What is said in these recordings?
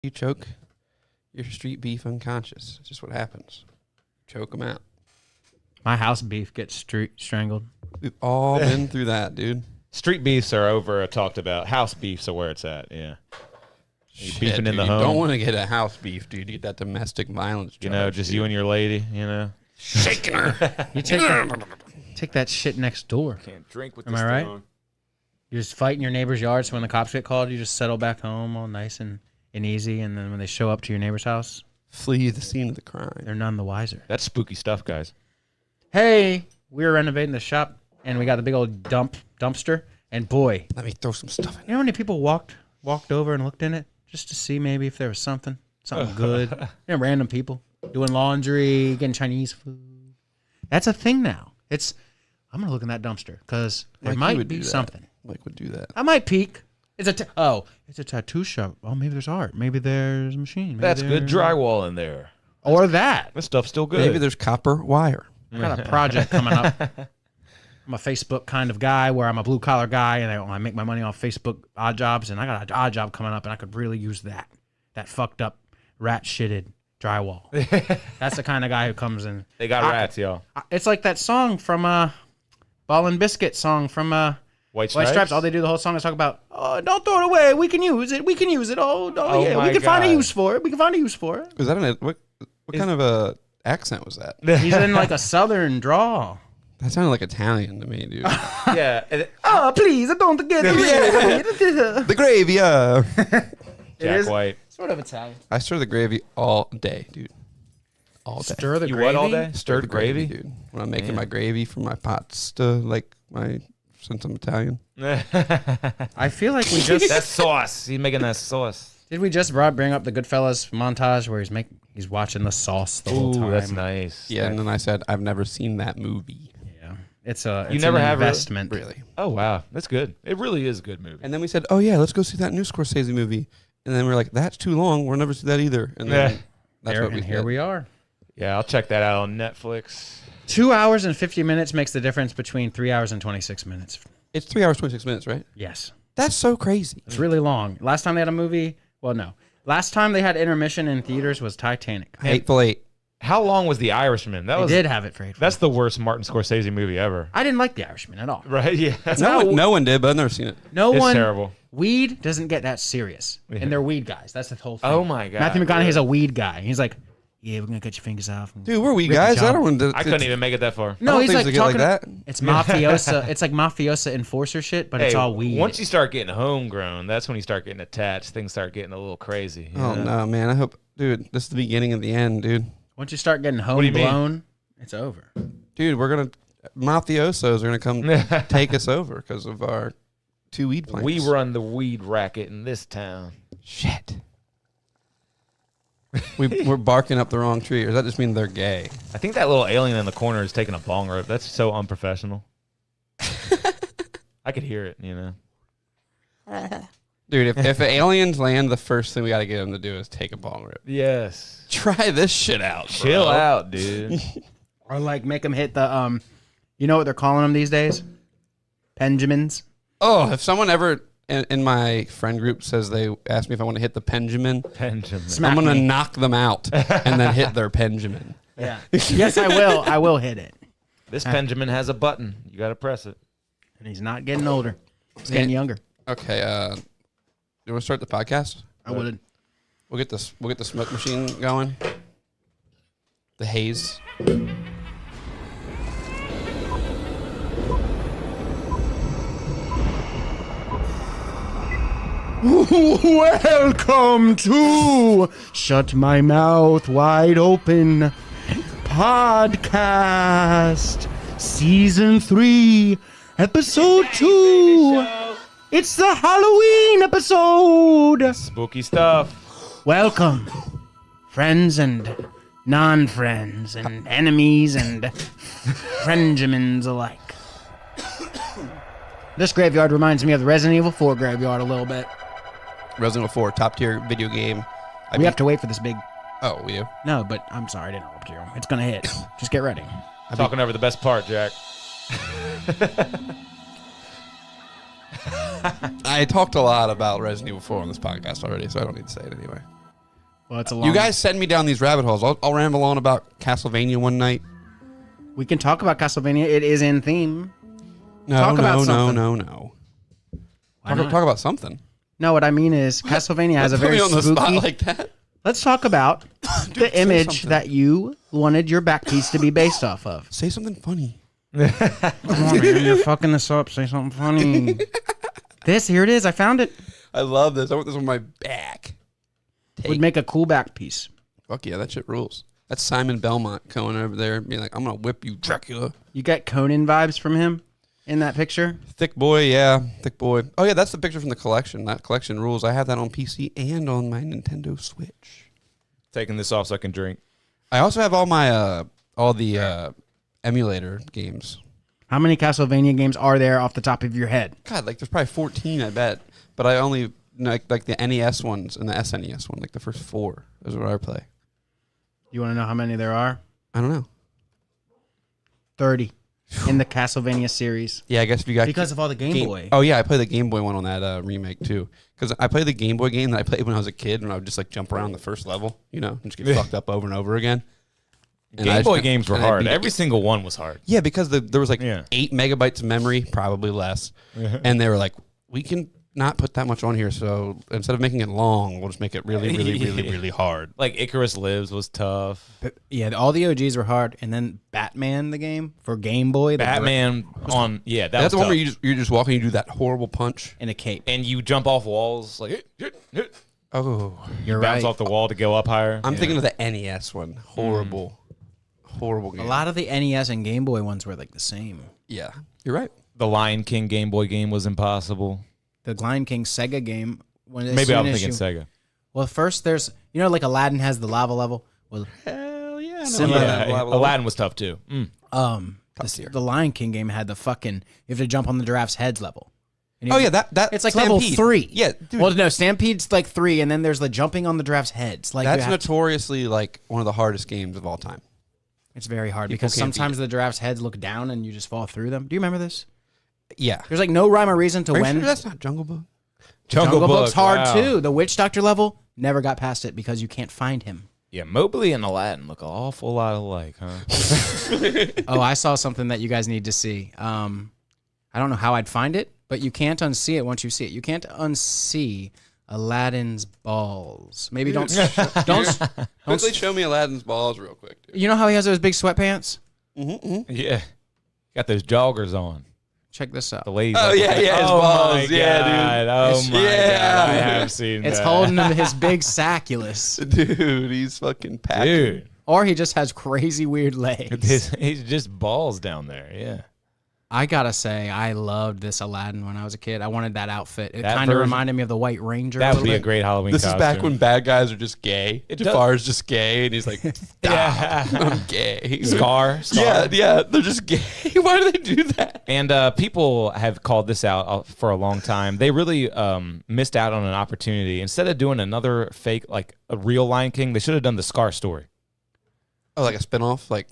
You choke your street beef unconscious. It's just what happens. Choke them out. My house beef gets strangled. We've all been through that, dude. Street beefs are over talked about. House beefs are where it's at. Yeah. Shit, beefing in dude, the you home. don't want to get a house beef, dude. You get that domestic violence charge. You know, just you and your lady, you know. shaking her. You take that shit next door. Can't drink with Am this I right? on. You just fight in your neighbor's yard, so when the cops get called, you just settle back home all nice and easy, and then when they show up to your neighbor's house, Flee the scene of the crime. they're none the wiser. That's spooky stuff, guys. Hey, we were renovating the shop, and we got the big old dumpster, and boy, Let me throw some stuff in. you know how many people walked over and looked in it just to see maybe if there was something good? You know, random people doing laundry, getting Chinese food. That's a thing now. I'm gonna look in that dumpster because there might be something. Mike would do that. I might peek. It's a tattoo shop. Oh, maybe there's art. Maybe there's a machine. Maybe That's good drywall in there. Or that. This stuff's still good. Maybe there's copper wire. I got a project coming up. I'm a Facebook kind of guy where I'm a blue collar guy and I make my money off Facebook odd jobs, and I got an odd job coming up and I could really use that fucked up rat shitted drywall. That's the kind of guy who comes in. They got rats, y'all. It's like that song from Ball and Biscuit song from White White Stripes. All they do the whole song is talk about, oh, don't throw it away. We can use it. We can use it. Oh yeah. We can find a use for it. We can find a use for it. Was that what kind of a accent was that? He's in like a southern drawl. That sounded like Italian to me, dude. Yeah. Oh, please, don't get it. The gravy, Jack White. Sort of Italian. I stir the gravy all day, dude. All day. Stir the You gravy? what all day? Stir the gravy? dude. When I'm making my gravy for my pasta, since I'm Italian. I feel like we just... That sauce. He's making that sauce. Did we just bring up the Goodfellas montage where he's watching the sauce the whole time? Ooh, that's nice. Yeah, and then I said, I've never seen that movie. Yeah. It's an investment. Really? Oh, wow. That's good. It really is a good movie. And then we said, oh, yeah, let's go see that new Scorsese movie. And then we're like, that's too long. We'll never see that either. And then Here we are. Yeah, I'll check that out on Netflix. 2 hours and 50 minutes makes the difference between 3 hours and 26 minutes. It's 3 hours, 26 minutes, right? Yes. That's so crazy. It's really long. Last time they had a movie, well, no. Last time they had intermission in theaters was Titanic. Hateful Eight. How long was The Irishman? They did have it for 8. That's the worst Martin Scorsese movie ever. I didn't like The Irishman at all. Right? Yeah. No one did, but I've never seen it. It's terrible. Weed doesn't get that serious. And they're weed guys. That's the whole thing. Oh, my God. Matthew McConaughey's a weed guy. He's like, yeah, we're going to cut your fingers off. Dude, we're weed Rip guys. the I don't want to. I couldn't even make it that far. No, I don't he's think like they get like talking. that. It's mafiosa. It's like mafiosa enforcer shit, but it's all weed. Once you start getting homegrown, that's when you start getting attached. Things start getting a little crazy. Oh, no, man. I hope, dude, this is the beginning of the end, dude. Once you start getting do you mean? home-blown, it's over. Dude, mafiosos are going to come take us over because of our 2 weed plants. We run the weed racket in this town. Shit. We're barking up the wrong tree, or does that just mean they're gay? I think that little alien in the corner is taking a bong rip. That's so unprofessional. I could hear it, you know. Dude, if aliens land, the first thing we got to get them to do is take a bong rip. Yes. Try this shit out, bro. Chill out, dude. Or like make them hit the, you know what they're calling them these days? Benjamins. Oh, if someone ever in my friend group says they ask me if I want to hit the Benjamin, I'm going to knock them out and then hit their Benjamin. Yeah. Yes, I will. I will hit it. This Benjamin has a button. You got to press it. And he's not getting older. He's getting younger. Okay, you want to start the podcast? I would. We'll get the smoke machine going. The haze. Welcome to Shut My Mouth Wide Open Podcast Season 3 Episode 2. It's the Halloween episode. Spooky stuff. Welcome, friends and non-friends and enemies and friendjamins alike. This graveyard reminds me of the Resident Evil 4 graveyard a little bit. Resident Evil 4, top tier video game. We have to wait for this big... Oh, we do? No, but I'm sorry to interrupt you. It's going to hit. Just get ready. Talking over the best part, Jack. I talked a lot about Resident Evil 4 on this podcast already, so I don't need to say it anyway. Well, it's a long. You guys send me down these rabbit holes. I'll ramble on about Castlevania one night. We can talk about Castlevania. It is in theme. No, Talk about something. no. Why not? Talk about something. No, what I mean is Castlevania has a Put very me on the spot spooky. like that. Let's talk about the image something. that you wanted your back piece to be based off of. Say something funny. Come on, man. You're fucking this up. Say something funny. Here it is. I found it. I love this. I want this on my back. Would make a cool back piece. Fuck yeah, that shit rules. That's Simon Belmont going over there being like, I'm going to whip you, Dracula. You got Conan vibes from him in that picture? Thick boy, yeah. Thick boy. Oh, yeah, that's the picture from the collection. That collection rules. I have that on PC and on my Nintendo Switch. Taking this off so I can drink. I also have all my emulator games. How many Castlevania games are there off the top of your head? God, like there's probably 14, I bet. But I only like the NES ones and the SNES one, like the first 4. Those are what I play. You want to know how many there are? I don't know. 30 in the Castlevania series. Yeah, I guess if you got Because of all the Game Boy. Oh yeah, I played the Game Boy one on that remake too. Because I played the Game Boy game that I played when I was a kid, and I would just like jump around the first level, and just get fucked up over and over again. And Game Boy games were hard. Every single one was hard. Yeah, because there was like 8 megabytes of memory, probably less, and they were like, we can not put that much on here, so instead of making it long, we'll just make it really, really, really, really hard. Like Icarus Lives was tough. But yeah, all the OGs were hard, and then Batman the game for Game Boy. Batman That's the one where you're just walking, you do that horrible punch in a cape, and you jump off walls like. Oh, you're bounce right. off the wall to go up higher. I'm thinking of the NES one. Horrible game. A lot of the NES and Game Boy ones were like the same. Yeah, you're right. The Lion King Game Boy game was impossible. The Lion King Sega game. Maybe I'm thinking Sega. Well, first there's like Aladdin has the lava level. Well, Hell yeah. Aladdin was tough too. the Lion King game had the fucking you have to jump on the giraffe's heads level. Oh yeah, that it's like Stampede. level 3. Yeah, dude. Well, no, Stampede's like 3, and then there's the jumping on the giraffe's heads. Like that's notoriously like one of the hardest games of all time. It's very hard because sometimes the giraffe's heads look down and you just fall through them. Do you remember this? Yeah. There's like no rhyme or reason to Are you when. sure that's not Jungle Book? Jungle Book's hard wow. too. The Witch Doctor level never got past it because you can't find him. Yeah, Mowgli and Aladdin look an awful lot alike, huh? Oh, I saw something that you guys need to see. I don't know how I'd find it, but you can't unsee it once you see it. You can't unsee Aladdin's balls. Maybe don't Quickly show me Aladdin's balls real quick, dude. You know how he has those big sweatpants? Yeah. Got those joggers on. Check this out. The ladies. Oh, yeah, his balls. My Yeah, God. dude. Oh, my Yeah, God. I dude. have seen It's that. holding him his big sacculus. Dude, he's fucking packed. Dude. Or he just has crazy weird legs. He's just balls down there. Yeah. I gotta say, I loved this Aladdin when I was a kid. I wanted that outfit. It That kind of version- reminded me of the White Ranger. That would be a little bit. great Halloween This costume. is back when bad guys are just gay. Jafar's just gay, and he's like, Yeah. I'm gay. Scar. Yeah, they're just gay. Why do they do that? And people have called this out for a long time. They really missed out on an opportunity. Instead of doing another fake, like a real Lion King, they should have done the Scar story. Oh, like a spinoff? Like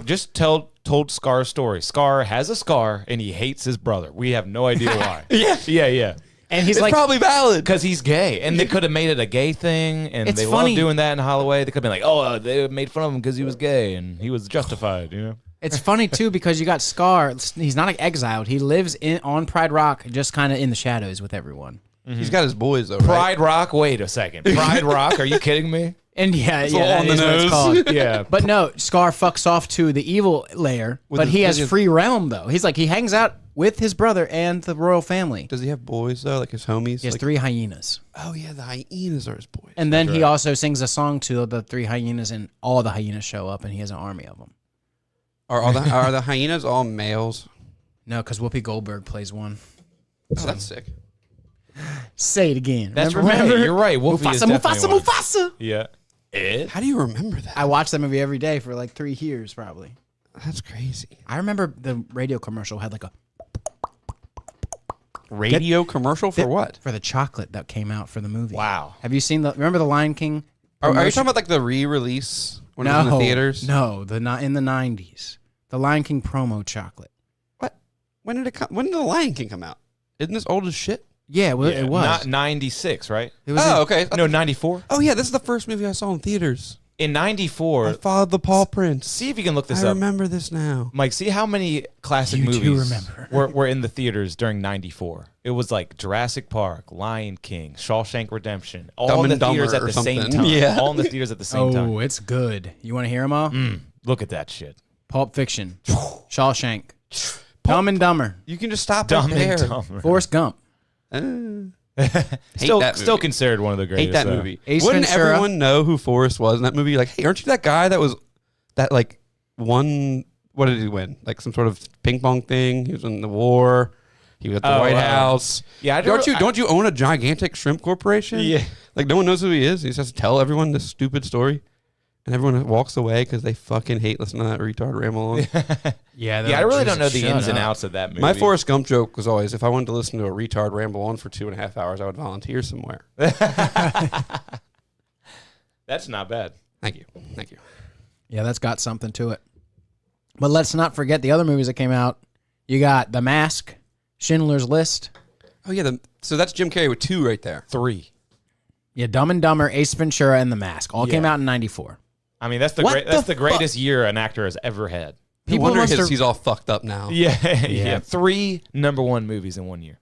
just told Scar's story. Scar has a scar and he hates his brother. We have no idea why. Yeah. And he's It's like, probably valid. Because he's gay. And they could have made it a gay thing. And It's they funny. love doing that in Holloway. They could have been like, oh, they made fun of him because he was gay and he was justified, you know? it's funny too because you got Scar. He's not like exiled. He lives on Pride Rock, just kind of in the shadows with everyone. He's got his boys, though, right? Pride Rock? Wait a second. Pride Rock? Are you kidding me? And yeah, all that on the is what it's nose. called. Yeah. But no, Scar fucks off to the evil lair, but he has free realm though. He's like he hangs out with his brother and the royal family. Does he have boys, though, like his homies? He has Like- 3 hyenas. Oh, yeah, the hyenas are his boys. And then he also sings a song to the 3 hyenas, and all the hyenas show up, and he has an army of them. Are the hyenas all males? No, because Whoopi Goldberg plays one. Oh, that's sick. Say it again. That's Remember? right. You're right. Wolfie is Mufasa, definitely Mufasa, one. Mufasa. Yeah. How do you remember that? I watched that movie every day for like 3 years, probably. That's crazy. I remember the radio commercial had like a Radio commercial for what? for the chocolate that came out for the movie. Wow. Have you seen remember the Lion King? Are you promotion? talking about like the re-release when it was in the theaters? No, not in the 90s. The Lion King promo chocolate. What? When did it come? When did the Lion King come out? Isn't this old as shit? Yeah, well, it was. Not 96, right? It was okay. No, 94. Oh yeah, this is the first movie I saw in theaters. In I 94. followed the Paw Prince. See if you can look this I up. remember this now. Mike, see how many classic You do movies remember. were in the theaters during 94. It was like Jurassic Park, Lion King, Shawshank Redemption, all Dumb in the and theaters Dumber at the or same something. time. Yeah. All in the theaters at the same time. Oh, it's good. You want to hear them all? Look at that shit. Pulp Fiction, Shawshank, Dumb and Dumber, You can just stop Dumb right there. and Dumber. Forrest Gump. Still, that still movie. considered one of the greatest. Hate that movie. Ace Wouldn't Ventura. everyone know who Forrest was in that movie? Like, hey, aren't you that guy that was that like one? What did he win? Like some sort of ping pong thing. He was in the war. He was at the White House. Yeah, I Don't you own a gigantic shrimp corporation? Yeah. Like no one knows who he is. He just has to tell everyone this stupid story, and everyone walks away because they fucking hate listening to that retard ramble on. Yeah, Yeah, I really don't know the ins and outs of that movie. My Forrest Gump joke was always, if I wanted to listen to a retard ramble on for 2.5 hours, I would volunteer somewhere. That's not bad. Thank you. Thank you. Yeah, that's got something to it. But let's not forget the other movies that came out. You got The Mask, Schindler's List. Oh, yeah. So that's Jim Carrey with 2 right there. 3. Yeah, Dumb and Dumber, Ace Ventura, and The Mask all came Yeah. out in 94. I mean, that's the What that's the the greatest year an actor has ever had. No People wonder must have- he's all fucked up now. Yeah. 3 #1 movies in 1 year.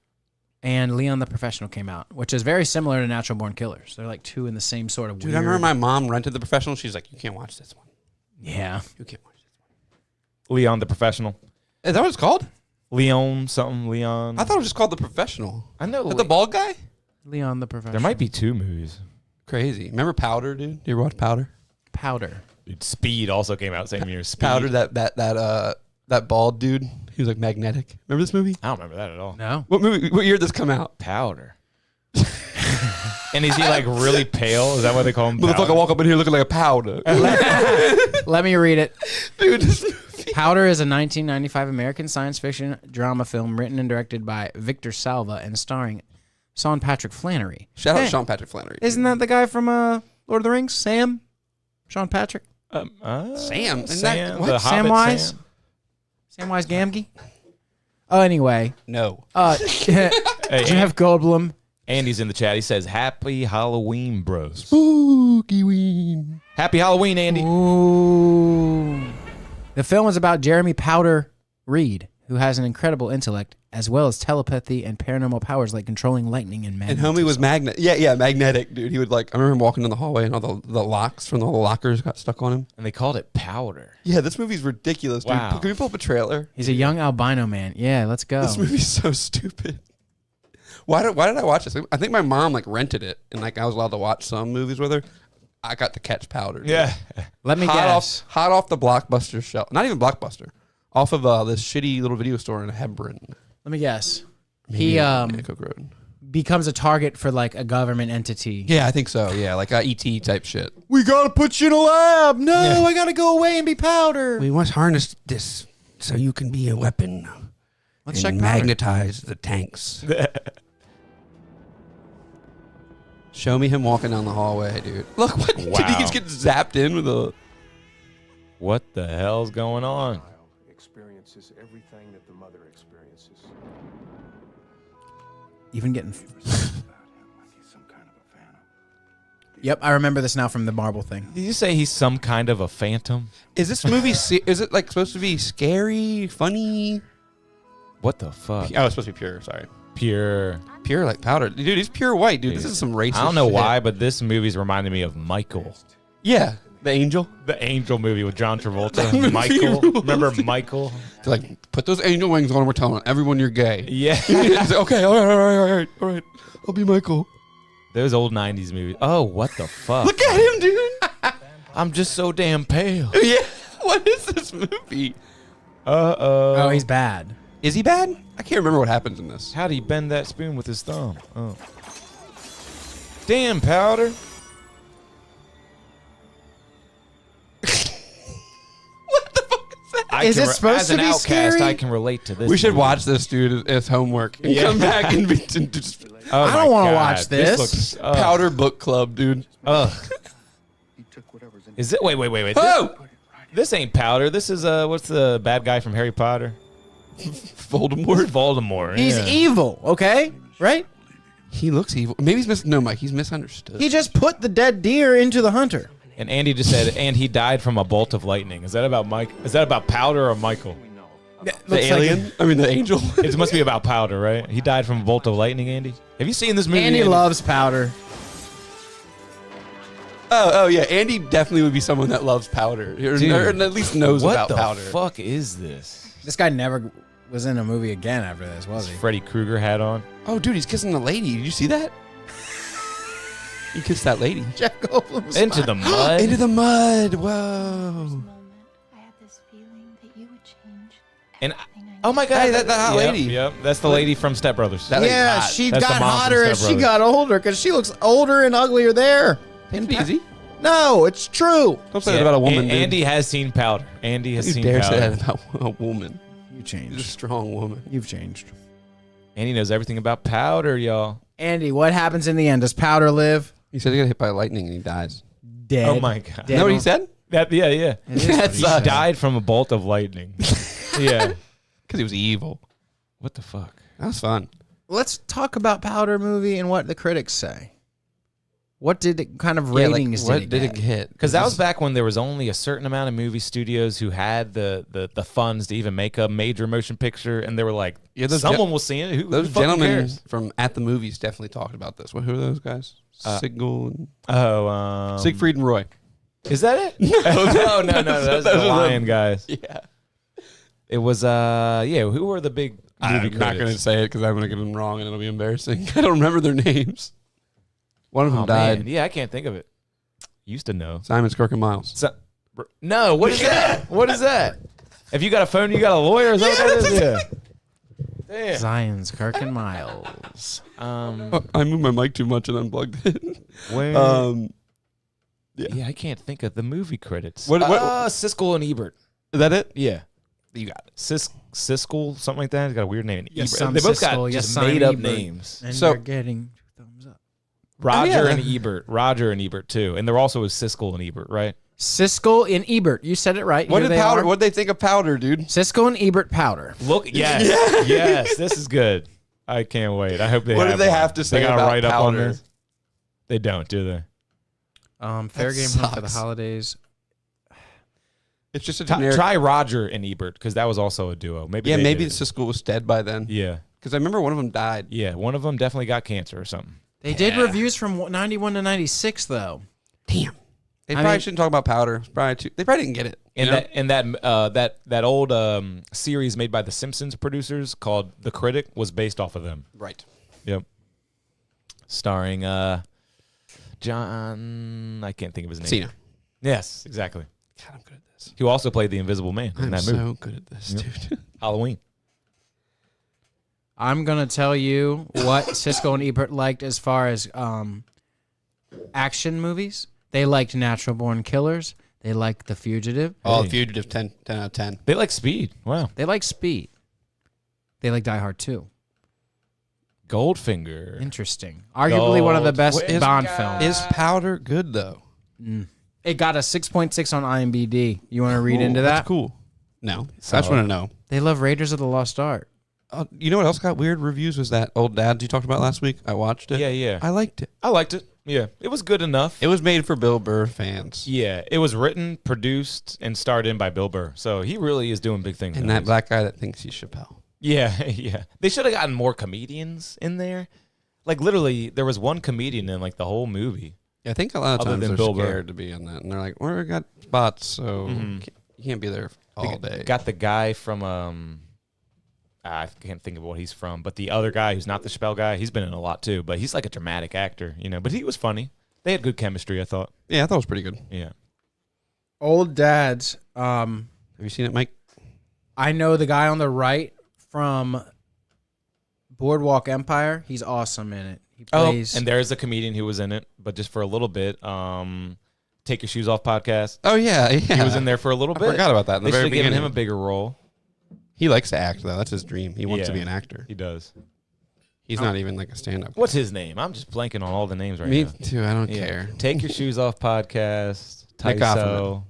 And Leon the Professional came out, which is very similar to Natural Born Killers. They're like two in the same sort of Dude, weird. I remember my mom rented The Professional. She's like, you can't watch this one. Yeah. You can't watch this one. Leon the Professional. Is that what it's called? Leon something. Leon. I thought it was just called The Professional. I know. Is that the bald guy? Leon the Professional. There might be 2 movies. Crazy. Remember Powder, dude? You ever watch Powder? Powder. Dude, Speed also came out same year. Speed. Powder, that bald dude. He was like magnetic. Remember this movie? I don't remember that at all. No. What movie? What year did this come out? Powder. And is he like really pale? Is that why they call him? Motherfucker Powder? walk up in here looking like a powder. Let me read it. Dude, this movie. Powder is a 1995 American science fiction drama film written and directed by Victor Salva and starring Sean Patrick Flannery. Shout out Hey, to Sean Patrick Flannery. Isn't that the guy from Lord of the Rings? Sam? Sean Patrick? Sam? Isn't Sam, that, what? the Hobbit Samwise? Sam? Samwise Gamgee? Oh, anyway. No. Jeff Goldblum. Andy's in the chat. He says, "Happy Halloween, bros." Spooky Ween. Happy Halloween, Andy. Ooh. The film is about Jeremy Powder Reed, who has an incredible intellect, as well as telepathy and paranormal powers like controlling lightning and And magnetism. homie was magnetic, dude. He would like, I remember him walking in the hallway and all the locks from the lockers got stuck on him. And they called it Powder. Yeah, this movie's ridiculous, dude. Wow. Can we pull up a trailer? He's a young albino man. Yeah, let's go. This movie's so stupid. Why did I watch this? I think my mom like rented it, and like I was allowed to watch some movies with her. I got to catch Powder. Dude. Yeah. Let me guess. hot off the Blockbuster shelf. Not even Blockbuster. Off of this shitty little video store in Hebron. Let me guess. Maybe He Coke Road. becomes a target for like a government entity. Yeah, I think so. Yeah, like ET type shit. We gotta put you in a lab. No, I gotta go away and be Powder. We must harness this so you can be a weapon. Let's and check Powder. magnetize the tanks. Show me him walking down the hallway, dude. Look, what? Did he Wow. just get zapped in with a... What the hell's going on? Experiences everything that the mother experiences. Even getting. Like he's some kind of a phantom. Yep, I remember this now from the marble thing. Did you say he's some kind of a phantom? Is this movie... is it like supposed to be scary, funny? What the fuck? Oh, it's supposed to be pure. Sorry. Pure. Pure like powder. Dude, he's pure white, dude. This is some racist I don't know shit. why, but this movie's reminding me of Michael. Yeah. The angel. The Angel movie with John That Travolta. movie Michael. rules. Remember Michael? They're like, put those angel wings on and we're telling everyone you're gay. Yeah. He's like, okay, all right. I'll be Michael. Those old 90s movies. Oh, what the fuck? Look at him, dude. I'm just so damn pale. Yeah. What is this movie? Uh-oh. Oh, he's bad. Is he bad? I can't remember what happens in this. How'd he bend that spoon with his thumb? Oh. Damn, Powder. What the fuck is that? Is it supposed as to an be outcast, scary? I can relate to this. We should movie. watch this, dude, as homework and come back and be just Oh I my don't wanna God, watch this. looks, Powder Book Club, dude. Ugh. He took whatever's in Is it? Wait. Oh! This ain't Powder. This is what's the bad guy from Harry Potter? Voldemort. Voldemort. He's yeah. evil, okay? Right? He looks evil. Maybe he's no, Mike. He's misunderstood. He just put the dead deer into the hunter. And Andy just said, and he died from a bolt of lightning. Is that about Mike? Is that about Powder or Michael? the alien. I mean, the angel. It must be about Powder, right? He died from a bolt of lightning, Andy. Have you seen this movie? Andy loves Powder. Oh yeah. Andy definitely would be someone that loves powder, or at least knows about powder. What the fuck is this? This guy never was in a movie again after this, was he? Freddy Krueger hat on. Oh, dude, he's kissing the lady. Did you see that? He kissed that lady. Jeff Goldblum's Into the mud. Into the mud. Whoa. I had this feeling that you would change. And everything I oh my god, Hey, that hot yep, lady. Yep, that's the lady from Step Brothers. That lady's Yeah, hot. she That's got the mom from hotter as Step she Brothers. got older because she looks older and uglier there. Take it easy. No, it's true. Don't say that about a woman, dude. Andy has seen Powder. Andy has You seen dare Powder. say that about a woman. You She's a changed. strong woman. You've changed. Andy knows everything about Powder, y'all. Andy, what happens in the end? Does Powder live? He said he got hit by lightning and he dies. Dead. Oh my god. Dead. Is that what he said? That yeah. That He sucks. died from a bolt of lightning. Yeah. Because he was evil. What the fuck? That was fun. Let's talk about Powder movie and what the critics say. What did it kind of Yeah, like, ratings what did it get? hit? Because that was back when there was only a certain amount of movie studios who had the funds to even make a major motion picture, and they were like, Yeah, those someone will see it. Who Those fucking gentlemen cares? from At the Movies definitely talked about this. Who are those guys? Siegel and Oh, Siegfried and Roy. is that it? no, those are the Lion guys. Yeah. It was who were the big movie I'm critics? not going to say it because I'm going to get them wrong and it'll be embarrassing. I don't remember their names. One of them Oh, died. man. Yeah, I can't think of it. Used to know. Simon Skirk and Miles. No, what is that? What is that? If you got a phone, you got a lawyer. Is that what that is? Yeah. Damn. Zion's Kirk and Miles. Oh, I moved my mic too much and unplugged it. Where? Yeah. I can't think of the movie credits. What- Siskel and Ebert. Is that it? Yeah. You got it. Siskel, something like that. It's got a weird name. Yes, Ebert. son, They both Siskel. got Yes, just son, made up Ebert. names. And So- you're getting thumbs up. Roger yeah. and Ebert. Roger and Ebert too. And there also was Siskel and Ebert, right? Siskel and Ebert. You said it right. What Here did they Powder? are. What did they think of Powder, dude? Siskel and Ebert Powder. Look, yes, yes, this is good. I can't wait. I hope they. What have did they one. have to say They got about write up on Powder? this. They don't, do they? Fair That game hunt for the sucks. holidays. It's just a Try, generic. try Roger and Ebert because that was also a duo. Maybe. Yeah, they maybe did. Siskel was dead by then. Yeah, Because I remember one of them died. yeah. One of them definitely got cancer or something. They did reviews from 91 to 96, though. Damn. They I probably mean- shouldn't talk about Powder. They probably didn't get it. you And know? that old series made by the Simpsons producers called The Critic was based off of them. Right. Yep. Starring John. I can't think of his name. Cena. Yes, exactly. God, I'm good at this. Who also played the Invisible Man in I'm that so movie. good at this, Yep. dude. Halloween. I'm going to tell you what Siskel and Ebert liked as far as action movies. They liked Natural Born Killers. They liked The Fugitive. Oh, Hey. Fugitive, 10 out of 10. They like Speed. Wow. They like Speed. They like Die Hard 2. Goldfinger. Interesting. Arguably one of the best Is- Bond films. Is Powder good, though? It got a 6.6 on IMDb. You want to read into that? That's cool. No. I just want to know. They love Raiders of the Lost Ark. You know what else got weird reviews was that Old Dads you talked about last week? I watched it. Yeah. I liked it. I liked it. Yeah. It was good enough. It was made for Bill Burr fans. Yeah. It was written, produced, and starred in by Bill Burr. So he really is doing big things. And that nowadays. black guy that thinks he's Chappelle. Yeah, yeah. They should have gotten more comedians in there. Like literally, there was one comedian in like the whole movie. Yeah, I think a lot of Other times than they're Bill Burr. scared to be on that. And they're like, we got spots, so you can't be there all day. Got the guy from I can't think of what he's from, but the other guy who's not the Chappelle guy, he's been in a lot too. But he's like a dramatic actor, you know. But he was funny. They had good chemistry, I thought. Yeah, I thought it was pretty good. Yeah. Old Dads. Have you seen it, Mike? I know the guy on the right from Boardwalk Empire. He's awesome in it. He plays. And there's a comedian who was in it, but just for a little bit. Take Your Shoes Off podcast. Oh, yeah. He was in there for a little I bit. forgot about that in They the should very have given him beginning. a bigger role. He likes to act, though. That's his dream. He wants to Yeah. be an actor. He does. He's not even like a stand-up. What's his name? I'm just blanking on all the names right Me now. too. I don't Yeah. care. Take Your Shoes Off podcast. Nick Tyso. Offerman.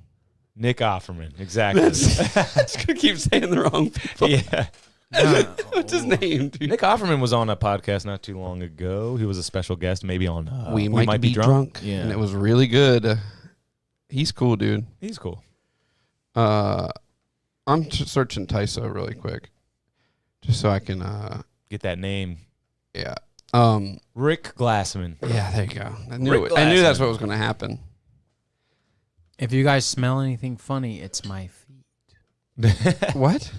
Nick Offerman. Exactly. I'm just going to keep saying the wrong people. Yeah. What's his name, dude? Nick Offerman was on a podcast not too long ago. He was a special guest, maybe on We might be drunk. Yeah, And it was really good. He's cool, dude. he's cool. I'm searching Tyso really quick, just so I can. Get that name, Yeah. Rick Glassman. Yeah. There you go. I knew. Rick I knew that's Glassman. what was going to happen. If you guys smell anything funny, it's my feet. What?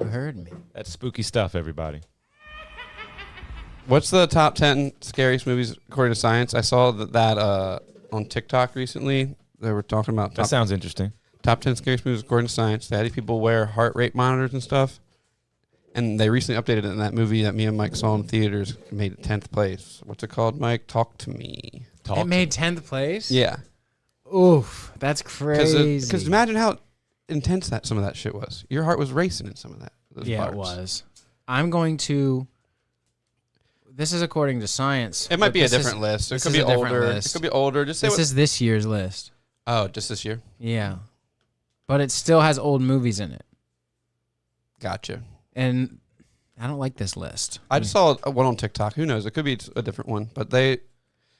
You heard me. That's spooky stuff, everybody. What's the top 10 scariest movies according to science? I saw that on TikTok recently. They were talking about That sounds interesting. top 10 scariest movies according to science. They had people wear heart rate monitors and stuff. And they recently updated it in that movie that me and Mike saw in theaters. It made it 10th place. What's it called, Mike? Talk to me. It made 10th place? Yeah. Oof, that's crazy. Because imagine how intense that some of that shit was. Your heart was racing in some of that. Those Yeah, parts. it was. I'm going to... This is according to science. It might but be a this is- different list. It this could is be a different older. It list. could be older. Just say This what. is this year's list. Oh, just this year? Yeah. But it still has old movies in it. Gotcha. And I don't like this list. I just saw one on TikTok. Who knows? It could be a different one. But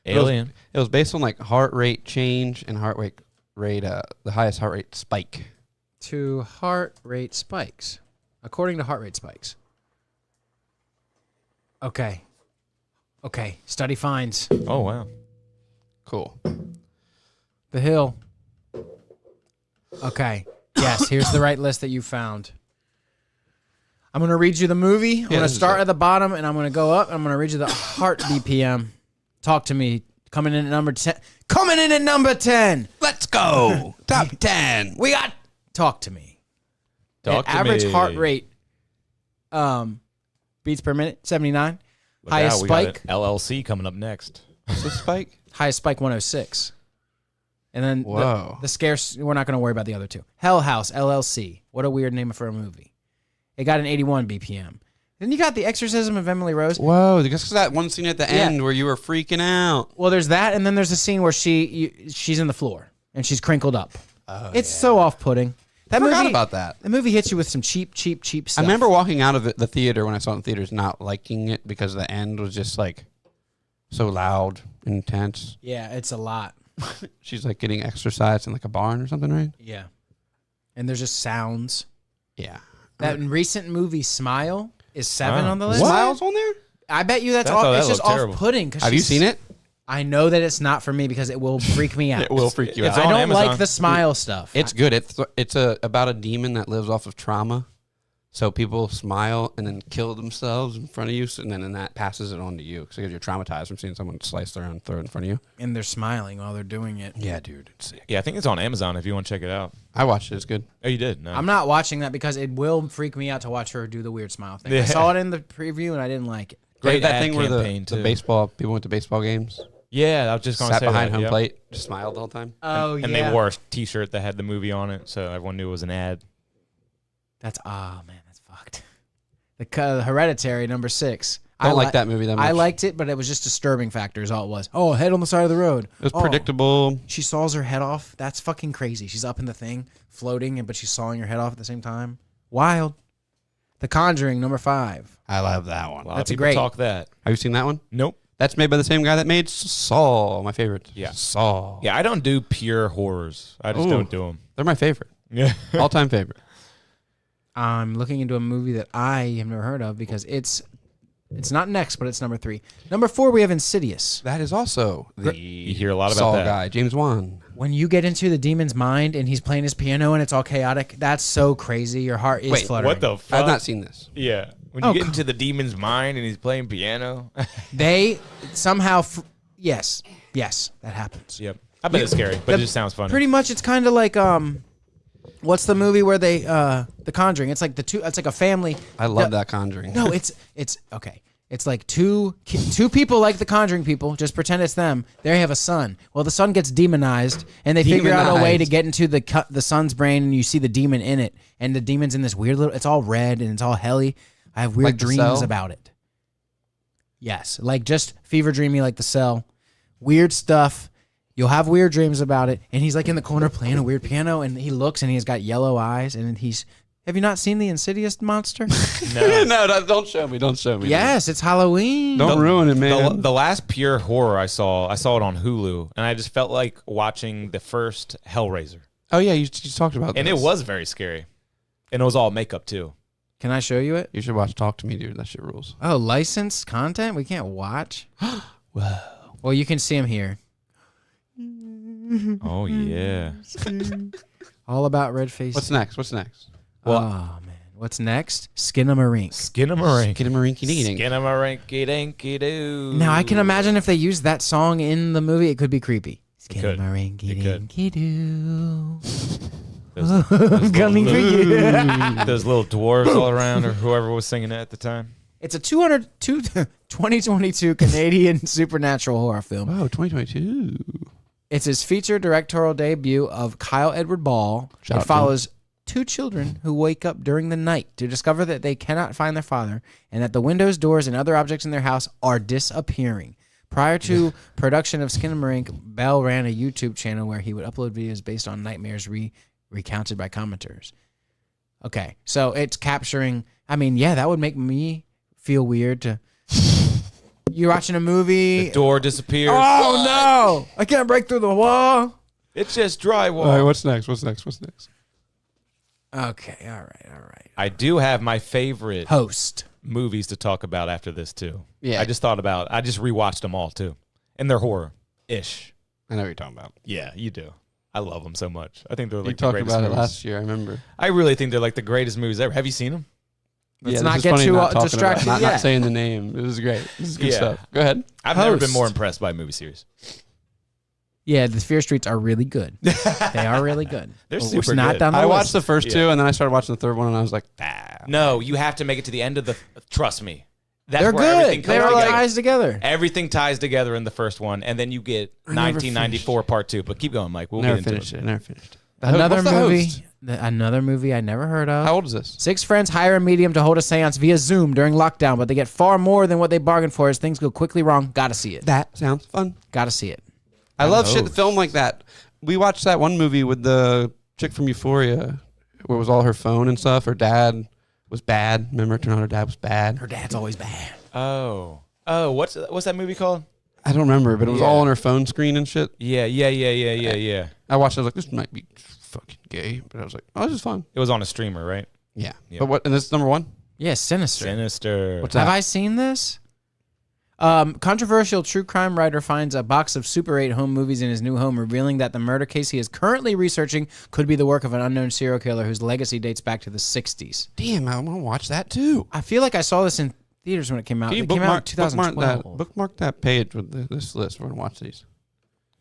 Alien. It was based on like heart rate change and heart rate, the highest heart rate spike. To heart rate spikes. According to heart rate spikes. Okay. Study finds Oh wow. Cool. The Hill. Okay. Yes, here's the right list that you found. I'm going to read you the movie. I'm going to this is start it. at the bottom, and I'm going to go up, and I'm going to read you the heart BPM. Talk to me. Coming in at number 10. Coming in at number 10. Let's go. Top 10. We got Talk to Me. Talk to Average me. heart rate beats per minute, 79. Look Highest out, we got spike. an LLC coming up next. What's the spike? Highest spike, 106. And then Whoa. the scarce, we're not going to worry about the other two. Hell House, LLC. What a weird name for a movie. It got an 81 BPM. Then you got The Exorcism of Emily Rose. Whoa. Because that one scene at the end where you were freaking out. Well, there's that, and then there's a scene where she's in the floor, and she's crinkled up. It's so off-putting. I forgot about that. The movie hits you with some cheap stuff. I remember walking out of the theater when I saw it in theaters not liking it because the end was just like so loud and intense. Yeah, it's a lot. She's like getting exercise in like a barn or something, right? Yeah. And there's just sounds. Yeah. That recent movie, Smile, is 7 Wow. on the list. Smiles on there? I bet you that's I thought off. that It's just looked terrible. off-putting. Have you seen it? I know that it's not for me because it will freak me out. It will freak you It's out. I on don't Amazon. like the Smile stuff. It's good. It's about a demon that lives off of trauma. So people smile and then kill themselves in front of you, and then that passes it on to you. So you're traumatized from seeing someone slice their own throat in front of you. And they're smiling while they're doing it. Yeah, dude. It's sick. Yeah, I think it's on Amazon if you want to check it out. I watched it. It's good. Oh, you did? No. I'm not watching that because it will freak me out to watch her do the weird smile thing. I Yeah. saw it in the preview and I didn't like it. Great that ad thing where campaign, the too. baseball people went to baseball games, Yeah, I was just going to sat say behind that, home yep. plate, just smiled the whole time. Oh, And they wore a T-shirt that had the movie on it, so everyone knew it was an ad. That's, man, that's fucked. The Hereditary, number 6. I don't like that movie that much. I liked it, but it was just disturbing factor is all it was. Oh, head on the side of the road. It was Oh, predictable. She saws her head off. That's fucking crazy. She's up in the thing, floating, but she's sawing her head off at the same time. Wild. The Conjuring, number 5. I love that one. A lot That's of a people great- talk that. Have you seen that one? Nope. That's made by the same guy that made Saw, my favorite. Yeah. Saw. Yeah, I don't do pure horrors. I just Ooh. don't do them. They're my favorite. Yeah. All-time favorite. I'm looking into a movie that I have never heard of because it's not next, but it's number 3. Number 4, we have Insidious. That is also the You hear a lot about Saw that. guy, James Wan. When you get into the demon's mind and he's playing his piano and it's all chaotic, that's so crazy. Your heart is Wait, fluttering. What the fuck? I've not seen this. Yeah. When Oh, you get come- into the demon's mind and he's playing piano. They somehow, yes, that happens. Yep. I bet it's scary, but it just sounds funny. Pretty much, it's kind of like what's the movie where they The Conjuring? It's like it's like a family. I love that Conjuring. No, it's okay. It's like two people like the Conjuring people. Just pretend it's them. They have a son. Well, the son gets demonized, and they figure out a way to Demonized. get into the son's brain, and you see the demon in it. And the demon's in this weird little. It's all red and it's all helly. I have weird Like The dreams Cell? about it. Yes, like just fever dreamy, like The Cell. Weird stuff. You'll have weird dreams about it. And he's like in the corner playing a weird piano, and he looks and he's got yellow eyes, and he's Have you not seen the Insidious monster? No. No, don't show me. Don't show me. Yes, it's Halloween. Don't ruin it, man. The last pure horror I saw it on Hulu, and I just felt like watching the first Hellraiser. Oh yeah, you talked about And this. it was very scary. And it was all makeup, too. Can I show you it? You should watch Talk to Me, dude. That shit rules. Oh, licensed content? We can't watch? Whoa. Well, you can see him here. Oh, yeah. All about red face. What's next? What's next? Oh, man. What's next? Skinamarink. Skinamarink. Get him a rinky ding. Skinamarink dinky doo. Now, I can imagine if they used that song in the movie, it could be creepy. It could. Skinamarink It could. dinky doo. Those Coming for you. those little dwarves all around, or whoever was singing it at the time. It's a 2022 Canadian supernatural horror film. Oh, 2022. It's his feature directorial debut of Kyle Edward Ball. Shout out It to follows two children who wake up during the night to discover that they cannot find their father and that the windows, doors, and other objects in their house are disappearing. Prior to production of Skinamarink, Bell ran a YouTube channel where he would upload videos based on nightmares recounted by commenters. Okay, so it's capturing... I mean, yeah, that would make me feel weird to... You're watching a movie... The door disappears. Oh, no! I can't break through the wall! It's just drywall. All right, what's next? What's next? What's next? Okay, all right. I do have my favorite Host. movies to talk about after this, too. Yeah. I just rewatched them all, too. And they're horror-ish. I know what you're talking about. Yeah, you do. I love them so much. I think they're like You the talked greatest about movies. it last year. I remember. I really think they're like the greatest movies ever. Have you seen them? Let's this not is get funny too not talking distracted about- yet. Not saying the name. This is great. This is good Yeah. stuff. Go ahead. I've never been Host. more impressed by a movie series. Yeah, the Fear Streets are really good. They are really good. They're But super we're not good. down the I list. watched the first two, and then I started watching the third one, and I was like, No, you have to make it to the end of the... Trust me. That's They're where everything good. comes They're all together. ties together. Everything ties together in the first one, and then you get I never 1994 part 2. But keep going, Mike. We'll never get into finished it. Never finished it. Another What's the movie. host? Another movie I never heard of. How old is this? 6 friends hire a medium to hold a seance via Zoom during lockdown, but they get far more than what they bargained for as things go quickly wrong. Gotta see it. That sounds fun. Gotta see it. I love shit film like that. We watched that one movie with the chick from Euphoria, where it was all her phone and stuff. Her dad was bad. Remember, it turned out her dad was bad. Her dad's always bad. Oh, what's that movie called? I don't remember, but it was Yeah. all on her phone screen and shit. Yeah. I watched it. I was like, this might be fucking gay, but I was like, oh, this is fun. It was on a streamer, right? Yeah. Yep. But what? And this is number one. Yeah, Sinister. Sinister. What's Have that? I seen this? Controversial true crime writer finds a box of Super 8 home movies in his new home, revealing that the murder case he is currently researching could be the work of an unknown serial killer whose legacy dates back to the 60s. Damn, I want to watch that too. I feel like I saw this in theaters when it came out. Can you It came out in bookmark 2012. bookmark that page with this list. We're gonna watch these.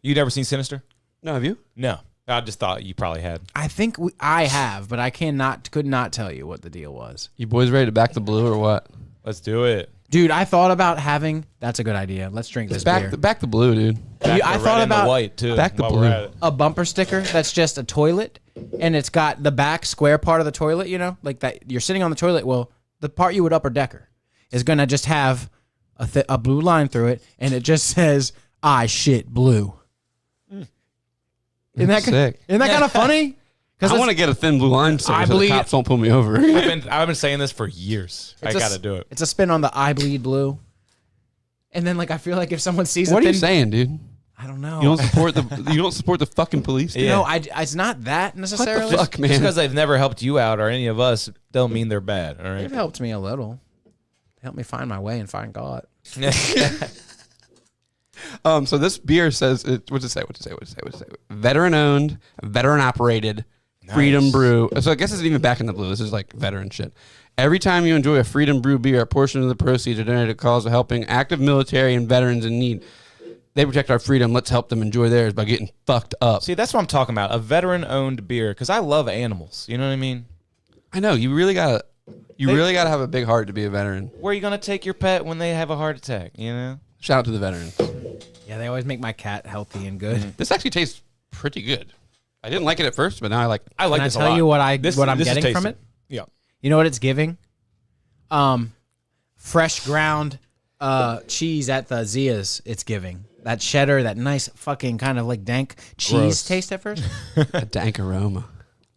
You'd ever seen Sinister? No, have you? No. I just thought you probably had. I think I have, but I could not tell you what the deal was. You boys ready to back the blue or what? Let's do it. Dude, I thought about having. That's a good idea. Let's drink this beer. Back the blue, dude. Back I the thought red and the about- white too. Back the while blue. we're at it. A bumper sticker that's just a toilet, and it's got the back square part of the toilet. You know, like that. You're sitting on the toilet. Well, the part you would upper decker is gonna just have a blue line through it, and it just says "I shit blue." Isn't that sick? Isn't that kind of funny? I want to get a thin blue line sticker I so believe- the cops won't pull me over. I've been saying this for years. I gotta do it. It's a spin on the "I bleed blue," and then like I feel like if someone sees What a are you thin, saying, dude? I don't know. You don't support the fucking police, dude? Yeah. No, it's not that What necessarily. the fuck, man? Just because they've never helped you out or any of us, don't mean they're bad. All They've right. helped me a little. Helped me find my way and find God. So this beer says, what's it say? Veteran owned, veteran operated, Freedom Brew. So I guess it's even back in the blue. This is like veteran shit. Every time you enjoy a Freedom Brew beer, a portion of the proceeds are donated to cause of helping active military and veterans in need. They protect our freedom. Let's help them enjoy theirs by getting fucked up. See, that's what I'm talking about. A veteran-owned beer, because I love animals. You know what I mean? I know you really gotta have a big heart to be a veteran. Where are you gonna take your pet when they have a heart attack? You know? Shout out to the veterans. Yeah, they always make my cat healthy and good. This actually tastes pretty good. I didn't like it at first, but now I like it. I like Can I this a tell lot. you what I'm This getting is from tasty. it? Yeah. You know what it's giving? Fresh ground cheese at the Zia's. It's giving that cheddar, that nice fucking kind of like dank cheese Gross. taste at first. A dank aroma.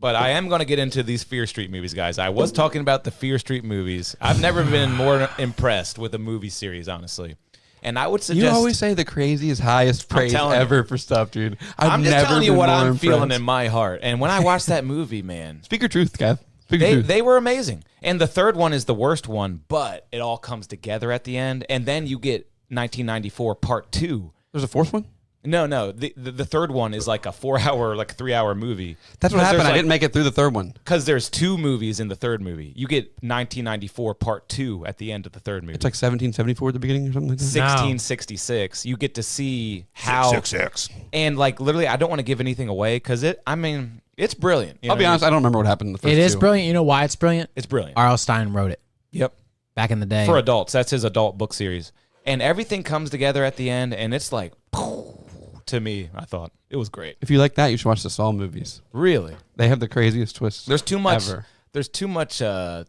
But I am going to get into these Fear Street movies, guys. I was talking about the Fear Street movies. I've never been more impressed with a movie series, honestly. And I would suggest... You always say the craziest, highest praise telling ever for stuff, dude. I'm just never telling you been what more I'm feeling impressed. in my heart. And when I watched that movie, man... Speak your truth, Kev. Speak your truth. They were amazing. And the third one is the worst one, but it all comes together at the end. And then you get 1994 Part 2. There's a fourth one? No. The third one is like a 4-hour, like 3-hour movie. That's what happened. I didn't make it through the third one. Because there's 2 movies in the third movie. You get 1994 Part 2 at the end of the third movie. It's like 1774 at the beginning or something like that? 1666. You get to see how... 666. And like literally, I don't want to give anything away because it's brilliant. You I'll know be what I honest, mean? I don't remember what happened in the first It is two. brilliant. You know why it's brilliant? It's brilliant. R.L. Stein wrote it Yep. back in the day. For adults. That's his adult book series. And everything comes together at the end, and it's like... To me, I thought it was great. If you like that, you should watch the Saw movies. Really, They have the craziest twists. there's too much. Ever. There's too much. I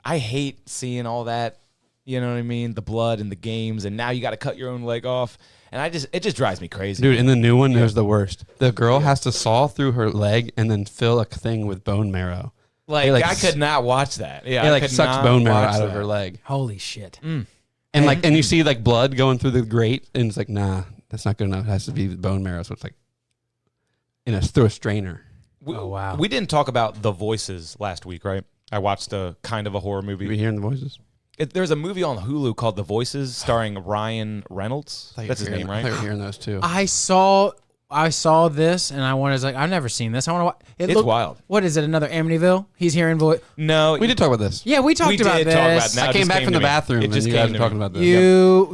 hate seeing all that. You know what I mean? The blood and the games, and now you got to cut your own leg off, and it just drives me crazy. Dude, in the new one, there's the worst. The girl has to saw through her leg and then fill a thing with bone marrow. like, like, I could not watch that. Yeah, It I like could sucks not bone marrow watch out of that. her leg. Holy shit. And you see like blood going through the grate, and it's like, nah, that's not good enough. It has to be bone marrow. So it's like through a strainer. Oh, wow. We didn't talk about The Voices last week, right? I watched a kind of a horror You be movie. hearing the voices? There's a movie on Hulu called The Voices, starring Ryan Reynolds. I thought you That's were his name, hearing- I thought right? you were hearing those too. I saw this, and I was like, I've never seen this. I want to watch. It's wild. What is it? Another Amityville? He's hearing voice. No, We did talk about this. Yeah, we talked We about did this. talk about that. I it came just back came from to the me. bathroom, It and just you came guys to were me. talking about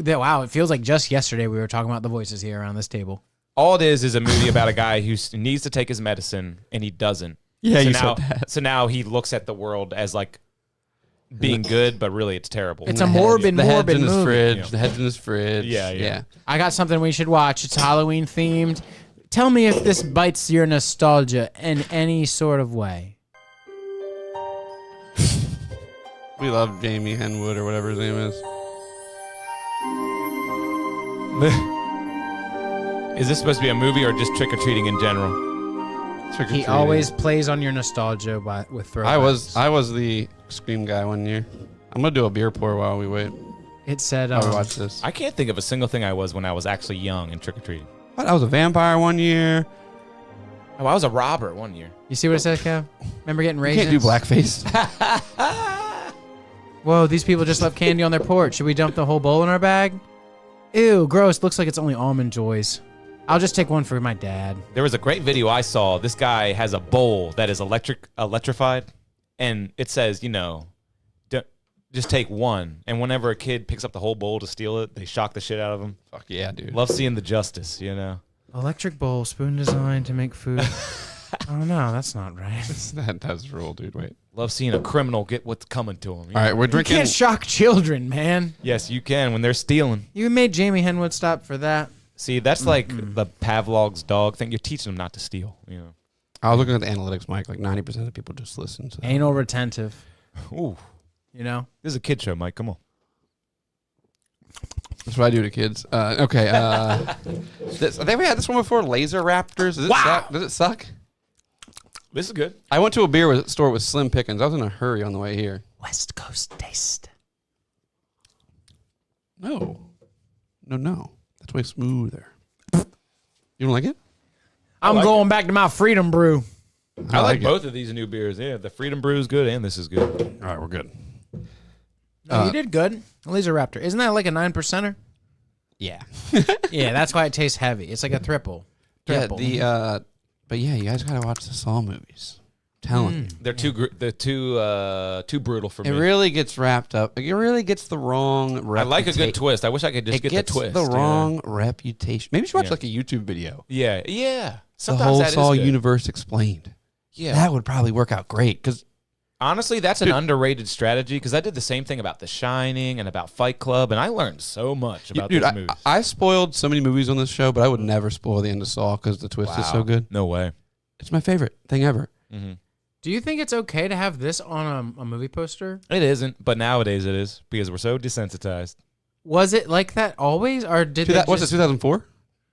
this. Wow, it feels like just yesterday we were talking about the voices here around this table. All it is a movie about a guy who needs to take his medicine and he doesn't. Yeah, so you now, said that. So now he looks at the world as like being good, but really it's terrible. It's a morbid The head's in his movie. fridge. Yeah. The head's in his fridge. Yeah. I got something we should watch. It's Halloween themed. Tell me if this bites your nostalgia in any sort of way. We love Jamie Henwood or whatever his name is. Is this supposed to be a movie or just trick or treating in general? Trick-or-treating. He always plays on your nostalgia with throwbacks. I was the Scream guy one year. I'm gonna do a beer pour while we wait. It said, While we watch this. I can't think of a single thing I was when I was actually young and trick or treating. What? I was a vampire one year. Oh, I was a robber one year. you see what it says, Kev? Remember getting You raisins? can't do blackface. Whoa, these people just left candy on their porch. Should we dump the whole bowl in our bag? Ew, gross. Looks like it's only Almond Joys. I'll just take one for my dad. There was a great video I saw. This guy has a bowl that is electrified, and it says, just take one. And whenever a kid picks up the whole bowl to steal it, they shock the shit out of him. Fuck yeah, dude. Love seeing the justice, Electric bowl, spoon designed to make food. Oh no, that's not right. That does rule, dude. Wait. Love seeing a criminal get what's coming to him. All right, we're You drinking. can't shock children, man. Yes, you can when they're stealing. You made Jamie Henwood stop for that. See, that's like the Pavlov's dog thing. You're teaching them not to steal. I was looking at the analytics, Mike. Like 90% of people just listen to that. Anal retentive. Ooh, You know? this is a kid show, Mike. Come on. That's what I do to kids. Okay. I think we had this one before. Laser Raptors. Does it suck? Does it suck? This is good. I went to a beer store with Slim Pickens. I was in a hurry on the way here. West Coast taste. No. That's way smoother. You don't like it? I'm like going back to my Freedom Brew. I like it. both of these new beers. Yeah, the Freedom Brew is good, and this is good. All right, we're good. You did good. Laser Raptor. Isn't that like a 9%er? Yeah. Yeah, that's why it tastes heavy. It's like a triple. Yeah. Triple. But yeah, you guys gotta watch the Saw movies. I'm telling you. They're too brutal for me. It really gets wrapped up. It really gets the wrong reputation. I like a good twist. I wish I could just It get gets the twist. the yeah. wrong reputation. Maybe you should watch Yeah. like a YouTube video. Yeah. The Sometimes whole that is Saw good. universe explained. Yeah. That would probably work out great because Honestly, that's an underrated strategy because I did the same thing about The Shining and about Fight Club, and I learned so much about these movies. I spoiled so many movies on this show, but I would never spoil the end of Saw because the twist is so good. No way. It's my favorite thing ever. Mm-hmm. Do you think it's okay to have this on a movie poster? It isn't, but nowadays it is because we're so desensitized. Was it like that always, or did they Was it just... 2004?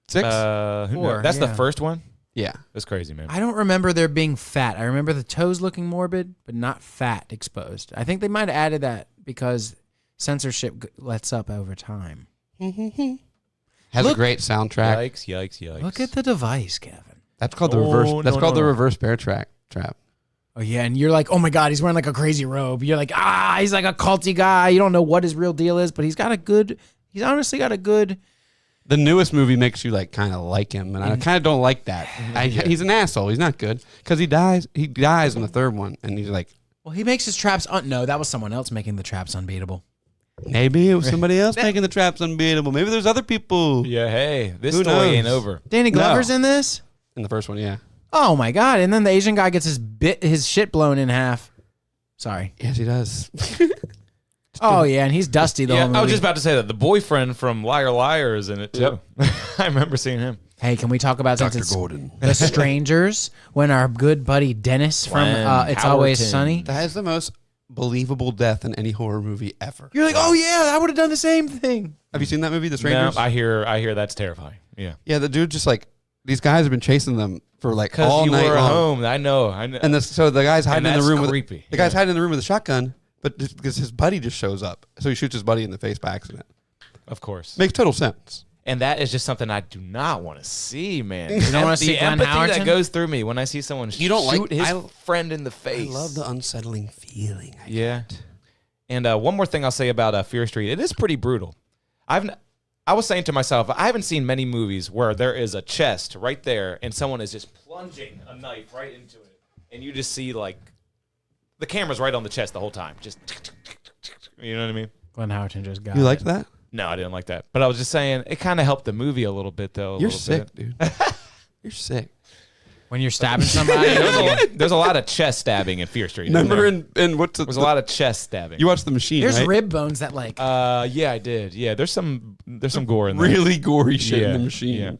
6? Who knows? Four, That's the yeah. first one. Yeah. It was crazy, man. I don't remember there being fat. I remember the toes looking morbid, but not fat exposed. I think they might have added that because censorship lets up over time. Has Look- a great soundtrack. Yikes. Look at the device, Kevin. That's called the reverse. Oh, That's no, called no. the reverse bear trap. Oh, yeah, and you're like, oh, my God, he's wearing like a crazy robe. You're like, he's like a culty guy. You don't know what his real deal is, but he's honestly got a good... The newest movie makes you like kind of like him, and I kind of don't like that. He's an asshole. He's not good because he dies. He dies in the third one, and he's like, Well, he makes his traps... No, that was someone else making the traps unbeatable. maybe it was somebody else making the traps unbeatable. Maybe there's other people Yeah, hey, this Who story knows? ain't over. Danny Glover's in this? in the first one. Yeah. Oh, my God. And then the Asian guy gets his shit blown in half. Sorry. Yes, he does. Oh, yeah, and he's dusty the whole movie. I was just about to say that the boyfriend from Liar Liar is in it too. I remember seeing him. Hey, can we talk about since Dr. it's Gordon. The Strangers when our good buddy Dennis from Glenn It's Always Howerton. Sunny? That is the most believable death in any horror movie ever. You're like, oh, yeah, I would have done the same thing. Have you seen that movie, The No, Strangers? I hear that's terrifying. Yeah, Yeah, the dude just like these guys have been chasing them for like all because you night were at long. home. I know. And so the guy's hiding in the that's room with creepy. the guy's hiding in the room with a shotgun, but because his buddy just shows up, so he shoots his buddy in the face by accident. Of course. Makes total sense. And that is just something I do not want to see, man. You don't wanna The see Glenn empathy Howerton? that goes through me when I see someone You don't shoot like- his I- friend in the face. I love the unsettling feeling. Yeah. And one more thing I'll say about Fear Street. It is pretty brutal. I was saying to myself, I haven't seen many movies where there is a chest right there and someone is just plunging a knife right into it. And you just see, like, the camera's right on the chest the whole time. Just, you know what I mean? Glenn Howerton just got You it. liked that? No, I didn't like that. But I was just saying, it kind of helped the movie a little bit, though. You're sick, dude. You're sick. When you're stabbing somebody. There's a lot of chest stabbing in Fear Street. Remember in what's There's a lot of chest stabbing. you watched The Machine, There's right? rib bones that like... Yeah, I did. Yeah, there's some gore in there. Really gory shit in Yeah, The Machine. yeah.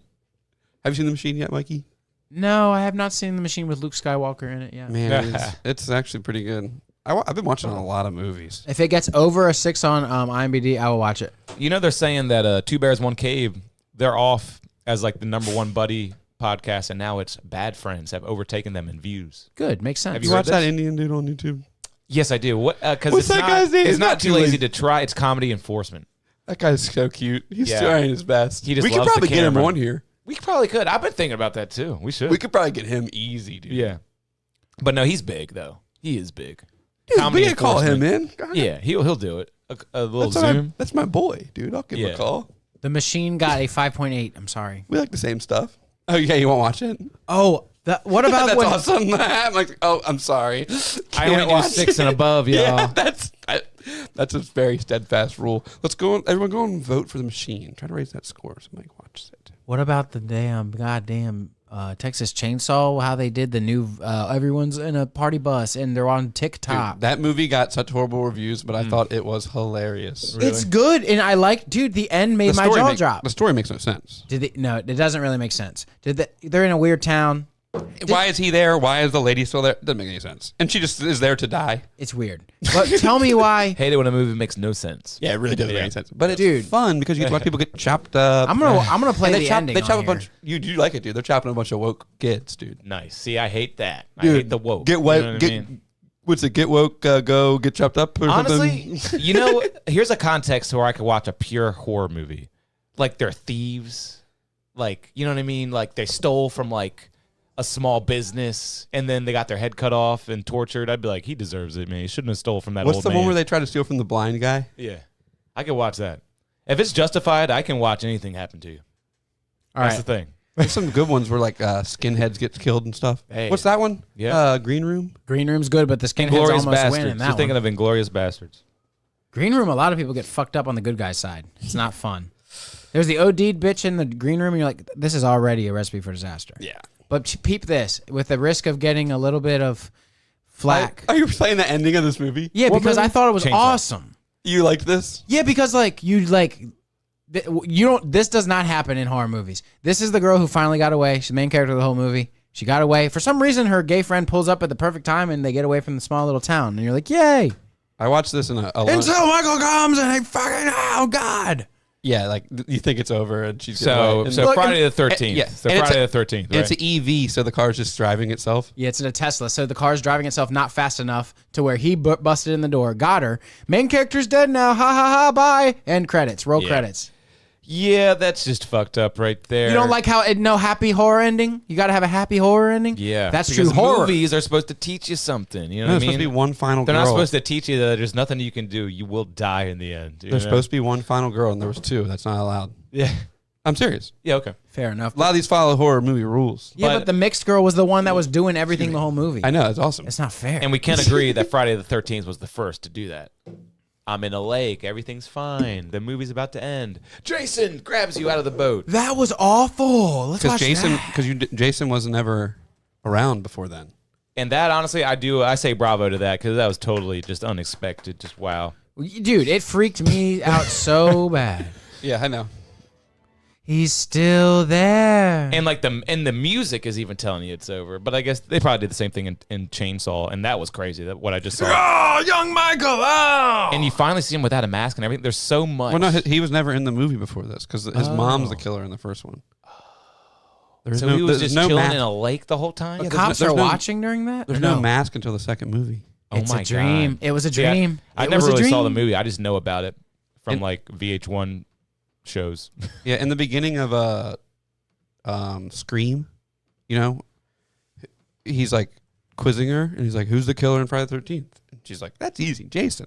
Have you seen The Machine yet, Mikey? No, I have not seen The Machine with Luke Skywalker in it yet. Man, it's actually pretty good. I've been watching a lot of movies. If it gets over a 6 on IMDb, I will watch it. You know, they're saying that Two Bears, One Cave, they're off as like the #1 buddy podcast, and now it's Bad Friends have overtaken them in views. Good, makes sense. Have You heard watch that this? Indian dude on YouTube? Yes, I do. What? Because What's it's that not, guy's name? It's He's not not too too lazy lazy. to try. It's comedy enforcement. That guy's so cute. He's Yeah. trying his best. He just we could loves the probably get him camera. on here. We probably could. I've been thinking about that too. We should. We could probably get him easy, dude. Yeah. But no, he's big though. He is big. Dude, we could call him in. God, Yeah, he'll do it. A little that's, what Zoom. that's my boy, dude. I'll give him Yeah. a call. The Machine got a 5.8. I'm sorry. We like the same stuff. Oh, yeah, you won't watch it? Oh, what about That's when... awesome. I'm like, oh, I'm sorry. I only Can't do watch 6 it. and above, y'all. Yeah, that's a very steadfast rule. Let's go. Everyone go and vote for The Machine. Try to raise that score so Mike watches it. What about the goddamn Texas Chainsaw? How they did the new everyone's in a party bus and they're on TikTok. Dude, that movie got such horrible reviews, but I thought it was hilarious. It's good, and I like. Dude, the end made my jaw drop. The story makes no sense. No, it doesn't really make sense. They're in a weird town. Why is he there? Why is the lady still there? Doesn't make any sense. And she just is there to die. It's weird. But tell me why. Hate it when a movie makes no sense. Yeah, it really doesn't make any sense. But it's Dude. fun because you get to watch people get chopped up. I'm gonna play And the ending. They chop on a bunch. You do like it, dude. They're chopping a bunch of woke kids, dude. Nice. See, I hate that. I Dude, hate the woke. Get You woke. know what I Get mean? what's it? Get woke. Go get chopped up. Or Honestly, something? you know, here's a context where I could watch a pure horror movie. Like they're thieves. Like, you know what I mean? Like they stole from like a small business and then they got their head cut off and tortured. I'd be like, he deserves it, man. He shouldn't have stole from that What's old the man. one where they try to steal from the blind guy? Yeah. I could watch that. If it's justified, I can watch anything happen to you. All That's right. the thing. There's some good ones where like skinheads get killed and stuff. Hey. What's that one? Yeah. Green Room. Green Room's good, but the skinheads Inglorious almost win Bastards. in that You're thinking one. of Inglorious Bastards. Green Room, a lot of people get fucked up on the good guy's side. It's not fun. There's the OD'd bitch in the green room, and you're like, this is already a recipe for disaster. Yeah. But peep this, with the risk of getting a little bit of flack. Are you playing the ending of this movie? Yeah, What because I movie? thought it was Chainsaw. awesome. You like this? Yeah, because you don't. This does not happen in horror movies. This is the girl who finally got away. She's the main character of the whole movie. She got away. For some reason, her gay friend pulls up at the perfect time, and they get away from the small little town. And you're like, yay! I watched this in a Until Michael comes and they fucking, oh God. Yeah, like you think it's over, and she's So getting Friday the 13th. yeah, So and it's Friday a- the 13th. and it's Right? an EV, so the car's just driving itself. Yeah, it's in a Tesla, so the car's driving itself not fast enough to where he busted in the door, got her. Main character's dead now. Ha ha ha. Bye. End credits. Roll Yeah. credits. Yeah, that's just fucked up right there. You don't like how it no happy horror ending? You got to have a happy horror ending. Yeah, that's because true horror. Movies are supposed to teach you something. You know No, what I there's mean? supposed to be one final They're girl. not supposed to teach you that there's nothing you can do. You will die in the end. There's supposed to be one final girl, and there was two. That's not allowed. Yeah. I'm serious. Yeah. Okay. Fair enough. A lot of these follow horror movie rules. Yeah, but- but the mixed girl was the one that was doing everything the whole movie. I know, it's awesome. It's not fair. And we can agree that Friday the 13th was the first to do that. I'm in a lake. Everything's fine. The movie's about to end. Jason grabs you out of the boat. that was awful. Let's Because watch Jason, that. Jason was never around before then. And that, honestly, I say bravo to that because that was totally just unexpected. Just wow. Dude, it freaked me out so bad. Yeah, I know. He's still there. And like the music is even telling you it's over. But I guess they probably did the same thing in Chainsaw, and that was crazy. That what I just saw. Oh, young Michael! Oh, And you finally see him without a mask and everything. There's so much. Well, no, he was never in the movie before this because his mom's the killer in the first one. There's so he was just chilling mask. in a lake the whole time. the there's cops no- are there's no- watching during that. There's Or no mask until the second movie. Oh It's my a dream. God. It was a See, dream. I It never was a really saw the dream. movie. I just know about it from And- like VH1 shows. Yeah, in the beginning of Scream, you know, he's like quizzing her, and he's like, "Who's the killer in Friday the 13th?" And she's like, "That's easy, Jason."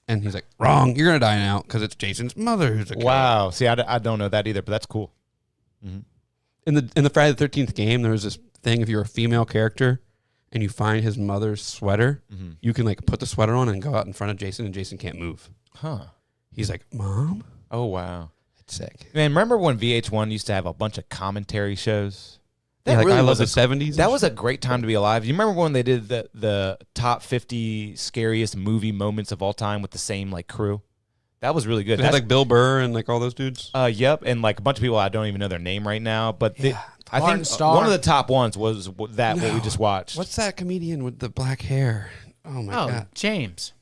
And he's like, "Wrong. You're gonna die now because it's Jason's mother who's the killer." Wow. See, I don't know that either, but that's cool. In the Friday the 13th game, there was this thing: if you're a female character and you find his mother's sweater, you can like put the sweater on and go out in front of Jason, and Jason can't move. Huh. He's like, "Mom, Oh, wow. it's sick." Man, remember when VH1 used to have a bunch of commentary shows? Yeah, like, I love was the a- 70s. That was a great time to be alive. You remember when they did the top 50 scariest movie moments of all time with the same like crew? That was really good. It had like Bill Burr and like all those dudes. Yep, and like a bunch of people I don't even know their name right now, but I Martin think Starr. one of the top ones was what we just watched. What's that comedian with the black hair? Oh my Oh, god. James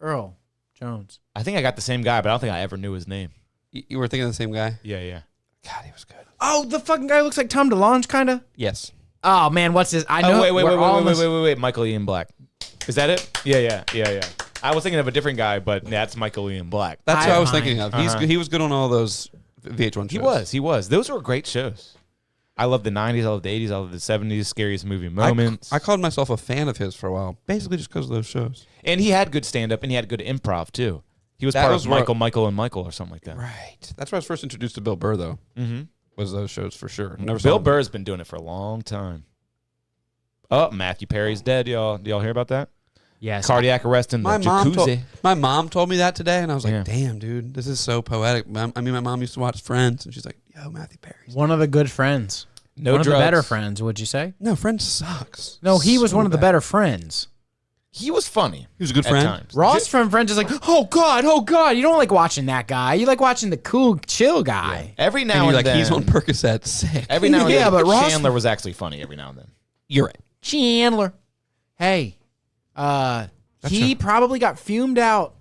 Earl Jones. I think I got the same guy, but I don't think I ever knew his name. You were thinking of the same guy? Yeah. God, he was good. Oh, the fucking guy looks like Tom DeLonge, kind of. Yes. Oh man, what's his? I know. Oh we're all in this- wait. Michael Ian Black. Is that it? Yeah. I was thinking of a different guy, but that's Michael Ian Black. That's what I was Fine. thinking of. Uh-huh. He was good on all those VH1 shows. He was. Those were great shows. I love the 90s, I love the 80s, I love the 70s, scariest movie moments. I called myself a fan of his for a while, basically just because of those shows. And he had good stand-up, and he had good improv, too. He was That part was of what- Michael and Michael or something like that. Right. That's where I was first introduced to Bill Burr, though. Mm-hmm. Was those shows for sure. Never Bill saw them. Burr's been doing it for a long time. Oh, Matthew Perry's dead, y'all. Do y'all hear about that? Yes. Cardiac arrest in the jacuzzi. My mom told me that today, and I was like, Yeah. "Damn, dude, this is so poetic." My mom used to watch Friends, and she's like, "Yo, Matthew Perry's." One of the good friends. No one drugs. of the better friends, would you say? No, Friends sucks. No, he was So one of the bad. better friends. He was funny. He was a good at friend. times. Ross from Friends is like, oh god. You don't like watching that guy. You like watching the cool, chill guy. Every And now you're and like, then. he's on Percocet, sick. Every now and Yeah, then, but Ross- Chandler was actually funny every now and then. You're right. Chandler. Hey, he probably got fumed out.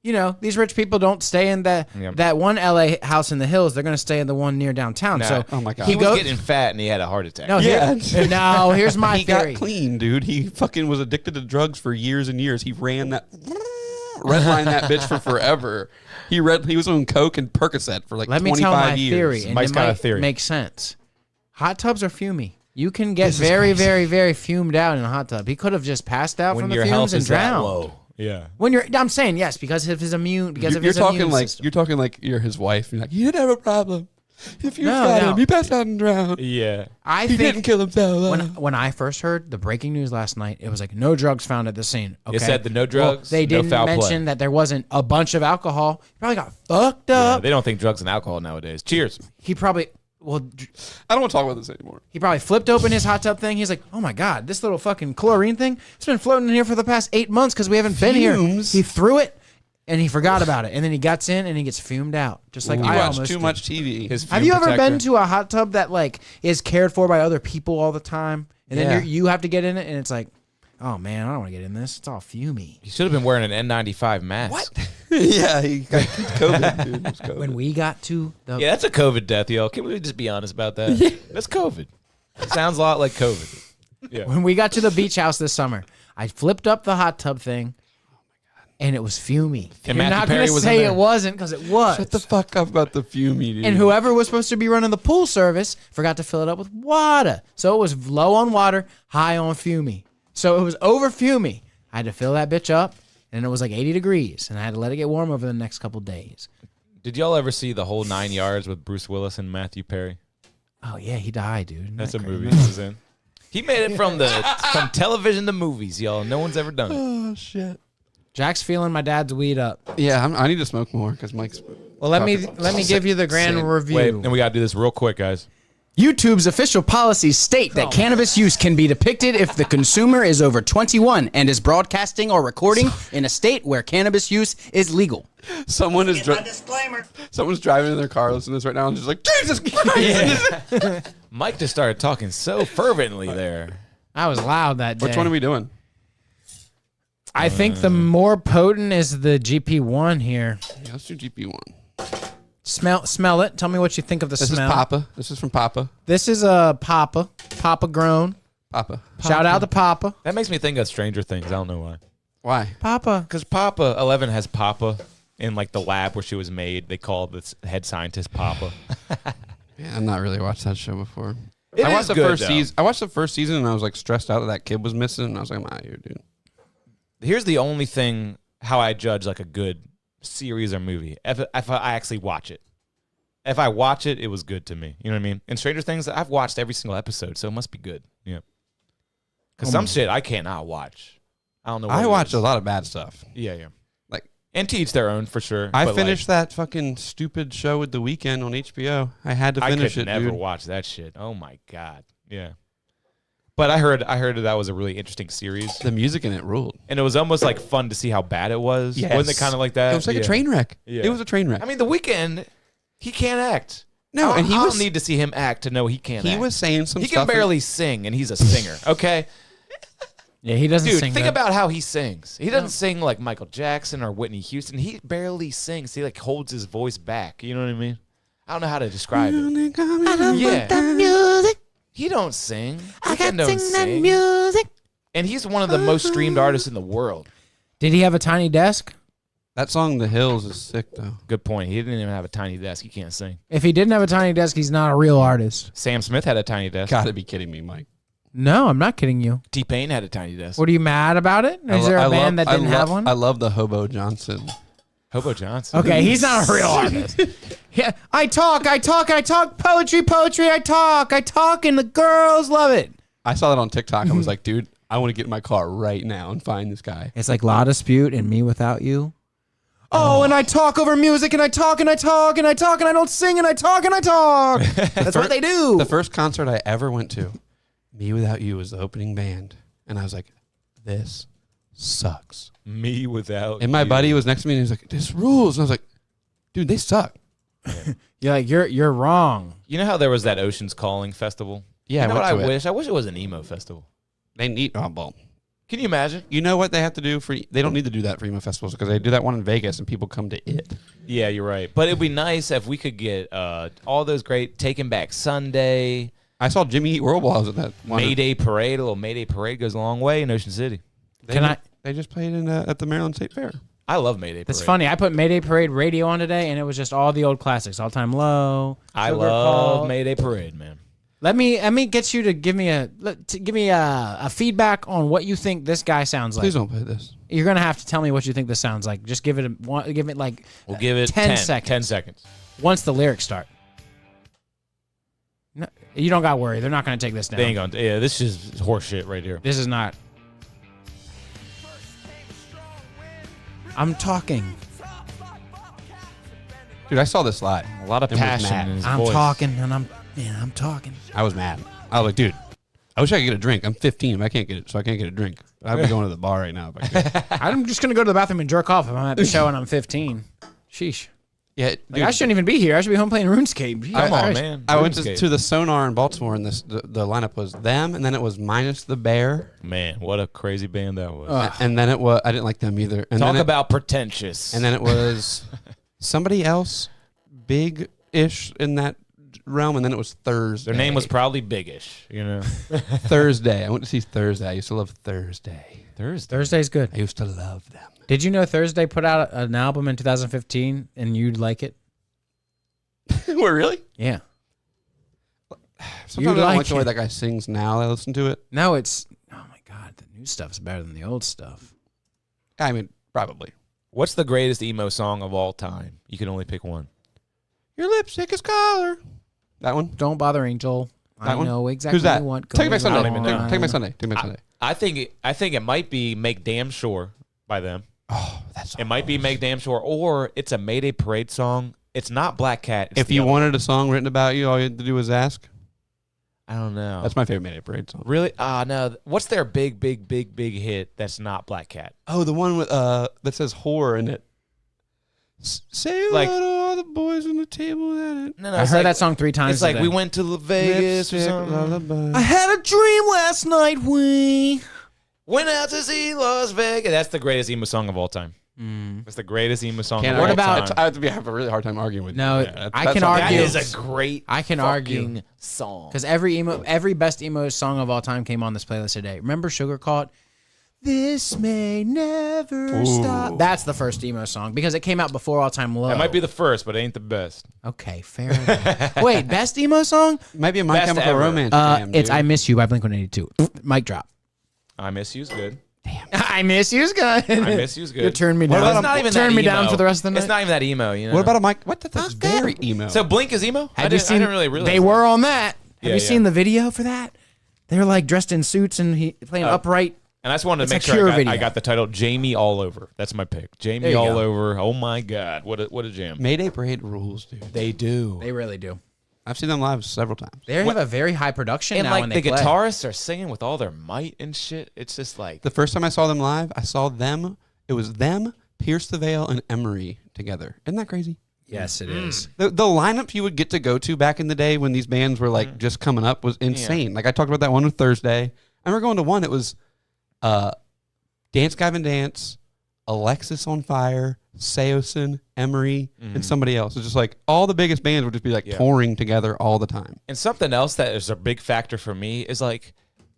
You know, these rich people don't stay in Yep. that one LA house in the hills. They're going to stay in the one near downtown. Nah. So Oh my God. He he was goes. getting fat and he had a heart attack. No, Yeah. no. Here's my He theory. got clean, dude. He fucking was addicted to drugs for years and years. He ran that redline that bitch for forever. He was on coke and Percocet for like Let me 25 tell my years. theory, and Mike's it got a might theory. make sense. Hot tubs are fumy. You can get This is very, crazy. very, very fumed out in a hot tub. He could have just passed out when from the your fumes health and is that drowned. low. Yeah. When I'm saying yes, because of his immune, because of You're his talking immune like system. you're talking like you're his wife. You're like, you didn't have a problem. If you No, shot no. him, he passed out and drowned. Yeah. I He didn't think kill himself. when I first heard the breaking news last night, it was like no drugs found at the scene. Okay? It said the no drugs, They no didn't foul play. mention that there wasn't a bunch of alcohol. He probably got fucked Yeah, up. they don't think drugs and alcohol nowadays. Cheers. He probably I don't want to talk about this anymore. He probably flipped open his hot tub thing. He's like, oh my God, this little fucking chlorine thing, it's been floating in here for the past 8 months because we haven't been here. Fumes? He threw it and he forgot about it. And then he gets in and he gets fumed out. Just like You I watch almost too did. much TV. His Have fume you ever protector. been to a hot tub that like is cared for by other people all the time? And then Yeah. you have to get in it and it's like, oh man, I don't want to get in this. It's all fumy. You should have been wearing an N95 mask. What? Yeah, he got COVID, dude. It was COVID. When we got to the Yeah, that's a COVID death, yo. Can we just be honest about that? That's COVID. It sounds a lot like COVID. Yeah. when we got to the beach house this summer, I flipped up the hot tub thing. And it was fumey. And You're Matthew not Perry going to was say in there. it wasn't because it was. Shut the fuck up about the fumey, dude. And whoever was supposed to be running the pool service forgot to fill it up with water. So it was low on water, high on fumey. So it was over fumey. I had to fill that bitch up, and it was like 80 degrees, and I had to let it get warm over the next couple days. Did y'all ever see the whole 9 yards with Bruce Willis and Matthew Perry? Oh, yeah, he died, dude. Isn't That's that a crazy? movie he was in. He made it from television to movies, y'all. No one's ever done it. Oh, shit. Jack's feeling my dad's weed up. Yeah, I need to smoke more because Mike's. Well, let me give you the grand review. Wait, and we got to do this real quick, guys. YouTube's official policies state that cannabis use can be depicted if the consumer is over 21 and is broadcasting or recording in a state where cannabis use is legal. Someone is someone's driving in their car listening to this right now and just like, Jesus Christ. Mike just started talking so fervently there. I was loud that day. Which one are we doing? I think the more potent is the GP1 here. Yeah, let's do GP1. Smell it. Tell me what you think of the This smell. is Papa. This is from Papa. This is a Papa grown. Papa. Shout out to Papa. That makes me think of Stranger Things. I don't know why. Why? Papa. Because Papa 11 has Papa in like the lab where she was made. They call the head scientist Papa. Yeah, I've not really watched that show before. It I is watched the good, first though. season. I watched the first season and I was like stressed out that kid was missing. And I was like, I'm out of here, dude. Here's the only thing how I judge like a good series or movie. If I actually watch it. If I watch it, it was good to me. You know what I mean? In Stranger Things, I've watched every single episode, so it must be good. Yeah. Because some shit I cannot watch. I don't know. What I it watched is. a lot of bad stuff. Yeah. Like, And to each their own, for sure. I but, finished that fucking stupid show with The Weeknd on HBO. I had to I finish could it, never dude. watch that shit. Oh my god. Yeah. But I heard that was a really interesting series, The music in it ruled. and it was almost like fun to see how bad it was. Wasn't it kind of like that? It was like Yeah. a train wreck. Yeah. It was a train wreck. I mean, The Weeknd, he can't act. No, and he I don't was need to see him act to know he can't. he act. was saying some He stuff. can barely sing, and he's a singer. Okay, Yeah, he doesn't dude, sing think good. about how he sings. He doesn't sing like Michael Jackson or Whitney Houston. He barely sings. He like holds his voice back. You know what I mean? I don't know how to describe it. Yeah, he don't sing. Weeknd don't sing. music. And he's one of the most streamed artists in the world. Did he have a tiny desk? That song, The Hills, is sick though. Good point. He didn't even have a tiny desk. He can't sing. If he didn't have a tiny desk, he's not a real artist. Sam Smith had a tiny desk. Gotta be kidding me, Mike. No, I'm not kidding you. T-Pain had a tiny desk. What are you mad about it? Is there a band that didn't have one? I love the Hobo Johnson. Hobo Johnson. Okay, he's not a real artist. Yeah, I talk, poetry, I talk, and the girls love it. I saw that on TikTok. I was like, dude, I want to get in my car right now and find this guy. It's like La Dispute and Me Without You. Oh, and I talk over music, and I talk, and I talk, and I talk, and I don't sing, and I talk, and I talk. That's what they do. The first concert I ever went to, Me Without You, was the opening band. And I was like, this sucks. Me Without And my You. buddy was next to me and he was like, this rules. And I was like, dude, they suck. You're like, you're wrong. You know how there was that Ocean's Calling festival? Yeah, You know I what I went to it. wish? I wish it was an emo festival. They need, oh, well, Can you imagine? you know what they have to do for, they don't need to do that for emo festivals because they do that one in Vegas and people come to it. Yeah, you're right. But it'd be nice if we could get all those great Taking Back Sunday, I saw Jimmy Eat World while I was at that one. Mayday Parade. A little Mayday Parade goes a long way in Ocean City. They just played in at the Maryland State Fair. I love Mayday Parade. That's funny. I put Mayday Parade radio on today, and it was just all the old classics. All Time Low. I Sugar love Cult. Mayday Parade, man. Let me get you to give me a feedback on what you think this guy sounds like. Please don't play this. You're gonna have to tell me what you think this sounds like. Just give it like We'll give it 10 seconds. 10 seconds. Once the lyrics start. No, you don't got to worry. They're not gonna take this down. They ain't gonna. Yeah, this is horse shit right here. This is not. I'm talking. Dude, I saw this live. A lot of And was passion mad. in his I'm voice. talking, and I'm talking. I was mad. I was like, dude, I wish I could get a drink. I'm 15. I can't get it, so I can't get a drink. I'd be going to the bar right now if I could. I'm just gonna go to the bathroom and jerk off if I'm at the show and I'm 15. Sheesh. Yeah, Like, dude, I shouldn't even be here. I should be home playing RuneScape. Jesus Come on, Christ. man. I went RuneScape. to the Sonar in Baltimore, and the lineup was them, and then it was Minus the Bear, Man, what a crazy band that was. and then it was I didn't like them either. And Talk then about pretentious. and then it was somebody else, big-ish in that realm, and then it was Thursday. Their name was probably Biggish, you know. Thursday. I went to see Thursday. I used to love Thursday. Thursday's good. I used to love them. Did you know Thursday put out an album in 2015 and you'd like it? What, really? Yeah. Sometimes I don't like like the way it. that guy sings now. I listen to it. No, it's oh my god, the new stuff's better than the old stuff. I mean, probably. What's the greatest emo song of all time? You can only pick one. Your lipstick is color. That one. Don't bother, Angel. That I one? know exactly Who's that? what Take Back goes Sunday. I don't even know. Take Back Sunday. Take Back Sunday. I think it might be Make Damn Sure by them. Oh, that's. It might be Make Damn Sure, or it's a Mayday Parade song. It's not Black Cat. It's If the you other- wanted a song written about you, all you had to do was ask. I don't know. That's my favorite Mayday Parade song. Really? No. What's their big hit that's not Black Cat? Oh, the one with that says "whore" in it. Say Like- hello to all the boys on the table. No, I heard that song 3 times. It's like today. we went to Vegas or something. Lullaby. had a dream last night. We Went out to see Las Vegas. That's the greatest emo song of all time. That's the greatest emo song Can't of all argue. time. I have a really hard time arguing with No, you. Yeah, I can song- That argue. is a great I can argue song. because every best emo song of all time came on this playlist today. Remember Sugar Caught? This may never stop. That's the first emo song because it came out before All Time Low. That might be the first, but it ain't the best. Okay, fair enough. Wait, best emo song? Might be a My Best Chemical ever. Romance. jam, It's dude. I Miss You by Blink-182. Mic drop. I Miss You's good. I Miss You's good. I Miss You's good. You turned me What down. about it's not even Turn that me emo. down for the rest of the night. It's not even that emo. You know. What about a Mike? What? That's very emo. So Blink is emo? I didn't really realize They that. were on that. Have Yeah, you seen the video for that? They're like dressed in suits and he playing upright. And I just wanted It's to a make sure Cure I video. got the title Jamie All Over. That's my pick. There Jamie you All go. Over. Oh my God. What a jam. Mayday Parade rules, dude. They do. They really do. I've seen them live several times. They have a very high production And now like when the they play. guitarists are singing with all their might and shit. It's just like The first time I saw them live, I saw them. It was them, Pierce the Veil, and Emery together. Isn't that crazy? Yes, it is. The lineup you would get to go to back in the day when these bands were like just coming up was insane. Like I talked about that one with Thursday. I remember going to one. It was Dance Gavin Dance, Alexis on Fire, Seosin, Emery, and somebody else. It's just like all the biggest bands would just be like touring together all the time. And something else that is a big factor for me is like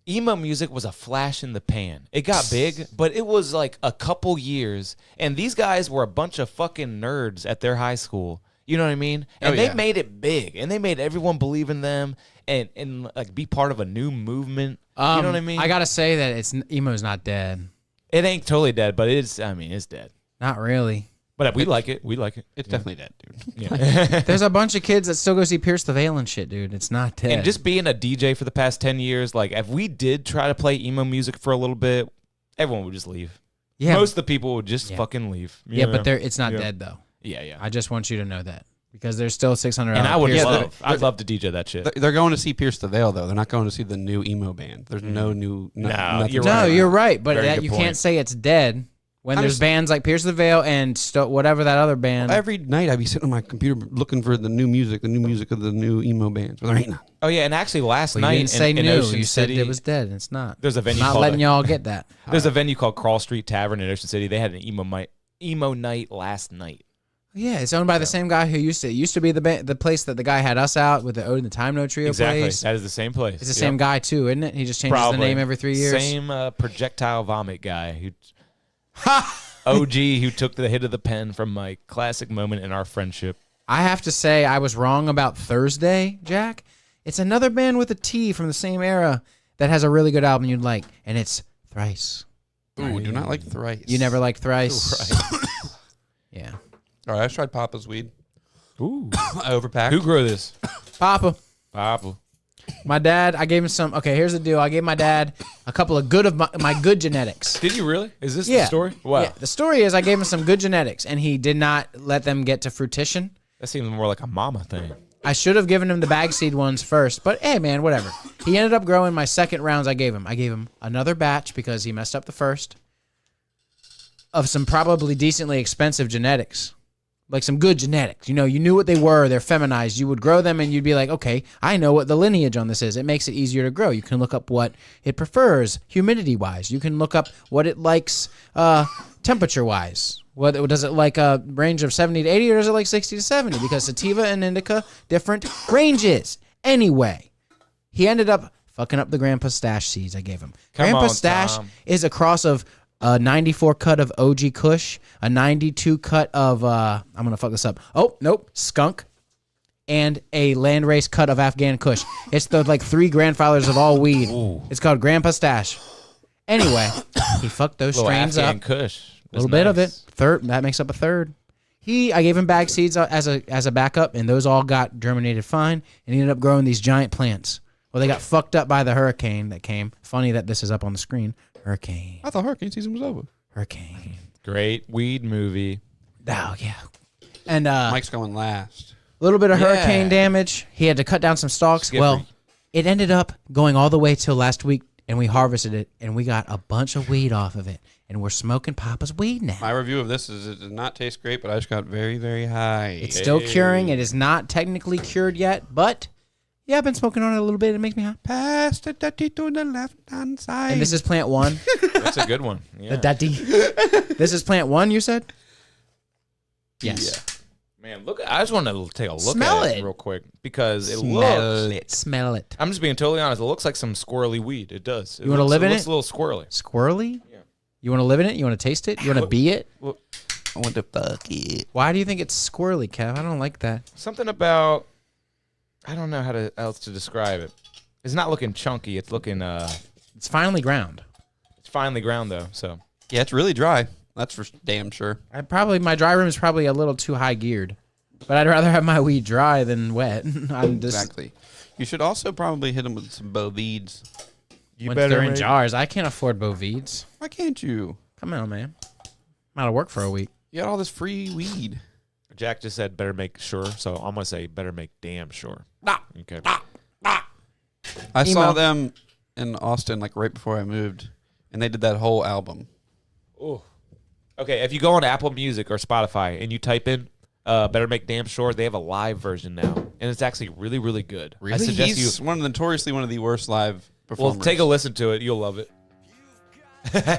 emo music was a flash in the pan. It got big, but it was like a couple years. And these guys were a bunch of fucking nerds at their high school. You know what I mean? And Oh, they yeah. made it big. And they made everyone believe in them and like be part of a new movement. You know what I mean? I gotta say that emo's not dead. It ain't totally dead, but it's dead. Not really. But we like it. We like it. It's definitely dead, dude. Yeah. There's a bunch of kids that still go see Pierce the Veil and shit, dude. It's not dead. And just being a DJ for the past 10 years, like if we did try to play emo music for a little bit, everyone would just leave. yeah, Most of the people would just fucking leave. you yeah, know? but it's not Yeah. dead though. Yeah. I just want you to know that because there's still 600. And I would Pierce love, I'd love to DJ that shit. They're going to see Pierce the Veil, though. They're not going to see the new emo band. There's no new. nothing. you're No, right. you're right, but Very that good you point. can't say it's dead when I'm there's just- bands like Pierce the Veil and whatever that other band. Every night I'd be sitting on my computer looking for the new music of the new emo bands, but there ain't none. Oh yeah, and actually last Well, night you didn't say in new. Ocean You said City, it was dead. It's not. There's a venue Not called letting y'all get that. there's a venue called Crawl Street Tavern in Ocean City. They had an emo night last night. Yeah, it's owned by the same guy who used to be the place that the guy had us out with the Ode and the Time No Trio Exactly, place. that is the same place. It's the same guy too, isn't it? He just changes Probably. the name every 3 years. Same projectile vomit guy who OG who took the hit of the pen from my classic moment in our friendship. I have to say I was wrong about Thursday, Jack. It's another band with a T from the same era that has a really good album you'd like, and it's Thrice. Ooh, do not like Thrice. You never liked Thrice? Yeah. All right, I tried Papa's weed. Ooh, I overpacked. who grew this? Papa. Papa. My dad, I gave him some. Okay, here's the deal. I gave my dad a couple of my good genetics. Did you really? Is this Yeah. the story? Wow, Yeah, the story is I gave him some good genetics, and he did not let them get to fruition. that seems more like a mama thing. I should have given him the bag seed ones first, but hey, man, whatever. He ended up growing my second rounds I gave him. I gave him another batch because he messed up the first of some probably decently expensive genetics. like some good genetics. You know, you knew what they were. They're feminized. You would grow them and you'd be like, okay, I know what the lineage on this is. It makes it easier to grow. You can look up what it prefers humidity-wise. You can look up what it likes temperature-wise. What does it like a range of 70 to 80 or does it like 60 to 70? Because sativa and indica, different ranges. Anyway, he ended up fucking up the Grandpa Stash seeds I gave him. Grandpa Stash is a cross of a 94 cut of OG Kush, a 92 cut of, I'm going to fuck this up. Oh, nope, Skunk, and a Landrace cut of Afghan Kush. It's the like 3 grandfathers of all weed. Ooh. It's called Grandpa Stash. Anyway, he fucked those strains Afghan up. Kush. A little bit of it. Third, that makes up a third. I gave him bag seeds as a backup, and those all got germinated fine, and he ended up growing these giant plants. Well, they got fucked up by the hurricane that came. Funny that this is up on the screen. Hurricane. I thought hurricane season was over. Hurricane. Great weed movie. Oh, yeah. And Mike's going last. a little bit of hurricane damage. He had to cut down some stalks. Skippery. Well, it ended up going all the way till last week, and we harvested it, and we got a bunch of weed off of it. And we're smoking Papa's weed now. My review of this is it did not taste great, but I just got very, very high. It's still curing. It is not technically cured yet, but yeah, I've been smoking on it a little bit. It makes me high. Pass the dirty to the left-hand side. And this is plant 1. That's a good one. Yeah. The dirty. This is plant 1, you said? Yes. Yeah. Man, look! I just want to take a look Smell at it it. real quick because it Smell looks. it. Smell it. I'm just being totally honest. It looks like some squirrely weed. It does. You wanna live in It looks it? a little squirrely. Squirrely? Yeah. You want to live in it? You want to taste it? You want to be it? I want to fuck it. Why do you think it's squirrely, Kev? I don't like that. Something about. I don't know how else to describe it. It's not looking chunky. It's looking. It's finely ground. It's finely ground though. So. Yeah, it's really dry. That's for damn sure. My dry room is probably a little too high geared, but I'd rather have my weed dry than wet. I'm just Exactly. You should also probably hit them with some bovides. You once they're in jars. I can't afford bovides. Why can't you? Come on, man. I'm out of work for a week. You got all this free weed. Jack just said better make sure, so I'm gonna say better make damn sure. Okay. I saw Emo. them in Austin like right before I moved, and they did that whole album. Oh. Okay, if you go on Apple Music or Spotify and you type in better make damn sure, they have a live version now, and it's actually really, really good. I suggest He's notoriously one of the worst live Well, performers. take a listen to it. You'll love it.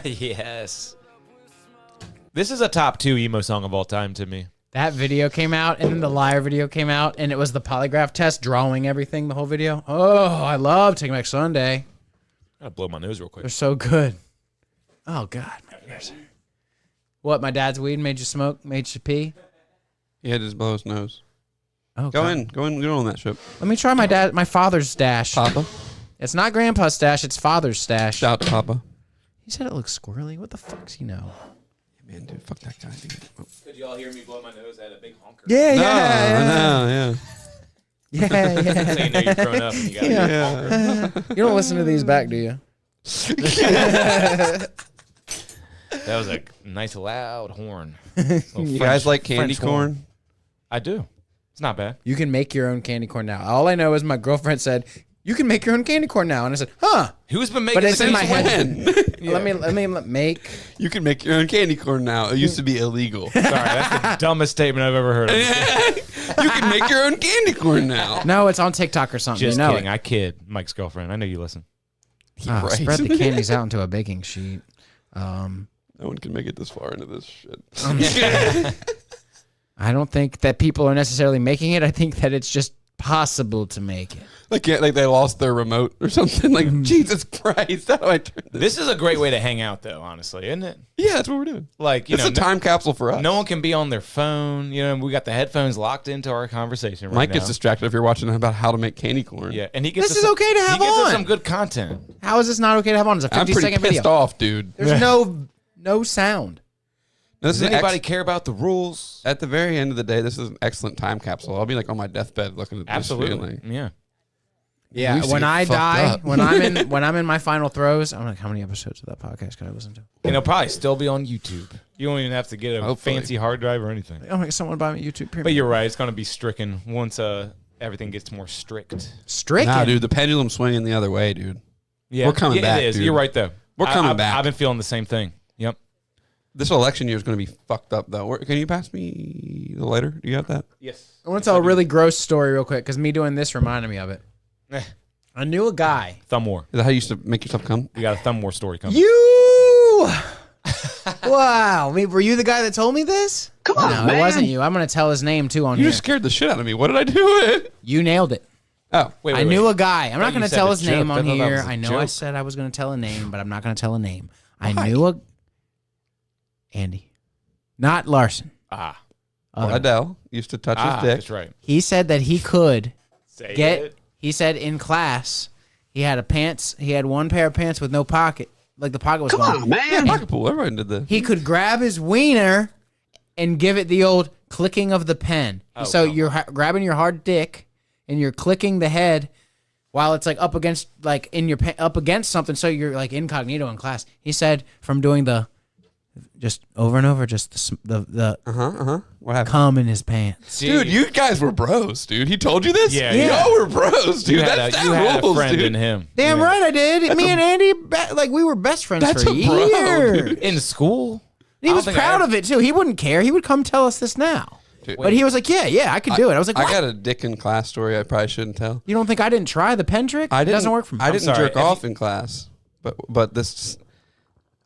Yes. This is a top 2 emo song of all time to me. That video came out, and then the live video came out, and it was the polygraph test, drawing everything, the whole video. Oh, I love Taking Back Sunday. I gotta blow my nose real quick. They're so good. Oh, God. My ears. What, my dad's weed made you smoke, made you pee? He had his blow his nose. Oh, Go God. in. Go on that ship. Let me try my father's stash. Papa. It's not Grandpa's stash, it's Father's stash. Shout to Papa. He said it looks squirrely. What the fuck does he know? Man, dude, fuck that guy, dude. Oh. Could you all hear me blow my nose at a big honker? Yeah, No, yeah, yeah. So you know you're grown up and you got a big honker. You don't listen to these back, do you? That was a nice loud horn. You guys like candy French horn. corn? I do. It's not bad. You can make your own candy corn now. All I know is my girlfriend said, you can make your own candy corn now. And I said, huh. Who's been making But it's this in my since head. when? Let me make. You can make your own candy corn now. It used to be illegal. Sorry, that's the dumbest statement I've ever heard of. You can make your own candy corn now. No, it's on TikTok or something. Just you know kidding. it. I kid. Mike's girlfriend. I know you listen. Right. Spread the candies out into a baking sheet. No one can make it this far into this shit. I don't think that people are necessarily making it. I think that it's just possible to make it. Like they lost their remote or something. Like, Jesus Christ, how do I turn this? This is a great way to hang out, though, honestly, isn't it? Yeah, that's what we're doing. Like, you It's know, a time capsule for us. no one can be on their phone. You know, we got the headphones locked into our conversation right Mike now. gets distracted if you're watching about how to make candy corn. Yeah, and he gets This us is okay to have he gets us on. some good content. How is this not okay to have on? It's a I'm 50 pretty second pissed video. off, dude. There's no sound. This Does is anybody care about the rules? at the very end of the day, this is an excellent time capsule. I'll be like on my deathbed looking at this Absolutely. feeling. Yeah. Yeah, used to when get I fucked die, up. when I'm in my final throes, I'm like, how many episodes of that podcast can I listen to? And it'll probably still be on YouTube. You don't even have to get a Hopefully. fancy hard drive or anything. Oh my, someone buy me YouTube Premium. But you're right. It's going to be stricken once everything gets more strict. stricken. Nah, dude, the pendulum's swinging the other way, dude. Yeah, We're coming back, It is. dude. You're right, though. We're coming back. I've been feeling the same thing. Yep. This election year is going to be fucked up, though. Can you pass me the lighter? Do you have that? Yes. I want to tell a really gross story real quick because me doing this reminded me of it. I knew a guy. Thumb war. Is that how you used to make yourself come? You got a thumb war story coming. You! Wow. Were you the guy that told me this? Come on, man. It wasn't you. I'm going to tell his name, too, on You here. just scared the shit out of me. What did I do? You nailed it. Oh. Wait, I knew a guy. I'm not you going to said tell a his name joke. I on thought that here. was a I know I joke. said I was going to tell a name, but I'm not going to tell a name. I knew a... Andy. Not Larson. Ah. Other one. Adele used to touch his dick. That's right. He said that he could Say get... it. He said in class, he had one pair of pants with no pocket. Like the pocket was gone. Yeah, pocket pool. Everyone did that. He could grab his wiener and give it the old clicking of the pen. So you're grabbing your hard dick and you're clicking the head while it's like up against up against something. So you're like incognito in class. He said from doing the just over and over, just the What happened? cum in his pants. Dude, you guys were bros, dude. He told you this? Yeah, Y'all were bros, dude. You had, That's you had rules, a friend dude. in him. Damn right I did. Me and Andy, we were best friends That's for a bro, years. dude. In school? He was proud of it too. He wouldn't care. He would come tell us this now. Dude. But he was like, yeah, I could do it. I was like, I what? got a dick in class story I probably shouldn't tell. You don't think I didn't try the pen trick? It doesn't work for me. I didn't sorry. jerk Have off in class, but this,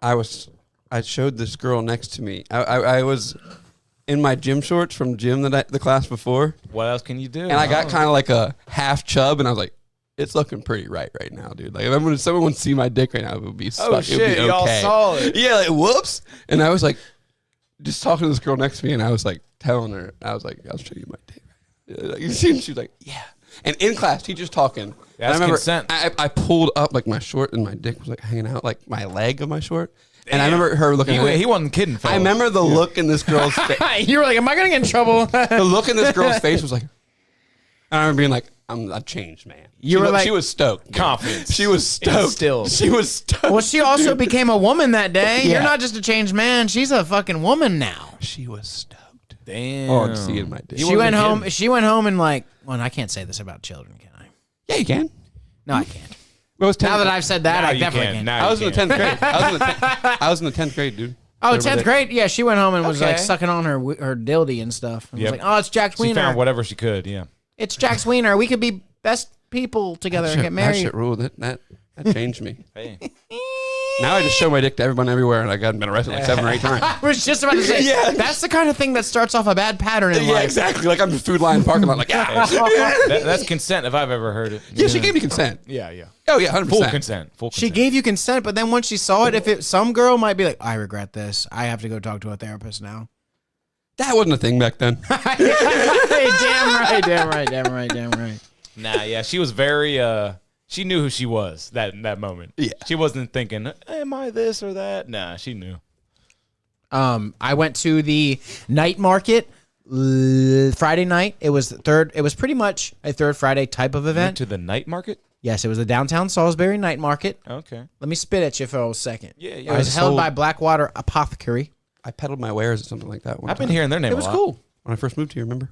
I showed this girl next to me. I was in my gym shorts from gym the class before, What else can you do? and I got kind of like a half chub, and I was like, it's looking pretty right now, dude. Like if someone would see my dick right now, it would be Oh, it shit, would be okay. y'all saw it. Yeah, like whoops. And I was like, just talking to this girl next to me, and I was like telling her, I was like, I'll show you my dick. Like, you see, and she was like, yeah. And in class, teacher's talking. And That's I remember consent. I pulled up like my short, and my dick was like hanging out like my leg of my short. And I remember her looking at He wasn't kidding, fellas. I remember the look in this girl's face. You were like, am I going to get in trouble? The look in this girl's face was like, and I remember being like, I'm a changed man. She was stoked. dude. Confidence. She was stoked. Instilled. She was stoked. Well, she also became a woman that day. Yeah. You're not just a changed man. She's a fucking woman now. She was stoked. Damn. Oh, I'm seeing my dick. She went home. She went home and like, well, I can't say this about children, can I? Yeah, you can. No, I can't. It was 10th Now that I've said that, Now I you definitely can. can't. Now I was you in the can. 10th grade. I was in the 10th grade, dude. Oh, Over 10th there. grade? Yeah, she went home and was like Okay. sucking on her dildy and stuff. And Yep. was like, oh, it's Jack's She wiener. found whatever she could, yeah. It's Jack's wiener. We could be best people together and get That married. shit ruled. That changed me. Hey. Now I just show my dick to everyone everywhere, and I got been arrested like 7 or 8 times. I was just about to say, Yeah. that's the kind of thing that starts off a bad pattern in Yeah, life. exactly. Like I'm in the Food Lion parking lot, like That's consent if I've ever heard it. yeah, she gave me consent. Yeah, yeah. Oh yeah, 100%. Full consent. Full She consent. gave you consent, but then once she saw it, some girl might be like, I regret this. I have to go talk to a therapist now. That wasn't a thing back then. Hey, damn right. Nah, yeah, she was very she knew who she was that moment. Yeah. She wasn't thinking, am I this or that? Nah, she knew. I went to the night market Friday night. It was pretty much a third Friday type of Went event. to the night market? Yes, it was the downtown Salisbury night market. Okay. Let me spit at you for a second. Yeah, It yeah. was I held sold- by Blackwater Apothecary. I peddled my wares or something like that. I've been hearing their name It a was lot. cool. When I first moved here, remember?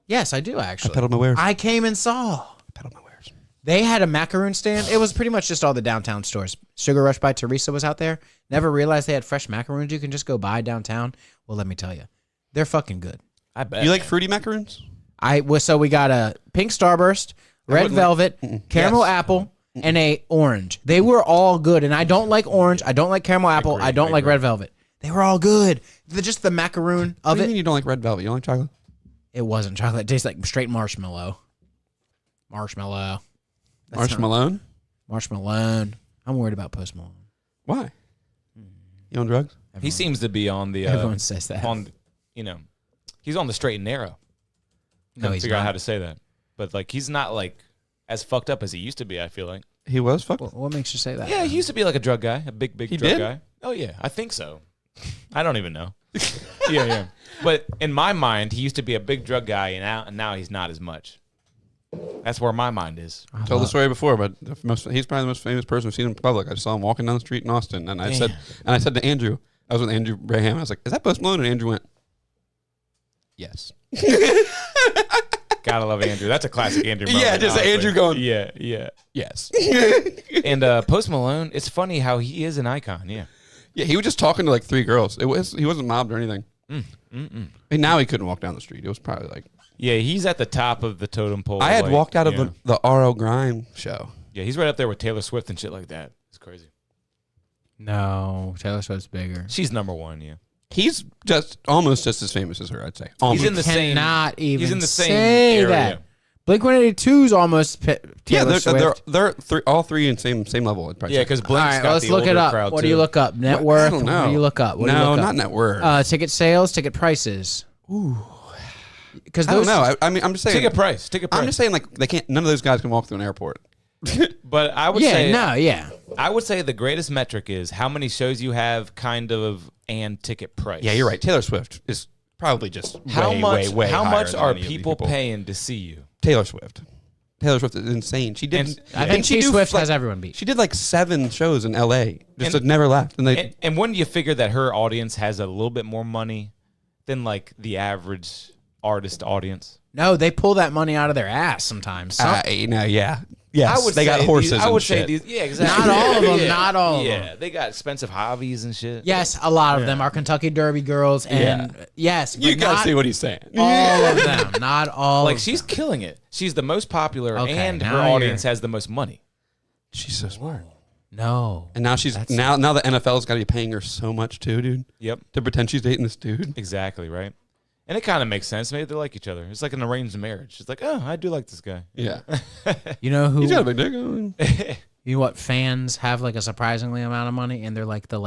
Yes, I do actually. I peddled my wares. I came and saw. Peddled my wares. They had a macaroon stand. It was pretty much just all the downtown stores. Sugar Rush by Teresa was out there. Never realized they had fresh macaroons you can just go buy downtown. Well, let me tell you, they're fucking good. I bet. You like fruity macaroons? So we got a pink Starburst, red wouldn't velvet, caramel Yes. apple, and a orange. They were all good, and I don't like orange. I don't like caramel apple. agree, I don't I like agree. red velvet. They were all good. Just the macaroon What of do you it. mean you don't like red velvet? You don't like chocolate? It wasn't chocolate. It tastes like straight marshmallow. Marshmallow. That's not- Marshmallow? Marshmallow. I'm worried about Post Malone. Why? You on drugs? he seems to be on the Everyone says that. He's on the straight and narrow. No, Couldn't he's figure out not. how to say that. But like he's not like as fucked up as he used to be, I feel like. He was fucked. What makes you say that? Yeah, he used to be like a drug guy, a big He drug did? guy. Oh yeah, I think so. I don't even know. yeah. But in my mind, he used to be a big drug guy, and now he's not as much. That's where my mind is. I told the story before, but he's probably the most famous person I've seen in public. I just saw him walking down the street in Austin, and I said to Andrew, I was with Andrew Braham, I was like, "Is that Post Malone?" And Andrew went, "Yes." Gotta love Andrew. That's a classic Andrew moment. Yeah, just honestly. Andrew going, Yeah. Yes. And Post Malone, it's funny how he is an icon. Yeah. Yeah, he was just talking to like 3 girls. He wasn't mobbed or anything. And now he couldn't walk down the street. It was probably like. Yeah, he's at the top of the totem pole. I had like, walked out of the R.L. Grime show. Yeah, he's right up there with Taylor Swift and shit like that. It's crazy. No, Taylor Swift's bigger. She's number 1. Yeah, He's almost just as famous as her, I'd say. he's in the same. Cannot even He's in the same say area. that. Blink-182 is almost Taylor Swift. they're all 3 in same level. I'd probably Yeah, say. because All Blink's right, got let's the look it older up. crowd, What do you too. look up? Net I worth? don't know. What do you look up? What do you No, look up? not net worth. Ticket sales, ticket prices. Because I don't know. I mean, I'm just saying. Ticket price. I'm just saying, like they can't. None of those guys can walk through an airport. But I would say, I I would say the greatest metric is how many shows you have, kind of, and ticket price. Yeah, you're right. Taylor Swift is probably just How way, much? way, way how higher much than are any of these people paying to see you? Taylor Swift. Taylor Swift is insane. She did. I think she Swift has everyone beat. She did like 7 shows in L.A. Just never left. And when do you figure that her audience has a little bit more money than like the average artist audience? No, they pull that money out of their ass sometimes. Yes, I would they got say horses. I would and say shit. these. Yeah, exactly. Not all of them. Yeah. Not all of them. Yeah, they got expensive hobbies and shit. Yes, a lot of them are Kentucky Derby girls, and yes, but You gotta not see what he's saying. all of them. Not all. Like of she's them. killing it. She's the most popular, Okay, and her now audience you're- has the most money. She's so smart. No. And now now the NFL's got to be paying her so much too, dude. Yep, To pretend she's dating this dude. exactly right. And it kind of makes sense. Maybe they like each other. It's like an arranged marriage. It's like, oh, I do like this guy. Yeah. You know who? He's got a big dick. You know what? Fans have like a surprisingly amount of money, and they're like the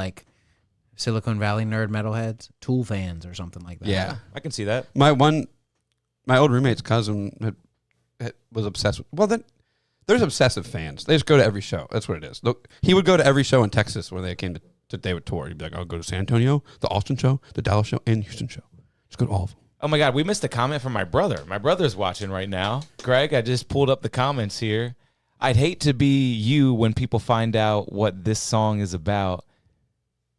Silicon Valley nerd metalheads, Tool fans or something like that. Yeah. I can see that. My old roommate's cousin was obsessed with. Well, then there's obsessive fans. They just go to every show. That's what it is. Look, he would go to every show in Texas where they came to they would tour. He'd be like, I'll go to San Antonio, the Austin show, the Dallas show, and Houston show. Just go to all of them. Oh my God, we missed a comment from my brother. My brother's watching right now. Greg, I just pulled up the comments here. I'd hate to be you when people find out what this song is about.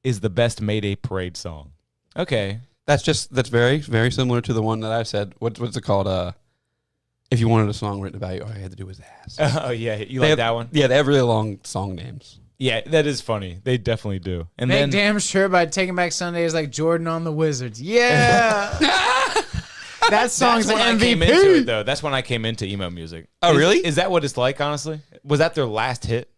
Is the best Mayday Parade song. Okay. That's very, very similar to the one that I said. What's it called? If you wanted a song written about you, all you had to do was ask. Oh yeah, you They like have- that one? Yeah, they have really long song names. Yeah, that is funny. They definitely do. And Make then damn sure by Taking Back Sunday is like Jordan on the Wizards. Yeah. That song's that's when an I came MVP. into it though. That's when I came into emo music. Oh, really? Is that what it's like? Honestly, was that their last hit?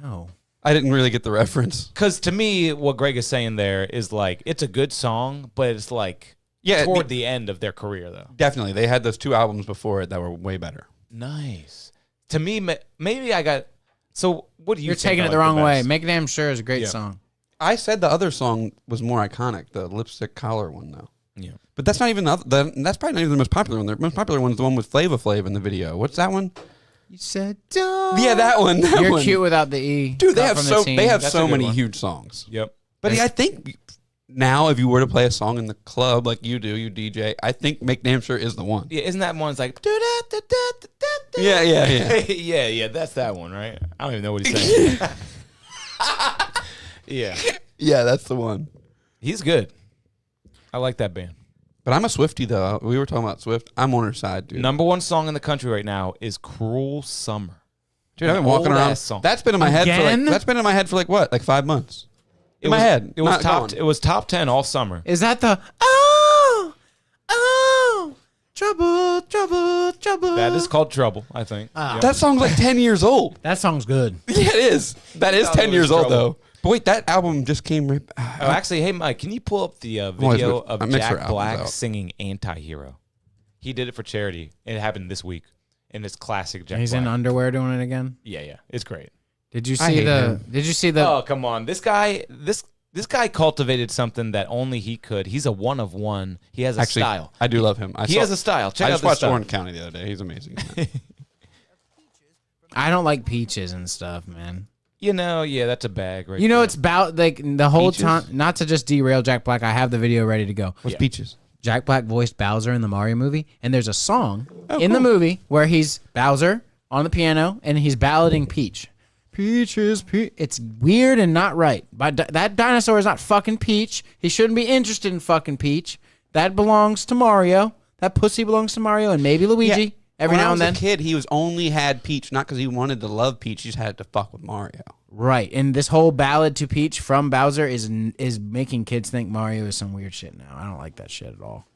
No. I didn't really get the reference. Because to me, what Greg is saying there is like it's a good song, but it's like Yeah, toward the end of their career though. Definitely. They had those 2 albums before it that were way better. Nice. To me, maybe I got. So what do you? You're think taking I it the like wrong way. best? Make damn sure is a great Yeah. song. I said the other song was more iconic, the lipstick collar one, though. Yeah. But that's not even that's probably not even the most popular one. The most popular one is the one with Flava Flav in the video. What's that one? You said don't. Yeah, that one. You're one. cute without the E. Dude, they Not have from so the team. they have That's so a good many one. huge songs. Yep. But I think now, if you were to play a song in the club like you do, you DJ, I think Make Damn Sure is the one. Yeah, isn't that one? It's like. Yeah. yeah. That's that one, right? I don't even know what he's saying. Yeah, Yeah, that's the one. he's good. I like that band. But I'm a Swiftie, though. We were talking about Swift. I'm on her side, dude. Number 1 song in the country right now is "Cruel Summer." Dude, I've been An walking around. old-ass song. That's been in my head for Again? like what? Like 5 months. In my was- head. It was Not top. gone. It was top 10 all summer. Is that the trouble? That is called "Trouble," I think. Yep. That song's like 10 years old. That song's good. Yeah, it is. That is thought 10 it years was old, Trouble. though. But wait, that album just came right. Oh, actually, hey Mike, can you pull up the always video mix- of I mix her Jack albums Black out. singing "Anti-Hero"? He did it for charity. It happened this week, and it's classic Jack He's Black. in underwear doing it again. Yeah, it's great. Did you I see hate the? him. Did you see the? Oh come on, this guy cultivated something that only he could. He's a one of one. He has a Actually, style. I do love him. He has a style. Check I out just this watched stuff. Orange County the other day. He's amazing. I don't like peaches and stuff, man. You know, yeah, that's a bag, right? You know, there. it's about like the whole Peaches? time. Not to just derail Jack Black. I have the video ready to go. What's Yeah. Peaches? Jack Black voiced Bowser in the Mario movie, and there's a song Oh, in the cool. movie where he's Bowser on the piano and he's ballading Peach. Peaches, Peach. It's weird and not right. But that dinosaur is not fucking Peach. He shouldn't be interested in fucking Peach. That belongs to Mario. That pussy belongs to Mario and maybe Luigi. Every when now I and was then. a kid, he was only had Peach, not because he wanted to love Peach. He just had to fuck with Mario. Right, and this whole ballad to Peach from Bowser is making kids think Mario is some weird shit now. I don't like that shit at all.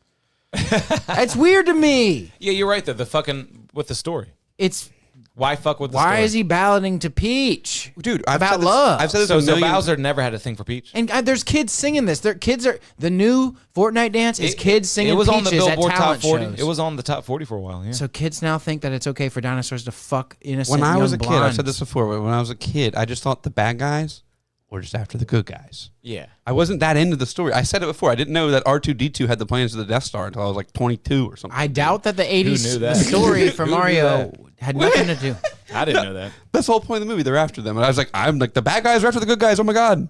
It's weird to me. Yeah, you're right though. The fucking with the story. It's Why fuck with the why story? is he ballading to Peach? Dude, about love. I've said this So, a million. Bowser never had a thing for Peach. And there's kids singing this. The new Fortnite dance is kids singing It was on the Peaches Billboard at Top talent 40. shows. It was on the top 40 for a while. Yeah. So kids now think that it's okay for dinosaurs to fuck innocent When I young was a kid, I've blondes. said this before, but when I was a kid, I just thought the bad guys were just after the good guys. yeah. I wasn't that into the story. I said it before. I didn't know that R2-D2 had the plans to the Death Star until I was like 22 or something. I doubt that the 80s knew that? story for Who knew Mario had nothing to do. I didn't know that. That's the whole point of the movie. They're after them. And I was like, I'm like, the bad guys are after the good guys. Oh my God. When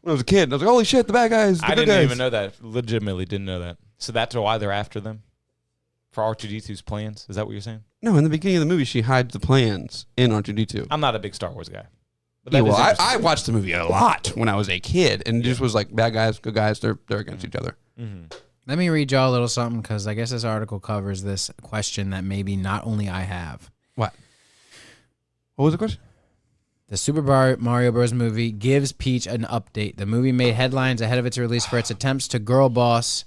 I was a kid, I was like, holy shit, the bad guys. The I good didn't guys. even know that. Legitimately didn't know that. So that's why they're after them? For R2-D2's plans? Is that what you're saying? No, in the beginning of the movie, she hides the plans in R2-D2. I'm not a big Star Wars guy. But Yeah, that is well, interesting. I watched the movie a lot when I was a kid, and it just was like bad guys, good guys. They're against each other. Let me read y'all a little something because I guess this article covers this question that maybe not only I have. What? What was the question? The Super Mario Bros. Movie gives Peach an update. The movie made headlines ahead of its release for its attempts to girl boss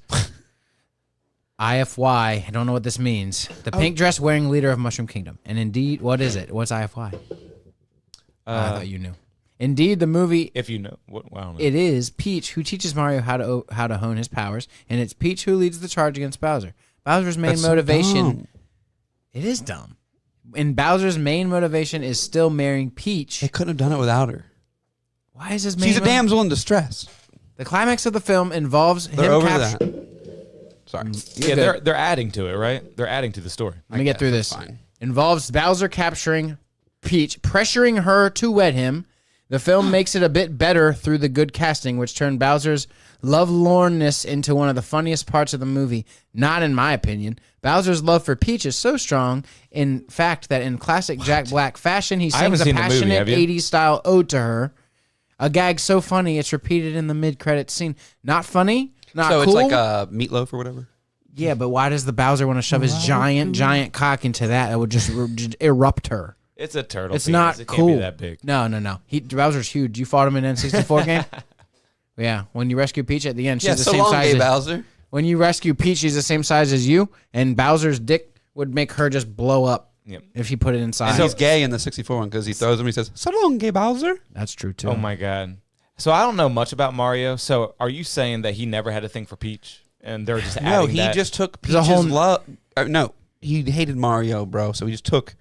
IFY. I don't know what this means. The pink dress wearing leader of Mushroom Kingdom. And indeed, what is it? What's IFY? I thought you knew. Indeed, the movie, If you know. What, I don't know. it is Peach who teaches Mario how to hone his powers, and it's Peach who leads the charge against Bowser. Bowser's main That's so motivation. dumb. It is dumb. And Bowser's main motivation is still marrying Peach. They couldn't have done it without her. Why is his main She's a damsel in distress. The climax of the film involves They're him over capturing. that. Sorry. Yeah, they're adding to it, right? They're adding to the story. Let me get through this. Fine. Involves Bowser capturing Peach, pressuring her to wed him. The film makes it a bit better through the good casting, which turned Bowser's lovelornness into one of the funniest parts of the movie. Not in my opinion. Bowser's love for Peach is so strong, in fact, that in classic Jack Black fashion, he haven't sings a seen the movie, passionate have you? 80s style ode to her. A gag so funny it's repeated in the mid-credits scene. Not funny, not So cool. it's like meatloaf or whatever? Yeah, but why does the Bowser want to shove his giant cock into that? That would just erupt her. It's a turtle. It's penis. not It cool. Can't be that big. No. Bowser's huge. You fought him in N64 game? Yeah. When you rescue Peach at the end, she's Yeah, the so same long, size. gay As, Bowser. when you rescue Peach, she's the same size as you, and Bowser's dick would make her just blow up Yep. if he put it inside. And he's gay in the 64 one because he throws him. He says, "So long, gay Bowser." That's true too. Oh my god. So I don't know much about Mario. So are you saying that he never had a thing for Peach, and they're just No, adding he that? just took There's a Peach's whole- love. No, he hated Mario, bro. So he just took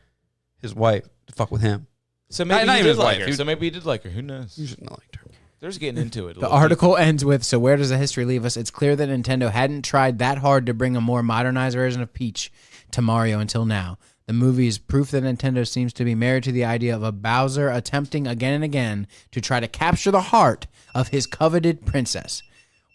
his wife to fuck with him. So maybe not he even did his like wife. her. He- So maybe he did like her. Who knows? You shouldn't have liked her. They're just getting into it. The article ends with, so where does the history leave us? It's clear that Nintendo hadn't tried that hard to bring a more modernized version of Peach to Mario until now. The movie is proof that Nintendo seems to be married to the idea of a Bowser attempting again and again to try to capture the heart of his coveted princess.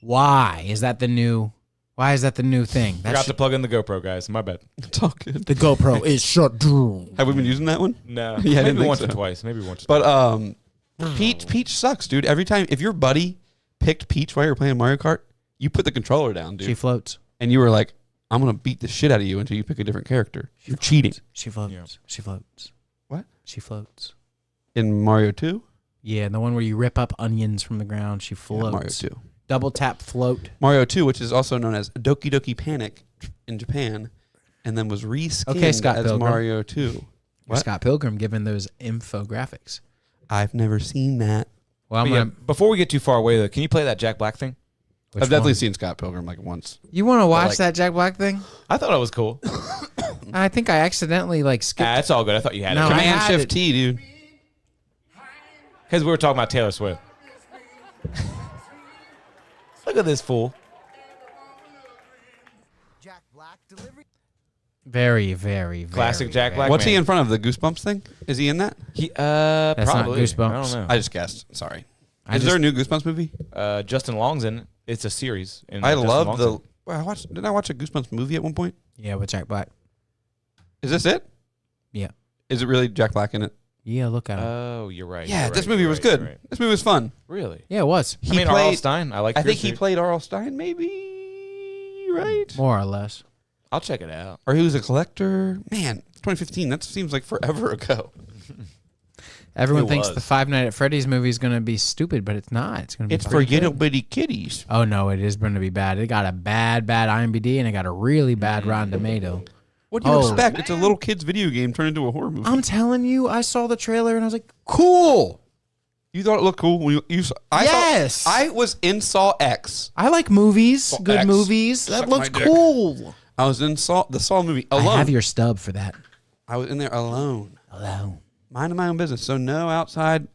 Why is that the new thing? Forgot to plug in the GoPro, guys. My bad. It's all good. The GoPro is shut down. Have we been using that one? No. Yeah, I didn't maybe think once so. or twice. Maybe once or twice. But Peach sucks, dude. Every time, if your buddy picked Peach while you were playing Mario Kart, you put the controller down, dude, She floats. and you were like, "I'm gonna beat the shit out of you until you pick a different character." You're cheating. She floats. Yeah. She floats. What? She floats. In Mario 2? Yeah, the one where you rip up onions from the ground. She floats. Mario 2. Double tap float. Mario 2, which is also known as Doki Doki Panic in Japan, and then was reskinned Okay, Scott as Pilgrim. Mario 2. What? Scott Pilgrim giving those infographics. I've never seen that. Well, I'm But yeah, gonna, before we get too far away, though, can you play that Jack Black thing? which I've definitely one? seen Scott Pilgrim like once. You want to watch like- that Jack Black thing? I thought it was cool. I think I accidentally skipped. It's all good. I thought you had No, it. I Command had Shift it. T, dude. Because we were talking about Taylor Swift. Look at this fool. Very, very, very Classic Jack very- Black. What's he man. in front of? The Goosebumps thing? Is he in that? He not probably. Goosebumps. I don't know. I just guessed. Sorry. I Is there a new Goosebumps movie? Justin Long's in it. It's a series. And I Justin love Long's the. in it. Well, didn't I watch a Goosebumps movie at one point? Yeah, with Jack Black. Is this it? Yeah. Is it really Jack Black in it? Yeah, look at him. Oh, you're right. Yeah, you're this right, movie you're was right, good. you're right. This movie was fun. Really? Yeah, it was. I mean, R.L. Stein. I like. I think your he series. played R.L. Stein, maybe, right? More or less. I'll check it out. Or he was a collector. Man, 2015. That seems like forever ago. Everyone It thinks was. the Five Nights at Freddy's movie is going to be stupid, but it's not. It's going to be It's for pretty good. little bitty kitties. Oh, no, it is going to be bad. It got a bad IMDb, and it got a really bad Rotten Tomato. What do you Oh, expect? It's a little kid's video game turned into a horror movie. I'm telling you, I saw the trailer, and I was like, cool. You thought it looked cool when you saw? Yes. I was in Saw X. I like movies, good X. movies. Suck That looks my dick. cool. I was in the Saw movie alone. I have your stub for that. I was in there alone, Alone. minding my own business. So no outside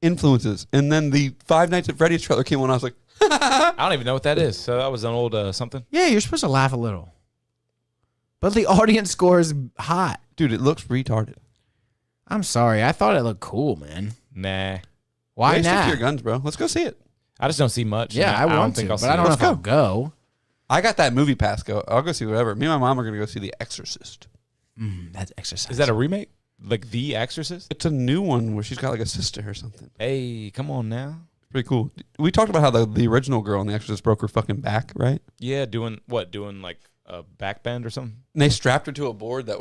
influences. And then the Five Nights at Freddy's trailer came on. I was like, I don't even know what that is. So that was an old something. Yeah, you're supposed to laugh a little. But the audience score is hot. dude, it looks retarded. I'm sorry. I thought it looked cool, man. Nah. Why Stick to not? your guns, bro. Let's go see it. I just don't see much. Yeah, and I don't want think to, I'll but see I don't it. know if I'll go. I got that movie pass. I'll go see whatever. Me and my mom are going to go see The Exorcist. That's exercise. Is that a remake? Like The Exorcist? It's a new one where she's got like a sister or something. Hey, come on now. Pretty cool. We talked about how the original girl in The Exorcist broke her fucking back, right? Yeah, doing what? Doing like a back bend or something? And they strapped her to a board that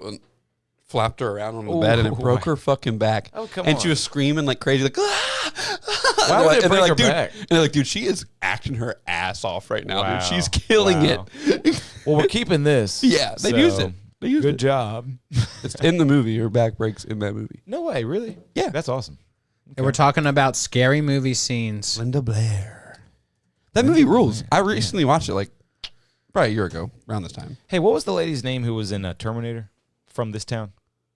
flapped her around on the bed, and it broke her fucking back. Oh, come and on. she was screaming like crazy, like, ah! Why would it And they're break like, her dude, back? And they're like, dude, she is acting her ass off right now, Wow. dude. She's killing Wow. it. Well, we're keeping this. Yeah, they used it. They used Good it. job. It's in the movie. Her back breaks in that movie. No way, really? Yeah. That's awesome. And we're talking about scary movie scenes. Linda Blair. That movie rules. I recently watched it like probably a year ago, around this time. Hey, what was the lady's name who was in Terminator from this town?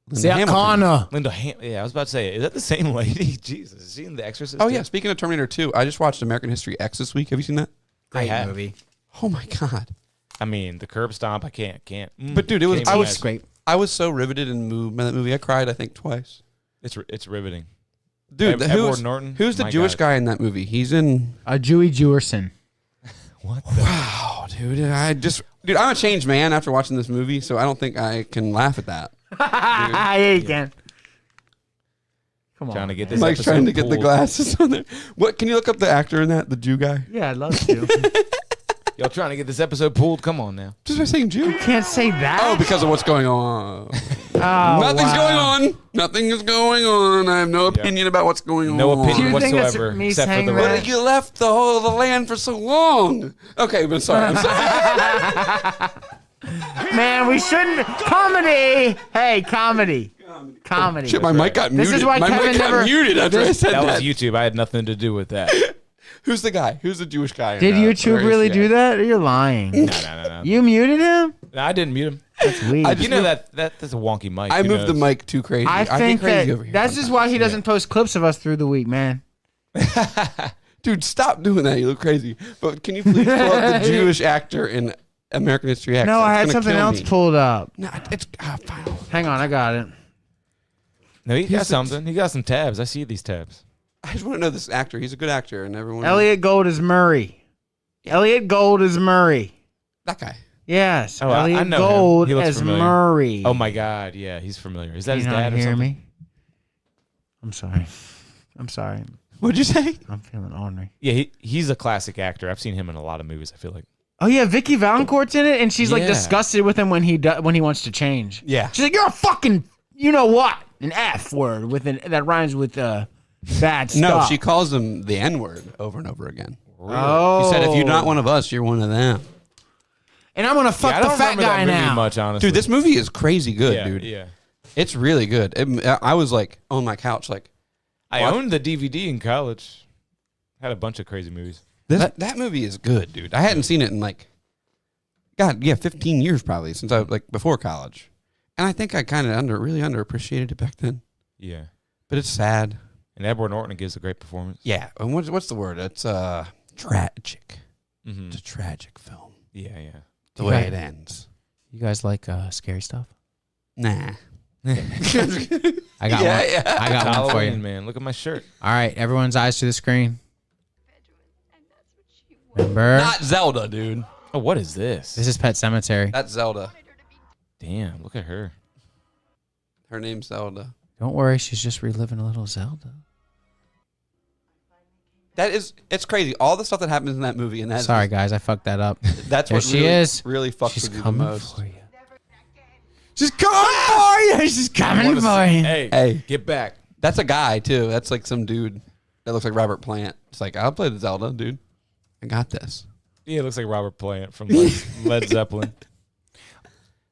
Linda Sarah Hamilton. Connor. Linda Yeah, I was about to say, is that the same lady? Jesus. Is she in The Exorcist? Oh too? yeah. Speaking of Terminator 2, I just watched American History X this week. Have you seen that? Great have. movie. Oh my god. I mean, the curb stomp, I can't. But dude, it was. Can't I even was imagine. Great. I was so riveted and moved by that movie. I cried, I think, twice. It's riveting. Dude, Edward Norton? Who's the My Jewish God. guy in that movie? He's in. Jewy Jewerson. What the? Wow, dude. Dude, I'm a changed man after watching this movie, so I don't think I can laugh at that. Yeah, you can. Come on. Trying to get this Mike's episode trying to get the pulled. glasses on there. What? Can you look up the actor in that? The Jew guy? Yeah, I'd love to. Y'all trying to get this episode pulled? Come on now. Just by saying Jew? Can't say that. Oh, because of what's going on. Oh, Nothing's wow. going on. Nothing is going on. I have no opinion about what's going No on. opinion Do you think that's whatsoever, me except for saying the that? red. But you left the whole of the land for so long. Okay, but sorry. I'm sorry. Man, we shouldn't. Comedy. Hey, comedy. Comedy. Shit, my mic got This muted. is why my Kevin mic got never- muted after I said That that. was YouTube. I had nothing to do with that. Who's the guy? Who's the Jewish guy? in, Did YouTube American really History do X? that? You're lying. No. You muted him? No, I didn't mute him. That's weird. I You just know moved- that's a wonky mic. I Who moved the knows? mic too crazy. I get think crazy that over here that's just why he doesn't post clips of us through the week, man. Dude, stop doing that. You look crazy. But can you please pull up the Jewish actor in American History X? No, It's I had gonna something kill else me. pulled up. No, it's fine. Hang on, I got it. No, he got something. He got some tabs. I see these tabs. I just want to know this actor. He's a good actor, and everyone. Elliot Gold is Murray. Elliot Gold is Murray. That guy. Yes, Oh, I Elliot know him. Gold He looks as familiar. Murray. Oh my God, yeah, he's familiar. Is that Can his you dad not or hear something? me? I'm sorry. I'm sorry. What'd you say? I'm feeling ornery. Yeah, he's a classic actor. I've seen him in a lot of movies. I feel like. Oh yeah, Vicky Valancourt's in it, and she's like Yeah. disgusted with him when he wants to change. Yeah. She's like, "You're a fucking, you know what? An F word with that rhymes with bad stuff." No, she calls him the N word over and over again. Oh, She said, "If you're not one of us, you're one of them." and I'm gonna fuck Yeah, I the don't fat remember guy that movie now. much, honestly. Dude, this movie is crazy good, yeah, dude. Yeah. It's really good. I was like on my couch, like I What? owned the DVD in college. Had a bunch of crazy movies. that movie is good, dude. I hadn't seen it in like, God, yeah, 15 years probably since I like before college, and I think I kind of really underappreciated it back then. Yeah. But it's sad. And Edward Norton gives a great performance. Yeah, and what's the word? It's tragic. Mm-hmm. It's a tragic film. Yeah, yeah. The way it ends. You guys like scary stuff? Nah. I got Yeah, one. yeah. I got one for you. Halloween, man. Look at my shirt. All right, everyone's eyes to the screen. Remember, Not Zelda, dude. Oh, what is this? this is Pet Cemetery. That's Zelda. Damn, look at her. Her name's Zelda. Don't worry, she's just reliving a little Zelda. It's crazy. All the stuff that happens in that movie, and Sorry, guys, I fucked that up. that's There what she really, is. really fucks She's with you the coming most. for you. She's coming for you. She's coming for you. Hey, Hey. get back. That's a guy too. That's like some dude that looks like Robert Plant. It's like, I'll play the Zelda, dude. I got this. Yeah, it looks like Robert Plant from Led Zeppelin.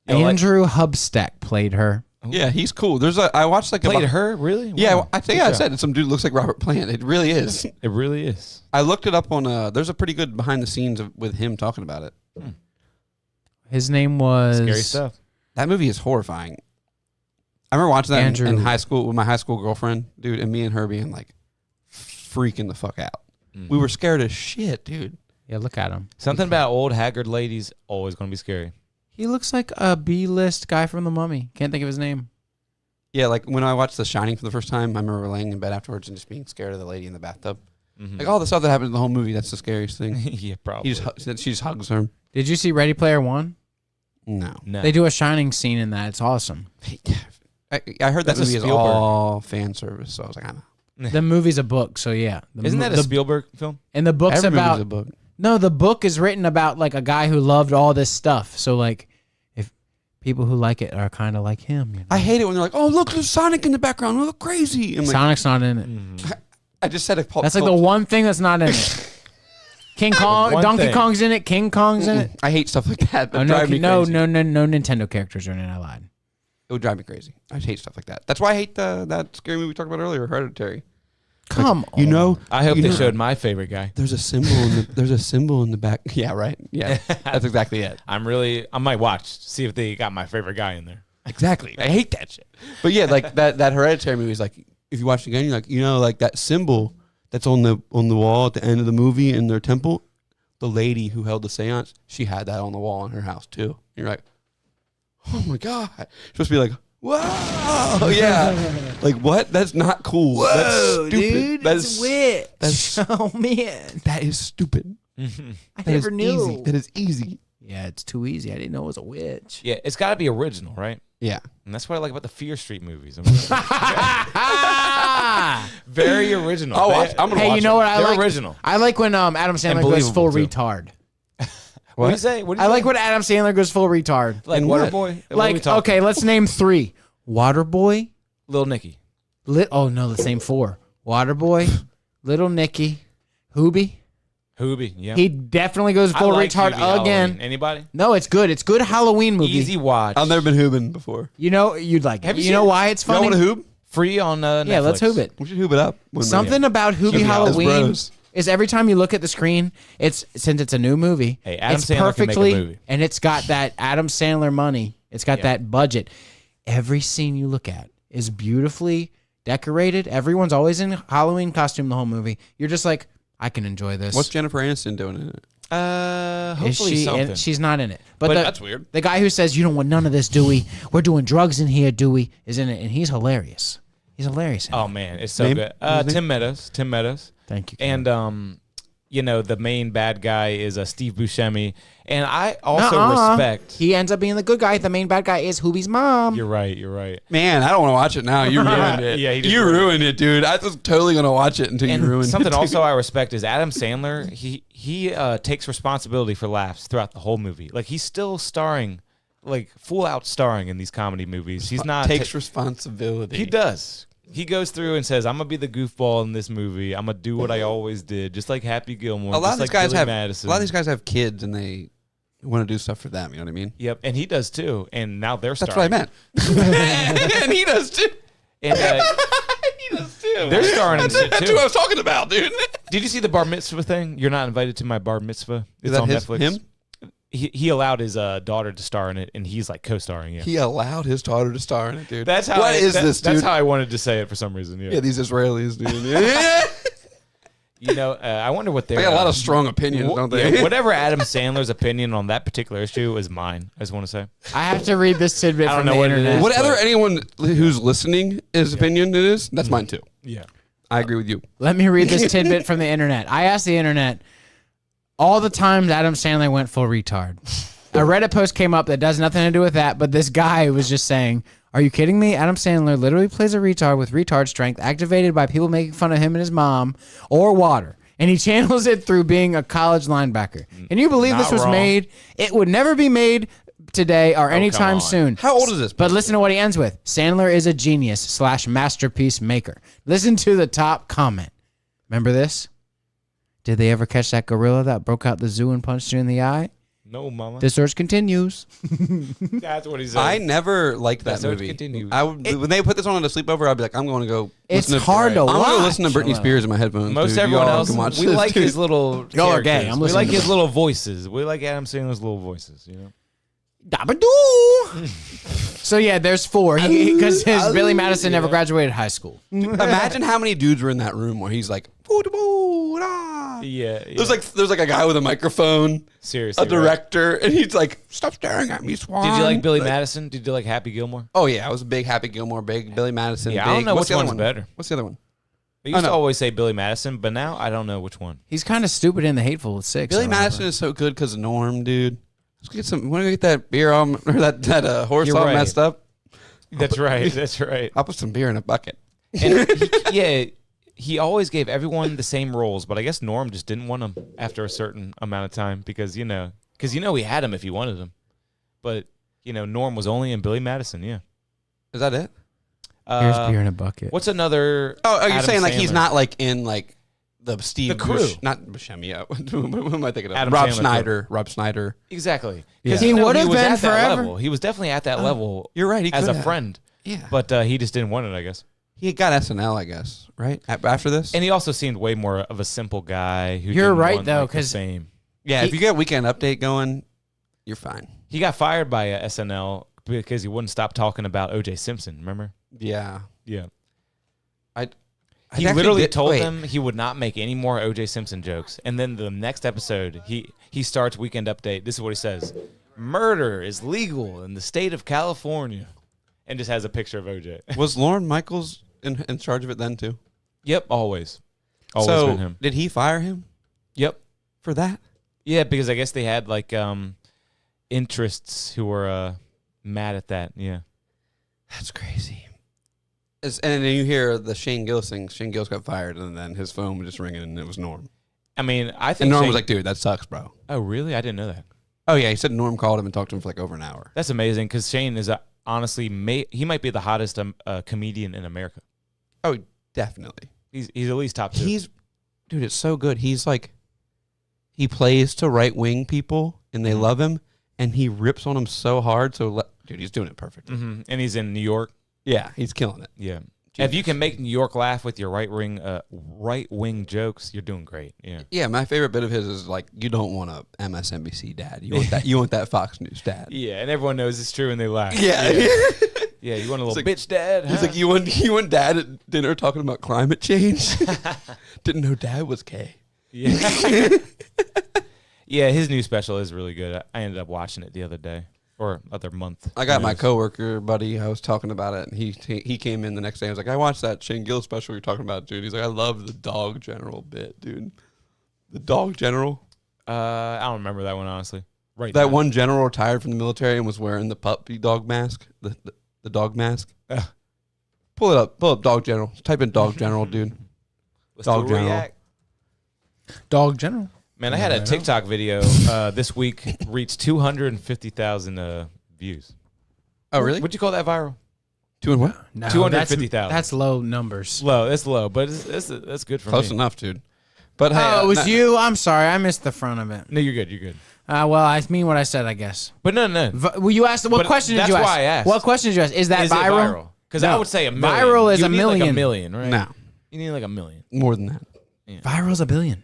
Andrew Hubstack played her. Yeah, he's cool. I watched like Played her? Really? Yeah, Wow. I think I said some dude looks like Robert Plant. It really is. It really is. I looked it up on. There's a pretty good behind the scenes with him talking about it. His name was Scary stuff. That movie is horrifying. I remember watching that Andrew. in high school with my high school girlfriend, dude, and me and her being like freaking the fuck out. We were scared as shit, dude. Yeah, look at him. Something about old haggard ladies always going to be scary. He looks like a B-list guy from The Mummy. Can't think of his name. Yeah, like when I watched The Shining for the first time, I remember laying in bed afterwards and just being scared of the lady in the bathtub. Like all the stuff that happens in the whole movie, that's the scariest thing. Yeah, probably. She just hugs her. Did you see Ready Player One? No. They do a Shining scene in that. It's awesome. I heard that That's a movie is Spielberg. all fan service, so I was like, I don't know. The movie's a book, so yeah. Isn't that a Spielberg film? And the book's Every movie's about a book. No, the book is written about like a guy who loved all this stuff. So like, if people who like it are kind of like him, you know? I hate it when they're like, "Oh, look, there's Sonic in the background. Look crazy." I'm like, Sonic's not in it. I just said it. That's like the one thing that's not in it. King Kong, one Donkey thing. Kong's in it. King Kong's in it. I hate stuff like that. That Oh, drive me no, crazy. no Nintendo characters are in it. I lied. It would drive me crazy. I hate stuff like that. That's why I hate that scary movie we talked about earlier, Hereditary. Come on. You know, I hope you they know- showed my favorite guy. There's a symbol in the. There's a symbol in the back. Yeah, right. Yeah, that's exactly it. I might watch, see if they got my favorite guy in there. Exactly. I hate that shit. But yeah, like that Hereditary movie is like, if you watch it again, you're like, like that symbol that's on the wall at the end of the movie in their temple. The lady who held the seance, she had that on the wall in her house too. And you're like, oh my god. You're supposed to be like, whoa, yeah. Like what? That's not cool. That's stupid. Dude, that's witch. that's- Oh man, that is stupid. I That is never knew. easy. That is easy. Yeah, it's too easy. I didn't know it was a witch. Yeah, it's got to be original, right? Yeah. And that's what I like about the Fear Street movies. Very original. I'll watch. I'm gonna Hey, watch you know it. what I They're like? original. I like when Adam Sandler goes believable, full too. retard. What do you say? What do you I say? like when Adam Sandler goes full retard. Like In what? Waterboy? What are we Like, talking? okay, let's name 3. Waterboy. Little Nicky. Oh no, let's name 4. Waterboy, Little Nicky, Hoobie. Hoobie. Yeah. He definitely goes I full like retard Hoobie again. Halloween. Anybody? No, it's good. It's good Halloween movie. Easy watch. I've never been hoobing before. You know, you'd like it. Have you You seen know it? why it's Y'all funny? want to hoop? Free on Netflix. Yeah, let's hoop it. We should hoop it up. one night. Something about Hoobie Hoobie Halloween bros. is every time you look at the screen, since it's a new movie, Hey, Adam it's Sandler can make a perfectly movie. and it's got that Adam Sandler money. It's got that budget. Every scene you look at is beautifully decorated. Everyone's always in Halloween costume the whole movie. You're just like, I can enjoy this. What's Jennifer Aniston doing in it? Is Hopefully she? something. She's not in it. But that's weird. The guy who says you don't want none of this, Dewey. We're doing drugs in here, Dewey, is in it, and he's hilarious. He's hilarious. in it. Oh man, it's so Name? good. What was his Tim Meadows. Tim Meadows. Thank you. And the main bad guy is Steve Buscemi. And I also Nuh-uh. respect. He ends up being the good guy. The main bad guy is Hoobie's mom. You're right. You're right. Man, I don't want to watch it now. You ruined it. Yeah, he just you ruined it. ruined it, dude. I was totally gonna watch it until you And ruined something it. also I respect is Adam Sandler. He takes responsibility for laughs throughout the whole movie. Like he's still starring, like full out starring in these comedy movies. He's not takes responsibility. He does. He goes through and says, "I'm gonna be the goofball in this movie. I'm gonna do what I always did, just like Happy Gilmore." A lot just of these like guys Billy have Madison. a lot of these guys have kids and they want to do stuff for them. You know what I mean? Yep, and he does too. And now they're That's starring. what I meant. and he does too. And He does too. they're starring in shit That's too. what I was talking about, dude. Did you see the bar mitzvah thing? You're not invited to my bar mitzvah. Is It's that on his, Netflix. him? He allowed his daughter to star in it, and he's like co-starring. Yeah, He allowed his daughter to star in it, dude. that's how. What is this, dude? That's how I wanted to say it for some reason. Yeah, Yeah, these Israelis, dude. Yeah. I wonder what they're. They got a lot of strong opinions, don't they? Yeah, whatever Adam Sandler's opinion on that particular issue is mine. I just want to say. I have to read this tidbit I don't from know the what it internet. is. Whatever anyone who's listening his opinion it is, that's mine too. Yeah. I agree with you. Let me read this tidbit from the internet. I asked the internet all the times Adam Sandler went full retard. A Reddit post came up that does nothing to do with that, but this guy was just saying, "Are you kidding me? Adam Sandler literally plays a retard with retard strength activated by people making fun of him and his mom or water. And he channels it through being a college linebacker. Can you believe Not this was wrong. made? It would never be made today or anytime on. soon. How old is this? But listen to what he ends with. Sandler is a genius / masterpiece maker. Listen to the top comment. Remember this? Did they ever catch that gorilla that broke out the zoo and punched you in the eye? No, mama. The search continues. That's what he said. I never liked that So it movie. continues. I would, when they put this on at a sleepover, I'd be like, I'm going to go. It's listen hard to I'm going to watch. listen to Britney Spears in my headphones. Most dude. everyone Y'all else, can watch we this, like dude. his little Y'all are gay. characters. I'm We listening like to his them. little voices. We like Adam Sandler's little voices, you know? Dabba-doo. So yeah, there's 4 because his Billy Madison never graduated high school. Imagine how many dudes were in that room where he's like, "Boo-da-boo-da." Yeah. There's like a guy with a microphone, Seriously. a director, and he's like, "Stop staring at me, Swan." Did you like Billy Madison? Did you like Happy Gilmore? Oh yeah, I was a big Happy Gilmore, big Billy Madison. Yeah, big, I don't know what's which the other one's one? better. What's the other one? I used to no. always say Billy Madison, but now I don't know which one. He's kind of stupid in The Hateful Six. Billy or whatever. Madison is so good because of Norm, dude. Let's get some. Want to get that beer on or that horse You're all right. messed up? That's right. That's right. I'll put some beer in a bucket. And he always gave everyone the same roles, but I guess Norm just didn't want them after a certain amount of time because he had him if he wanted him. But, Norm was only in Billy Madison, yeah. Is that it? Here's beer in a bucket. What's another? Oh, you're Adam saying like he's Sandler? not like in like the Steve The Crew. not Buscemi. Yeah. What am I thinking of? Adam Rob Sandler Schneider. Rob Schneider. Exactly. Yeah. 'Cause, He would have was been at that forever. level. He was definitely at that level You're right. He as could a have. friend, Yeah. but he just didn't want it, I guess. He got SNL, I guess. Right after this. And he also seemed way more of a simple guy. Who You're didn't right, want, though, like, the 'cause fame. Yeah. If you get Weekend Update going, you're fine. He got fired by SNL because he wouldn't stop talking about O.J. Simpson. Remember? Yeah. Yeah. I He actually literally did- told wait. them he would not make any more O.J. Simpson jokes. And then the next episode, he starts Weekend Update. This is what he says: "Murder is legal in the state of California," and just has a picture of O.J. Was Lorne Michaels in charge of it then too? Yep, always been So him. did he fire him Yep, for that? yeah, because I guess they had like interests who were mad at that. Yeah, That's crazy. And then you hear the Shane Gillis thing. Shane Gillis got fired, and then his phone was just ringing, and it was Norm. I mean, I think And Norm Shane- was like, "Dude, that sucks, bro." "Oh, really? I didn't know that." Oh yeah, he said Norm called him and talked to him for like over an hour. That's amazing because Shane is honestly he might be the hottest comedian in America. Oh, definitely. He's at least top 2. Dude, it's so good. He's like, he plays to right wing people, and they love him, and he rips on them so hard. So, dude, he's doing it perfect. Mm-hmm. And he's in New York. Yeah, he's killing it. Yeah. If you can make New York laugh with your right wing jokes, you're doing great. Yeah. Yeah, my favorite bit of his is like, you don't want a MSNBC dad. You want that. You want that Fox News dad. Yeah, and everyone knows it's true and they laugh. Yeah. Yeah, you want a little like- bitch dad? He's huh? like, you want dad at dinner talking about climate change? Didn't know dad was gay. Yeah. Yeah, his new special is really good. I ended up watching it the other day or other month. I got Who my knows? coworker buddy. I was talking about it, and he came in the next day. I was like, I watched that Shane Gillis special you're talking about, dude. He's like, I love the dog general bit, dude. The dog general. I don't remember that one honestly. Right. That now. one general retired from the military and was wearing the puppy dog mask. The dog mask. Pull it up. Pull up dog general. Type in dog general, dude. Let's Dog do a General. react. Dog General. Man, I had a TikTok video this week reached 250,000 views. Oh, really? Would you call that viral? Doing what? No, 250,000. That's low numbers. Low. It's low, but that's good for Close me. enough, dude. But hey, Oh, it was you. I'm sorry. I missed the front of it. No, you're good. You're good. Well, I mean what I said, I guess. But no. Well, you asked. What But question did that's you ask? why I asked. What question did you ask? Is that Is it viral? Because No. I would say a million. Viral is You a need like million. a million, right? No, You need like a million. more than that. Viral's a billion.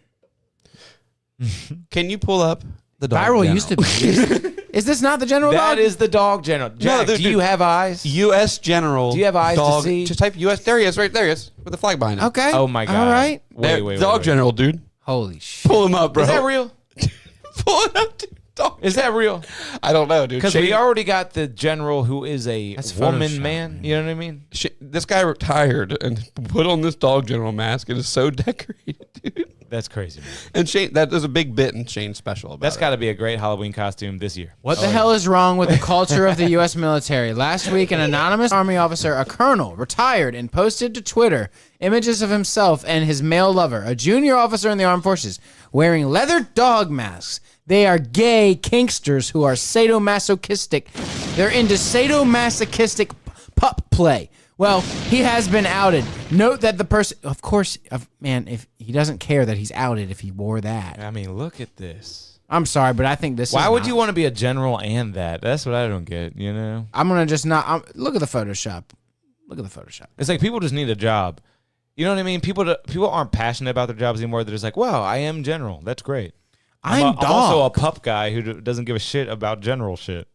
Can you pull up the dog Viral general? used to be. Is this not the general That dog? is the dog general. Jack, dude, do you dude. have eyes? U.S. General. Do you have eyes to dog, see? Just type U.S. There he is, right there he is, with the flag behind him. Okay. Oh my god. All right. Wait. Dog General, dude. Holy shit. Pull him up, bro. Is that real? Pull it up, dude. Dog Is that real? I don't know, dude. Because Shane- we already got the general who is a That's woman Photoshop, man. You know what I mean? this guy retired and put on this dog general mask. It is so decorated, dude. That's crazy, man. And Shane, that was a big bit in Shane's special about That's it. got to be a great Halloween costume this year. What the hell is wrong with the culture of the U.S. military? Last week, an anonymous Army officer, a colonel, retired and posted to Twitter images of himself and his male lover, a junior officer in the armed forces, wearing leather dog masks. They are gay kinksters who are sadomasochistic. They're into sadomasochistic pup play. Well, he has been outed. Note that the person, of course, man, if he doesn't care that he's outed if he wore that. I mean, look at this. I'm sorry, but I think this Why is would not- you want to be a general and that? That's what I don't get, you know? I'm going to just not, look at the Photoshop. Look at the Photoshop. It's like people just need a job. You know what I mean? People aren't passionate about their jobs anymore. They're just like, wow, I am general. That's great. I'm also a pup guy who doesn't give a shit about general shit.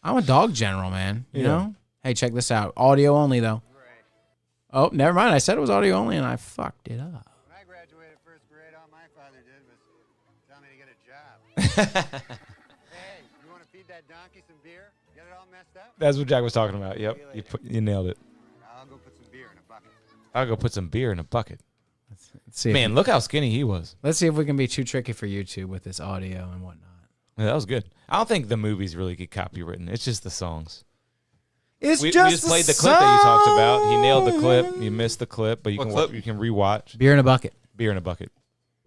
I'm a dog general, man. You Yeah. know? Hey, check this out. Audio only, though. Oh, never mind. I said it was audio only, and I fucked it up. When I graduated first grade, all my father did was tell me to get a job. Hey, you want to feed that donkey some beer? Get it all messed up? That's what Jack was talking about. Yep. You nailed it. I'll go put some beer in a bucket. I'll go put some beer in a bucket. Let's see if Man, look how skinny he was. let's see if we can be too tricky for YouTube with this audio and whatnot. Yeah, that was good. I don't think the movies really get copywritten. It's just the songs. It's We just played the clip that you talked about. He nailed the clip. You missed the clip, but you What can clip? you can rewatch. Beer in a bucket. Beer in a bucket.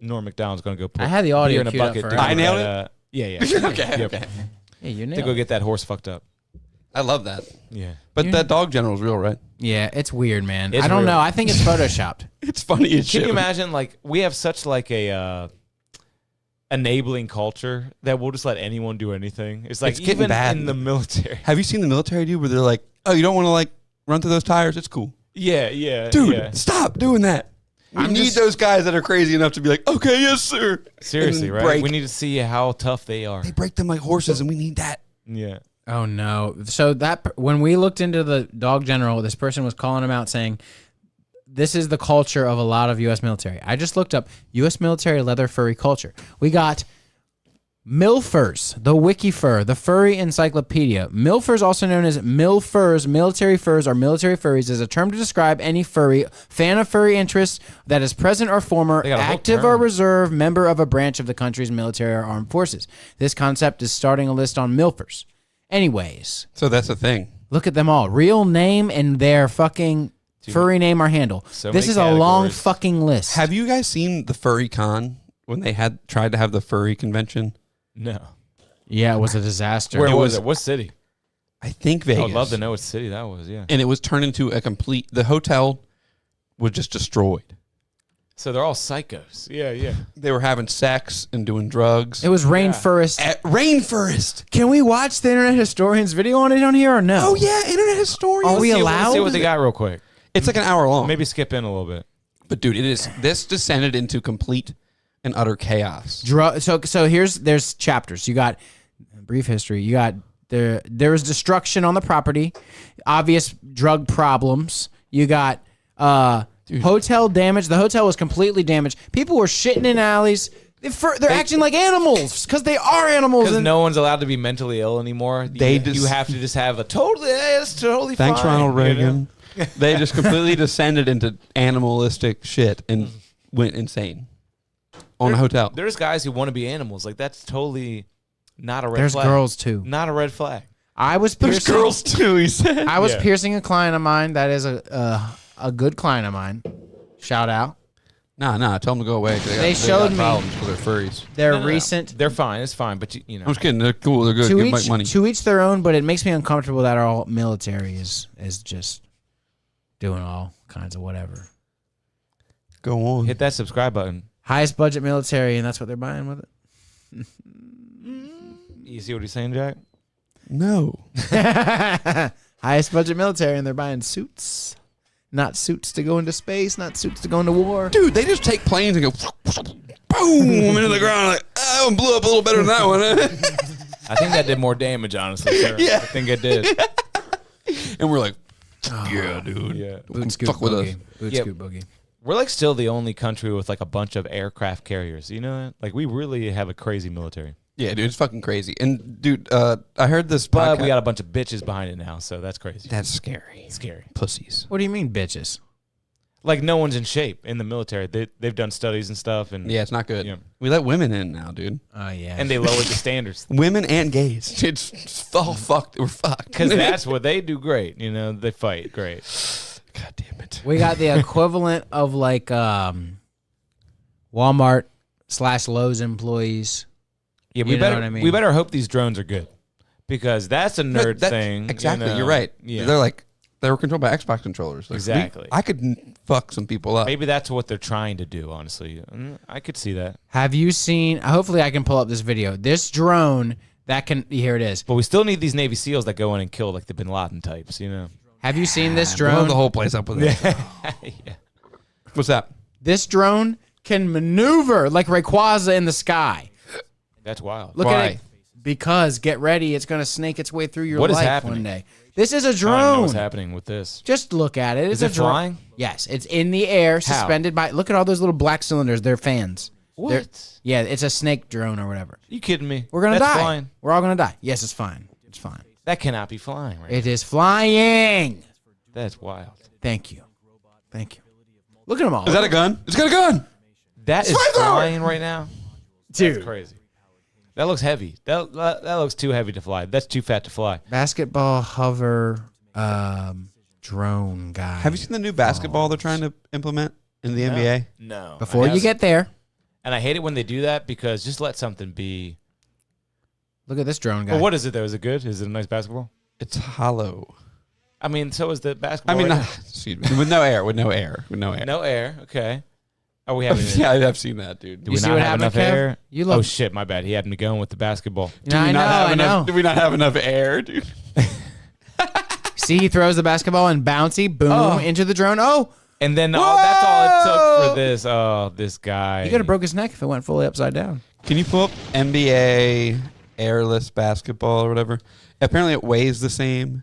Norm Macdonald's going to go put I had the audio beer in a queued up bucket. for to it. go I nailed get, it? Yeah, yeah. Okay, Yep. okay. Yeah, you To nailed go it. get that horse fucked up. I love that. Yeah. But that dog general's real, right? Yeah, it's weird, man. It's I don't real. know. I think it's photoshopped. It's funny as shit. Can you imagine, like, we have such, like, a enabling culture that we'll just let anyone do anything. It's like, It's getting even bad. in the military. Have you seen the military, dude, where they're like, oh, you don't want to, like, run through those tires? It's cool. Yeah, yeah, Dude, yeah. stop doing that. We need those guys that are crazy enough to be like, okay, yes, sir. Seriously, And right? break. We need to see how tough they are. They break them like horses, and we need that. Yeah. Oh no! So that when we looked into the dog general, this person was calling him out, saying this is the culture of a lot of U.S. military. I just looked up U.S. military leather furry culture. We got MILFers, the Wiki Fur, the Furry Encyclopedia. MILFers, also known as MILFers, military furs or military furries, is a term to describe any furry fan of furry interests that is present or former, They got a whole active or term. reserve member of a branch of the country's military or armed forces. This concept is starting a list on MILFers. Anyways, So that's the thing. look at them all. Real name and their fucking furry name or handle. So This many is a long categories. fucking list. Have you guys seen the Furry Con when they had tried to have the furry convention? No. Yeah, it was a disaster. Where It was was- it? What city? I think I Vegas. would love to know what city that was, yeah. And it was turned into a complete. The hotel was just destroyed. So they're all psychos. Yeah, yeah. They were having sex and doing drugs. It was Rainforest. At Rainforest. Can we watch the Internet Historian's video on it on here or no? Oh yeah, Internet Historian. Are we Let's allowed? see what they got real quick. It's like an hour long. Maybe skip in a little bit. But dude, it is. This descended into complete and utter chaos. So there's chapters. You got brief history. You got there was destruction on the property, obvious drug problems. You got hotel damage. The hotel was completely damaged. People were shitting in alleys. They're acting like animals because they are animals. Because And no one's allowed to be mentally ill anymore. You have to just have a totally, it's totally Thanks, fine. Ronald you know? Reagan. They just completely descended into animalistic shit and went insane on a hotel. There's guys who want to be animals. Like, that's totally not a red there's flag. girls too. Not a red flag. I was There's piercing, girls too. He said. I was Yeah. piercing a client of mine. That is a good client of mine. Shout out. Nah. Tell them to go away. They showed me- problems because they're furries. Their No, no, no. recent. They're fine. It's fine. But, you know. I'm just kidding. They're cool. They're good. To Give each, Mike money. to each their own, but it makes me uncomfortable that our all military is just doing all kinds of whatever. Go on. Hit that subscribe button. Highest budget military, and that's what they're buying with it. You see what he's saying, Jack? No. Highest budget military, and they're buying suits. Not suits to go into space, not suits to go into war. Dude, they just take planes and go boom into the ground. Like, that one blew up a little better than that one. I think that did more damage, honestly. Sir. Yeah. I think it did. And we're like, yeah, dude. Yeah. Boot scoop Fuck with boogie. us. Boot Yep. scoop boogie. We're like still the only country with like a bunch of aircraft carriers. You know that? Like, we really have a crazy military. Yeah, dude, it's fucking crazy. And dude, I heard this But podcast. we got a bunch of bitches behind it now, so that's crazy. That's scary. Scary. Pussies. What do you mean, bitches? Like no one's in shape in the military. They've done studies and stuff, and Yeah, it's not good. Yeah. We let women in now, dude. Oh yeah. and they lowered the standards Women and gays. It's all fucked. We're fucked. because that's what they do great. You know, they fight great. God damn it. We got the equivalent of like Walmart / Lowe's employees. Yeah, You know what I mean? we better hope these drones are good because that's a nerd thing. Exactly. you know? You're right. Yeah. They were controlled by Xbox controllers. Like, Exactly. I could fuck some people up. Maybe that's what they're trying to do. Honestly, I could see that. Have you seen? Hopefully, I can pull up this video. This drone that can. Here it is. But we still need these Navy SEALs that go in and kill like the Bin Laden types. You know. Have you seen this Blow drone? the whole place up with it. Yeah. What's that? This drone can maneuver like Rayquaza in the sky. That's wild. Look Why? at it. Because get ready, it's going to snake its way through your What is life happening? one day. This is a I don't know drone. what's happening with this. Just look at it. It's Is a it drone. flying? Yes, it's in the air, suspended by. Look at all those little black cylinders. They're fans. What? They're- yeah, it's a snake drone or whatever. You kidding me? We're gonna That's die. Flying. We're all gonna die. Yes, it's fine. It's fine. That cannot be flying, right? It is flying. That's wild. Thank you. Thank you. Look at them all. Is that a gun? It's got a gun. That is Flamethrower! flying right now. dude? That's crazy. That looks heavy. That looks too heavy to fly. That's too fat to fly. Basketball hover drone guy. Have you seen the new basketball they're trying to implement in the NBA? No. Before you get there, and I hate it when they do that because just let something be. look at this drone guy. Well, what is it though? Is it good? Is it a nice basketball? It's hollow. I mean, so is the basketball. I mean, right not, excuse me. With no air. With no air. With no air. now? No air. Okay. Are we having? Yeah, I've seen that, dude. Do You we see not what have happened, enough Kev? air? You look- Oh shit! My bad. He had me going with the basketball. Yeah, I know. I know. Do we not have enough air, dude? See, he throws the basketball and bouncy, boom, into the drone. Oh, And then that's all it took for this. Oh, this guy. he could have broke his neck if it went fully upside down. Can you pull up NBA airless basketball or whatever? Apparently, it weighs the same.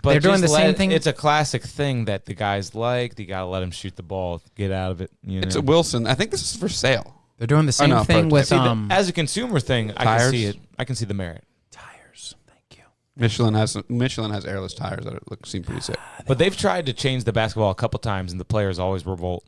But They're doing just the same thing- It's a classic thing that the guys like. You gotta let him shoot the ball, get out of it. You know? It's a Wilson. I think this is for sale. They're doing the same no, thing with prototype. As a consumer thing, I Tires? can see it. I can see the merit. tires. Thank you. Michelin has airless tires that seem pretty sick. But they've tried to change the basketball a couple times, and the players always revolt.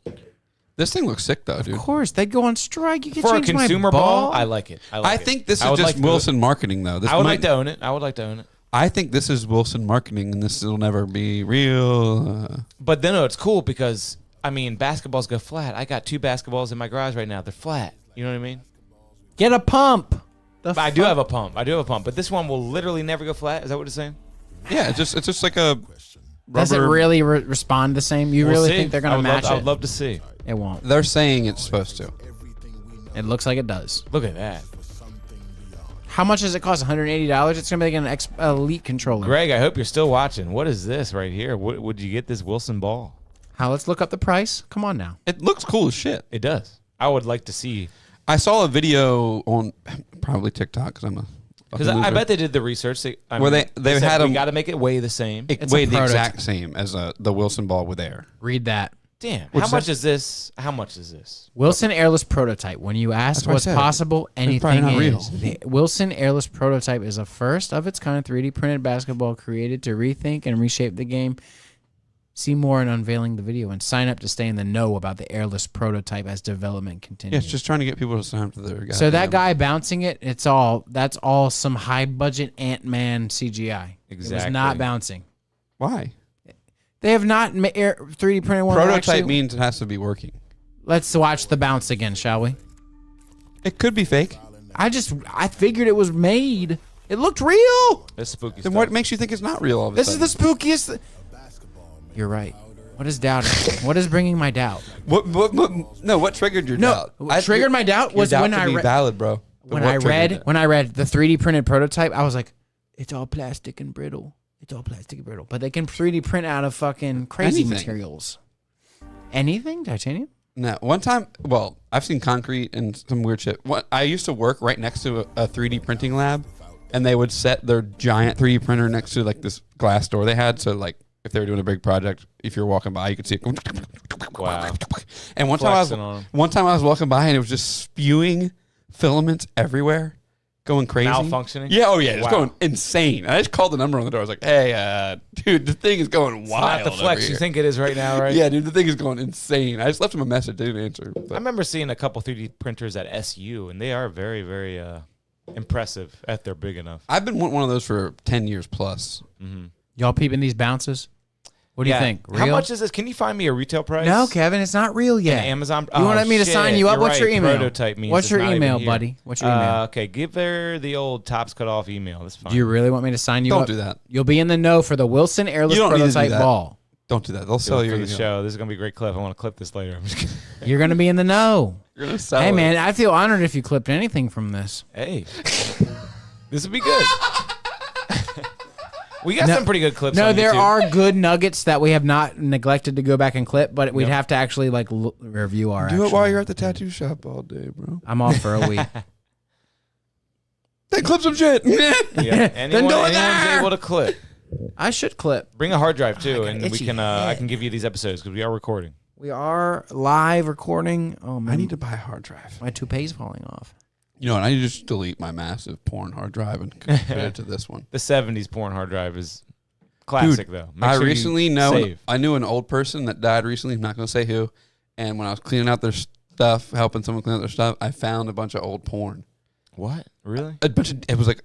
This thing looks sick though, dude. Of course, they'd go on strike. You can For a change consumer my ball, I like it. I think this I is would just like to- Wilson marketing though. This I would might- like to own it. I would like to own it. I think this is Wilson marketing, and this will never be real. But then it's cool because I mean, basketballs go flat. I got 2 basketballs in my garage right now. They're flat. You know what I mean? Get a pump. But I do have a pump. But this one will literally never go flat. Is that what it's saying? Yeah, it's just like a. Does it rubber- really respond the same? You We'll really see. think they're going to match I it? would love to see. It won't. They're saying it's supposed to. It looks like it does. Look at that. How much does it cost? $180? It's going to be like an elite controller. Greg, I hope you're still watching. What is this right here? Would you get this Wilson ball? How? Let's look up the price. Come on now. It looks cool as shit. It does. I would like to see. I saw a video on probably TikTok because I'm a. Because fucking I loser. bet they did the research. They they said had we 'em- got to make it weigh the same. It It's a weighed the prototype. exact same as the Wilson ball with air. Read that. Damn. What's How much that? is this? How much is this? Wilson Airless Prototype. When you ask That's what I what's said. possible, probably anything not is. real. The Wilson Airless Prototype is a first of its kind 3D printed basketball created to rethink and reshape the game. See more in unveiling the video and sign up to stay in the know about the airless prototype as development Yeah, continues. it's just trying to get people to sign up to their. So that goddamn- guy bouncing it, that's all some high budget Ant-Man CGI. It was Exactly. not bouncing. Why? They have not 3D printed one. that Prototype actually- means it has to be working. Let's watch the bounce again, shall we? It could be fake. I figured it was made. It looked real. That's spooky Then stuff. what makes you think it's not real? All of a This is sudden? the spookiest. You're right. What is doubting? What is bringing my doubt? What triggered your No, doubt? what triggered my doubt was your doubt when could I be read valid, bro. But when what I triggered read it? when I read the 3D printed prototype. I was like, it's all plastic and brittle. It's all plastic and brittle. But they can 3D print out of fucking crazy Anything. materials. Anything? Titanium? No, one time. Well, I've seen concrete and some weird shit. I used to work right next to a 3D printing lab, and they would set their giant 3D printer next to like this glass door they had. So like, if they were doing a big project, if you're walking by, you could see it. Wow. And Flexing on 'em. one time I was walking by, and it was just spewing filaments everywhere. going crazy, Malfunctioning? Yeah, oh yeah, just Wow. going insane. I just called the number on the door. I was like, "Hey, dude, the thing is going It's wild." not the flex over you here." think it is right now, right? Yeah, dude, the thing is going insane. I just left him a message. They didn't answer. I But remember seeing a couple 3D printers at SU, and they are very, very impressive if they're big enough. I've been wanting one of those for 10 years plus. Y'all peeping these bounces? What do you think? Real? How much is this? Can you find me a retail price? No, Kevin, it's not real yet. Amazon. You want me to shit, sign you up? you're What's your right. email? Prototype means What's it's your not even email, here. buddy? What's your email? Okay, give her the old tops cut off email. That's fine. Do you really want me to sign you Don't up? do that. You'll be in the know for the Wilson Airless You don't need to do Prototype that. Ball. Don't do that. They'll Do sell it you for the email. show. This is gonna be a great clip. I want to clip this later. I'm just kidding. You're going to be in the know. You're gonna sell Hey, it. man, I feel honored if you clipped anything from this. Hey, this would be good. We got some pretty good clips. No, on there YouTube. are good nuggets that we have not neglected to go back and clip, but we'd Yep. have to actually like review our. Do it actual- while you're at the tattoo shop all day, bro. I'm off for a week. Then clip some shit. Yeah, anyone, do it anyone's there. able to clip. I should clip. Bring a hard drive too, got and an we itchy can. I head. can give you these episodes because we are recording. We are live recording. Oh man, I need to buy a hard drive. my toupee's falling off. You know what? I need to just delete my massive porn hard drive and put it to this one. The '70s porn hard drive is classic, Dude, though. Make I sure you recently know save. I knew an old person that died recently. I'm not going to say who. And when I was cleaning out their stuff, helping someone clean out their stuff, I found a bunch of old porn. What? Really? A bunch of, it was like,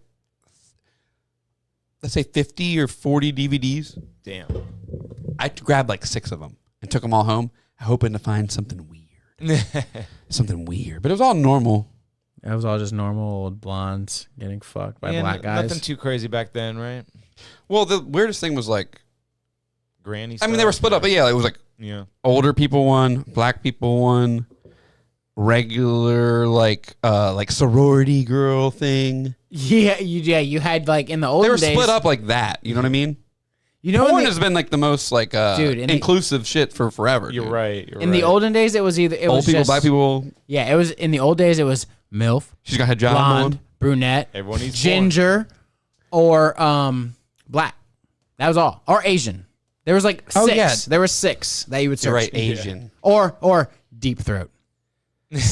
let's say 50 or 40 DVDs. Damn. I grabbed like 6 of them and took them all home, hoping to find something weird. Something weird. But it was all normal. That was all just normal old blondes getting fucked by Yeah, black guys. Nothing too crazy back then, right? Well, the weirdest thing was like, Granny. I mean, they were split up, but yeah, it was like Yeah. older people one, black people one, regular like sorority girl thing. You had like in the They olden were days. split up like that. You know what I mean? You know, Porn in has been like the most like Dude, in the- inclusive shit for forever. You're dude. right. You're in right. the olden days, it was either Old was people, just, black people. Yeah, it was in the old days. It was MILF, She's got her job blonde, on. brunette, Everyone needs ginger, or black. That was all, or Asian. There was like 6. Oh, yeah. There were 6 that you would search. You're right, Asian. Or deep throat.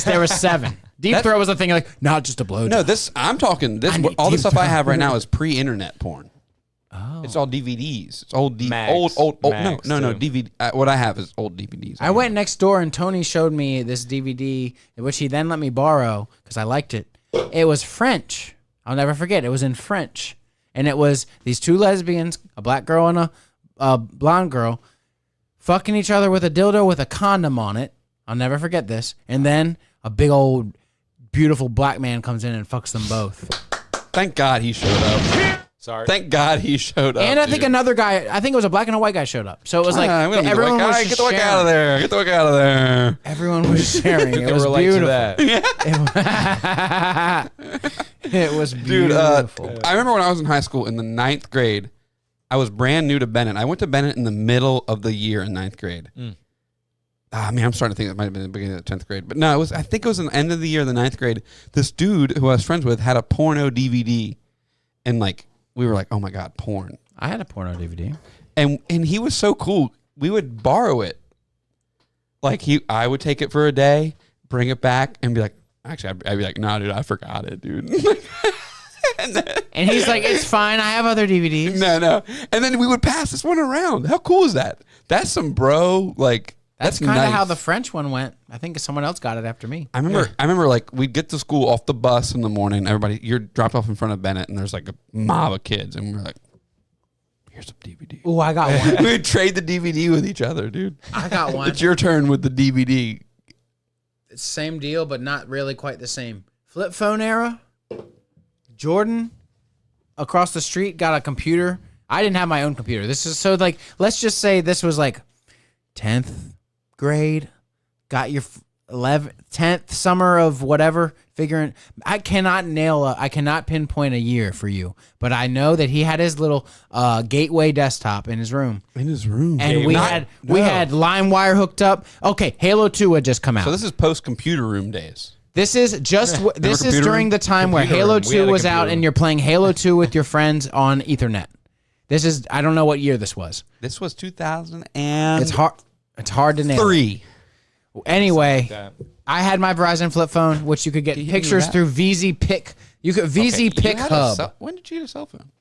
There was 7. Deep throat was a thing like not just a blowjob. No, this I'm talking. This I need all the deep stuff I have right throat. now is pre-internet porn. Oh. It's all DVDs. It's old Mags. old. Mags, No. too. DVD. What I have is old DVDs. I went next door and Tony showed me this DVD, which he then let me borrow because I liked it. It was French. I'll never forget. It was in French. And it was these 2 lesbians, a black girl and a blonde girl, fucking each other with a dildo with a condom on it. I'll never forget this. And then a big old beautiful black man comes in and fucks them both. Thank God he showed up. Sorry. Thank God he showed up. And I think dude. another guy, I think it was a black and a white guy showed up. So it was like we don't need the everyone white was guy. just Get the white guy sharing. out of there. Get the white guy out of there. Everyone was sharing. It Can was relate beautiful. to that. It was Dude, beautiful. I remember when I was in high school in the 9th grade, I was brand new to Bennett. I went to Bennett in the middle of the year in 9th grade. I mean, I'm starting to think it might have been the beginning of the 10th grade. But no, I think it was in the end of the year of the 9th grade. This dude who I was friends with had a porno DVD. And like, we were like, oh my God, porn. I had a porno DVD. And he was so cool. We would borrow it. Like I would take it for a day, bring it back, and be like, actually, I'd be like, nah, dude, I forgot it, dude. And he's like, it's fine. I have other DVDs. No. And then we would pass this one around. How cool is that? That's some bro, like, That's that's kind of nice. how the French one went. I think someone else got it after me. I remember like we'd get to school off the bus in the morning. Everybody, you're dropped off in front of Bennett, and there's like a mob of kids, and we're like, "Here's some DVD." Oh, I got one. We would trade the DVD with each other, dude. I got one. It's your turn with the DVD. It's same deal, but not really quite the same. Flip phone era. Jordan across the street got a computer. I didn't have my own computer. This is so like, let's just say this was like 10th grade. Got your 10th summer of whatever. Figuring, I cannot pinpoint a year for you, but I know that he had his little gateway desktop in his room. In his room. And we had LimeWire hooked up. Okay, Halo 2 had just come out. So this is post computer room days. This is just this is computer during room? the time where Computer Halo room. We had 2 a was computer out room. and you're playing Halo 2 with your friends on Ethernet. This is I don't know what year this was. This was 2003. It's hard to nail. Anyway, that. I had my Verizon flip phone, which you could get Can you hit me pictures with through VZ Pick You could VZ You Pick had a Hub. when did you get a cell phone?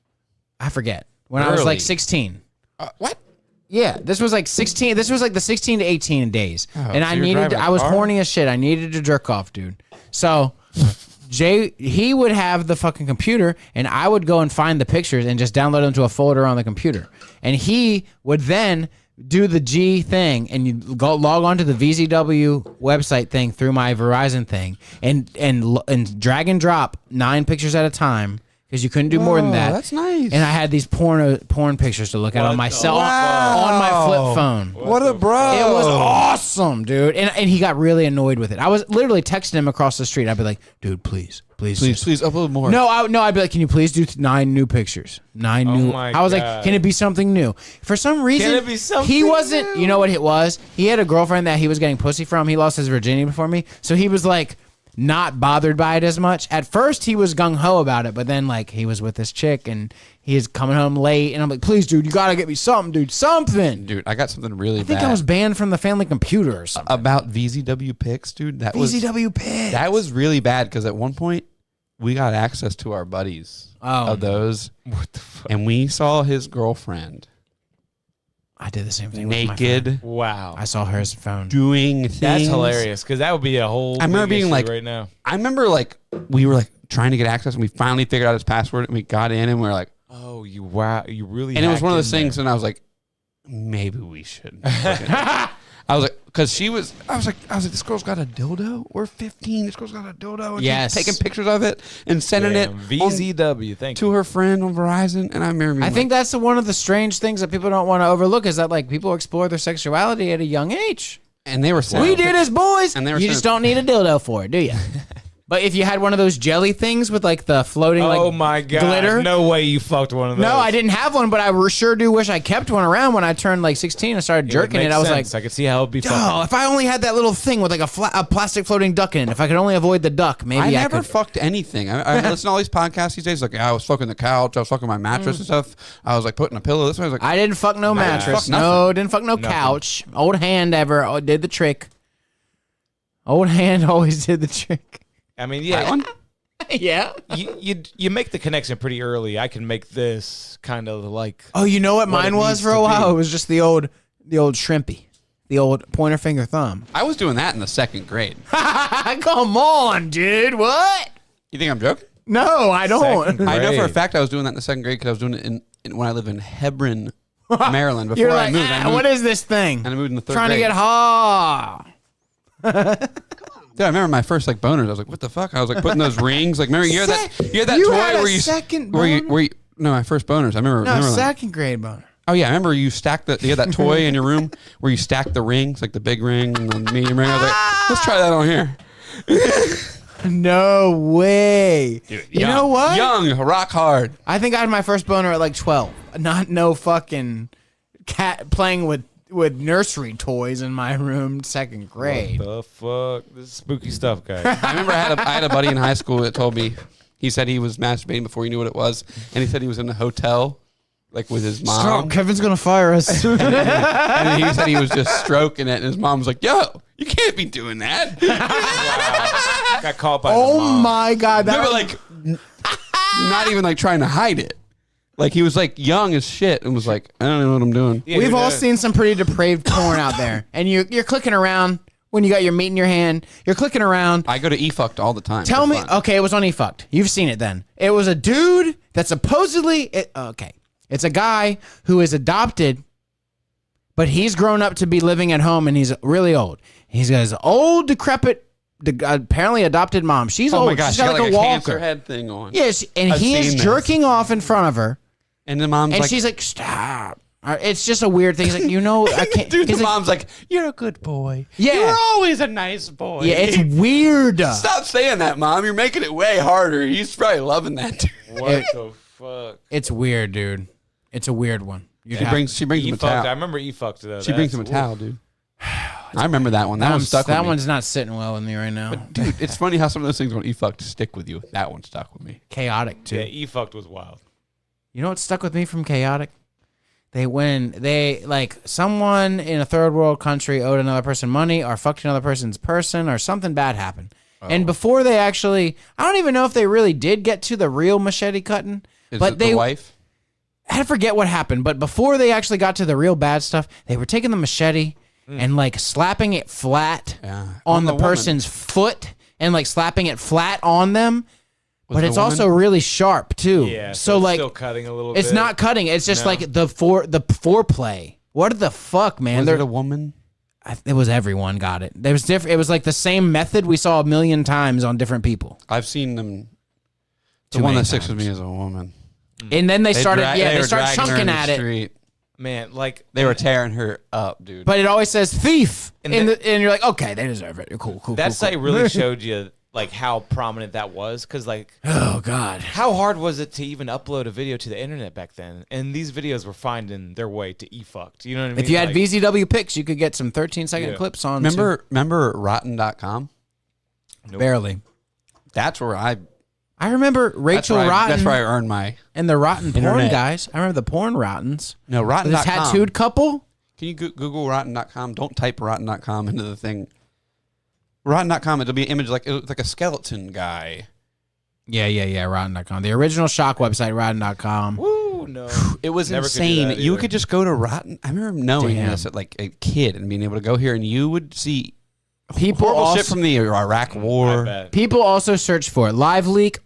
I forget. When I was like Early. 16. What? Yeah, this was like 16. This was like the 16 to 18 days. And so I you're needed, driving a I was car? horny as shit. I needed to jerk off, dude. So Jay, he would have the fucking computer and I would go and find the pictures and just download them to a folder on the computer. And he would then do the G thing and you go log on to the VZW website thing through my Verizon thing and drag and drop 9 pictures at a time. Because you couldn't do more than that. That's nice. And I had these porn pictures to look at on my cell on my flip phone. What a bro! It was awesome, dude. And he got really annoyed with it. I was literally texting him across the street. I'd be like, dude, please upload more. No, I'd be like, can you please do 9 new pictures? 9 new. my I was God. like, can it be something new? For some reason, it be something he wasn't. You know what it was? He had a girlfriend that he was getting pussy from. He lost his virginity before me, so he was like not bothered by it as much. At first, he was gung ho about it, but then like he was with this chick and he is coming home late, and I'm like, please, dude, you gotta get me something, dude, something. Dude, I got something really I think bad I was banned from the family computer or something. about VZW Pics, dude. That VZW Pics. That was really bad because at one point we got access to our buddies of those. What the fuck? And we saw his girlfriend I did the same thing. With my friend. naked Wow. I saw her phone. doing things. That's hilarious because that would be a whole. I remember big being issue like, right now. I remember like we were like trying to get access and we finally figured out his password and we got in and we were like, Oh, you you really. and it was one of those hacked in things and I was like, maybe we should. I was like, because I was like, this girl's got a dildo. We're 15. This girl's got a dildo. And Yes. she's taking pictures of it and sending there. it Damn, VZW. Thank to you. her friend on Verizon. And I remember being I think that's one of the strange things that people don't want to overlook is that like people explore their sexuality at a young age. and they were sending We did as boys. And they were You just sending- don't need a dildo for it, do you? But if you had one of those jelly things with like the floating Oh like my god! glitter. No way you fucked one of those. No, I didn't have one, but I sure do wish I kept one around when I turned like 16 and started jerking it. I was like, I could see how it'd be. oh, if I only had that little thing with like a plastic floating duck in it, if I could only avoid the duck, maybe I I never could. fucked anything. I listen to all these podcasts these days. Like, I was fucking the couch. I was fucking my mattress and stuff. I was like putting a pillow. This one I was like, I didn't fuck no mattress. fuck No, nothing. didn't fuck no couch. Old hand ever did the trick. Old hand always did the trick. I mean, that yeah. one? Yeah. You make the connection pretty early. I can make this kind of like. Oh, you know what What mine it was needs for a to while? be. It was just the old shrimpy, the old pointer finger thumb. I was doing that in the 2nd grade. Come on, dude. What? You think I'm joking? No, I don't. Second I know for a Great. fact I was doing that in the 2nd grade because I was doing it in when I lived in Hebron, Maryland. Before You're I like, moved, what is this thing? and I moved in the 3rd Trying grade. to get ha. Dude, I remember my first like boners. I was like, "What the fuck?" I was like putting those rings. Like, remember you had that You toy had a where you second where you boner? where you no my first boners. I remember. No, remember like, second grade boner. oh yeah, I remember you stacked you had that toy in your room where you stacked the rings, like the big ring and the medium ring. I was like, let's try that on here. No way. You know what? Young, rock hard. I think I had my first boner at like 12. Not no fucking cat playing with nursery toys in my room, 2nd grade. What the fuck? This is spooky stuff, guys. I remember I had a buddy in high school that told me he said he was masturbating before he knew what it was, and he said he was in a hotel, like with his mom, Kevin's gonna fire us. and he said he was just stroking it, and his mom was like, "Yo, you can't be doing that." Got caught by. Oh the mom. my god! They were like, not even like trying to hide it. Like he was like young as shit and was like, I don't know what I'm doing. Yeah, We've dude, all seen some pretty depraved porn out there, and you're clicking around when you got your meat in your hand. You're clicking around. I go to eFucked all the time. Tell for me, fun. okay, it was on eFucked. You've seen it then. It was a dude that supposedly, it's a guy who is adopted, but he's grown up to be living at home, and he's really old. He's got his old, decrepit, apparently adopted mom. She's Oh old. my gosh, She's got like a cancer walker. head thing on. Yes, and I've he is seen this. jerking off in front of her, And the mom's and like, she's like, stop. It's just a weird thing. He's like, I can't. dude, he's the like, mom's like, you're a good boy. Yeah. You're always a nice boy. yeah, it's weird. Stop saying that, Mom. You're making it way harder. He's probably loving that, dude. What the fuck? It's weird, dude. It's a weird one. You'd She have- brings him a E-fucked. I towel. remember E-fucked though. She brings him a That's- towel, dude. I remember that one. That one stuck with that me. one's not sitting well with me right now. Dude, it's funny how some of those things on eFucked stick with you. That one stuck with me. Chaotic too. Yeah, E-fucked was wild. You know what stuck with me from Chaotic? They like someone in a third world country owed another person money or fucked another person's person or something bad happened. And before they actually, I don't even know if they really did get to the real machete cutting. Is but it they, the wife? I forget what happened, but before they actually got to the real bad stuff, they were taking the machete and like slapping it flat on the woman. person's foot and like slapping it flat on them. But it it's a also woman? really sharp too. Yeah, So it's like still cutting a little it's bit. not cutting. It's just No. like the foreplay. What the fuck, man? Was They're- it a woman? it was everyone got it. There was different. It was like the same method we saw a million times on different people. I've seen them. The Too one many that sticks with times. me is a woman. And then they started, they were started dragging her chunking in the at it. street. Man, like They were tearing her up, dude. But it always says thief, And and, that- and you're like, okay, they deserve it. Cool. that cool, site cool. really showed you like how prominent that was, because like Oh God. how hard was it to even upload a video to the internet back then? And these videos were finding their way to e-fucked. You know what I mean? If you had Like, VZW pics, you could get some 13-second Yeah. clips on. remember Rotten.com? Barely. That's where I. I remember That's Rachel where I, Rotten that's where I earned my. and the Rotten porn Internet. guys. I remember the porn Rottens. No, The Rotten.com. tattooed couple. Can you Google Rotten.com? Don't type Rotten.com into the thing. Rotten.com, it'll be an image like a skeleton guy. Yeah. Rotten.com. The original Shock website, Rotten.com. Woo, no. It was Never could do insane. that You either. could just go to Rotten. I remember knowing Damn. this at like a kid and being able to go here and you would see People horrible also, shit from the Iraq I War. bet. people also search for it. Live leak.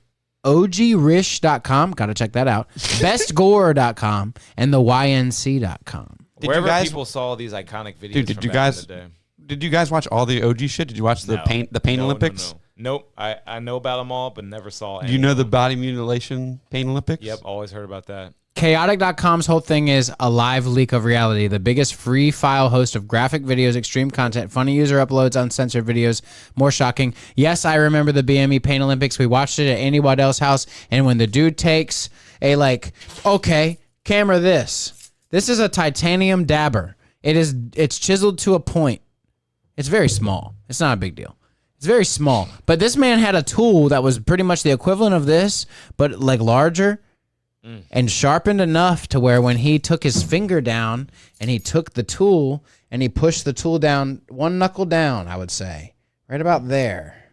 OGRish.com. Got to check that out. BestGore.com and the YNC.com. Did you Wherever guys- people saw these iconic videos. Dude, did from you back guys- in the day. Did you guys watch all the OG shit? Did you watch the No. Pain No, Olympics? No. Nope. I know about them all, but never saw any. Do you know the body mutilation Pain Olympics? Yep, always heard about that. Chaotic.com's whole thing is a live leak of reality, the biggest free file host of graphic videos, extreme content, funny user uploads, uncensored videos, more shocking. Yes, I remember the BME Pain Olympics. We watched it at Andy Waddell's house, and when the dude takes a okay, camera this. This is a titanium dabber. It's chiseled to a point. It's very small. It's not a big deal. It's very small. But this man had a tool that was pretty much the equivalent of this, but like larger and sharpened enough to where when he took his finger down and he took the tool and he pushed the tool down, one knuckle down, I would say. Right about there.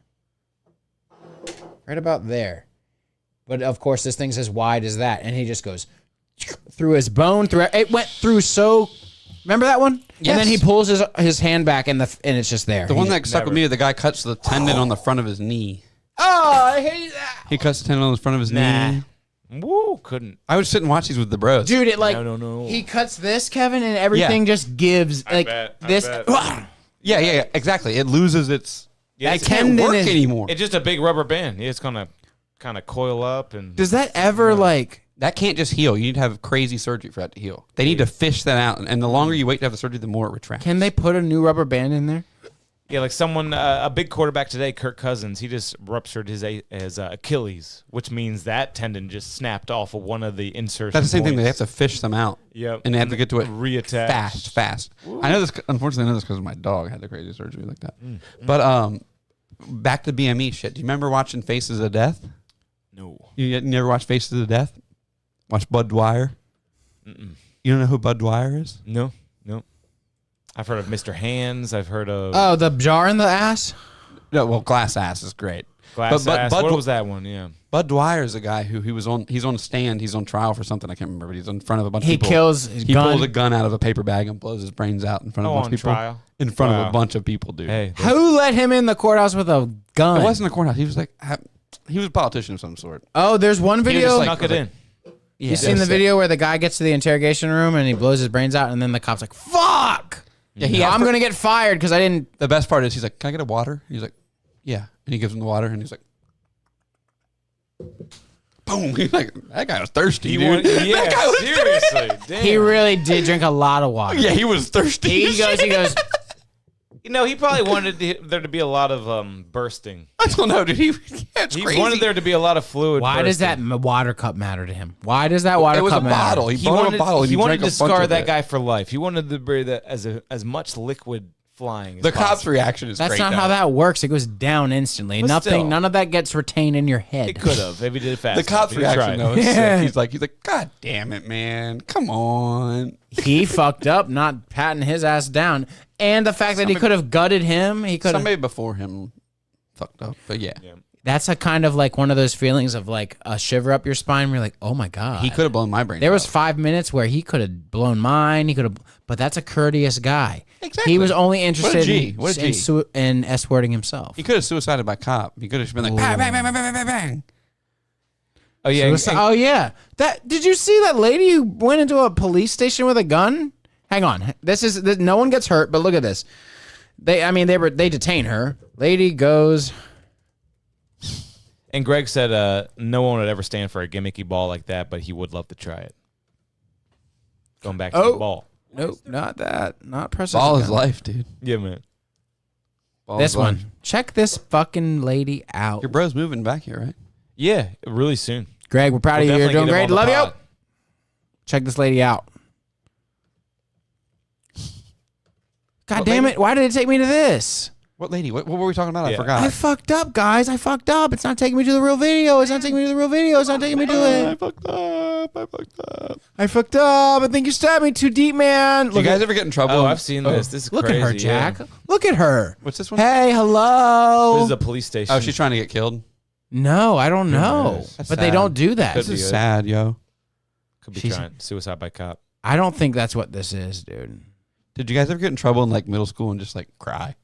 Right about there. But of course, this thing's as wide as that. And he just goes through his bone. It went through so... Remember that one? Yes. And then he pulls his hand back and it's just there. The one He- that stuck with never- me, the guy cuts the tendon on the front of his knee. Oh, I hate that. He cuts the tendon on the front of his Nah. knee. Woo, couldn't. I would sit and watch these with the bros. Dude, it like No. he cuts this, Kevin, and everything just gives like bet, I this. bet. Yeah, exactly. It loses its. Yeah, It it's, can't tendon work is- anymore. it's just a big rubber band. It's gonna kind of coil up and. Does that ever like? That can't just heal. You need to have crazy surgery for that to heal. They need to fish that out, and the longer you wait to have the surgery, the more it retracts. Can they put a new rubber band in there? Yeah, like someone, a big quarterback today, Kirk Cousins, he just ruptured his Achilles, which means that tendon just snapped off of one of the insertion That's the same thing. They have points. to fish them out. Yep. And they have to get to it reattach. fast. I know this. Unfortunately, I know this because my dog had the crazy surgery like that. But back to BME shit. Do you remember watching Faces of Death? No. You never watched Faces of Death? Watch Bud Dwyer? You don't know who Bud Dwyer is? No. I've heard of Mr. Hands. I've heard of Oh, the jar in the ass. No. Well, Glass Ass is great. Glass but Ass. Bud- What was that one? Yeah. Bud Dwyer is a guy who he's on a stand. He's on trial for something. I can't remember. But he's in front of a bunch of He people. kills his He gun. pulls a gun out of a paper bag and blows his brains out in front of a bunch on of people. trial. In front of Wow. a bunch of people, dude. Hey. Who let him in the courthouse with a gun? It wasn't a courthouse. He was like, he was a politician of some sort. Oh, there's one He video. just, like, Snuck it in. Yeah. you seen the video where the guy gets to the interrogation room and he blows his brains out, and then the cop's like, "Fuck! Yeah, I'm gonna get fired because I didn't." The best part is he's like, "Can I get a water?" He's like, "Yeah," and he gives him the water, and he's like, "Boom!" He's like, "That guy was thirsty, dude." Yeah, That guy was seriously. Damn. He really did drink a lot of water. Yeah, he was thirsty. He goes. You know, he probably wanted there to be a lot of bursting. I don't know, dude. It's He crazy. wanted there to be a lot of fluid. Why does that water cup matter to him? Why does that water It was cup a matter? bottle. He He bought him wanted, a bottle. And he wanted drank to a bunch scar of that it. guy for life. He wanted to be as much liquid flying. As The cop's possible. reaction is That's great. not though. how that works. It goes down instantly. But Nothing. still. None of that gets retained in your head. It could have if he did it fast. The cop's enough. He reaction tried. though is Yeah. sick. He's like, "God damn it, man! Come on!" He fucked up not patting his ass down, and the fact that he could have gutted him. He could have. Somebody before him fucked up. But yeah. That's a kind of like one of those feelings of like a shiver up your spine. Where you're like, oh my god, He could have blown my brain. There was 5 minutes where he could have blown mine. He could have, but that's a courteous guy. Exactly. He was only interested G. What a G. in escorting himself. He could have suicided by cop. He could have been like, bang, bang, bang, bang, bang, bang, bang. Oh yeah. Oh yeah. That did you see that lady who went into a police station with a gun? Hang on. This no one gets hurt, but look at this. They detain her. Lady goes. And Greg said no one would ever stand for a gimmicky ball like that, but he would love to try it. Going back to the ball. Nope, not that. Not pressing. Ball is life, dude. Yeah, man. Ball This is life. one. Check this fucking lady out. Your bro's moving back here, right? Yeah, really soon. Greg, we're proud We'll of you. You're definitely doing get him great. on the Love you. pod. Check this lady out. God What damn lady? it. Why did it take me to this? What lady? What were we talking about? I Yeah. forgot. I fucked up, guys. I fucked up. It's not taking me to the real video. It's not taking me to the real video. It's not taking me to I it. fucked up. I fucked up. I fucked up. I think you stabbed me too deep, man. Do you guys ever get in trouble? Oh, I've seen this. This is Look crazy. at her, Jack. Look at her. What's this one? Hey, hello. This is a police station. Oh, she's trying to get killed. No, I don't know. That's But they sad. don't do that. This Could be is good. sad, yo. Could be she's- trying suicide by cop. I don't think that's what this is, dude. Did you guys ever get in trouble in like middle school and just like cry?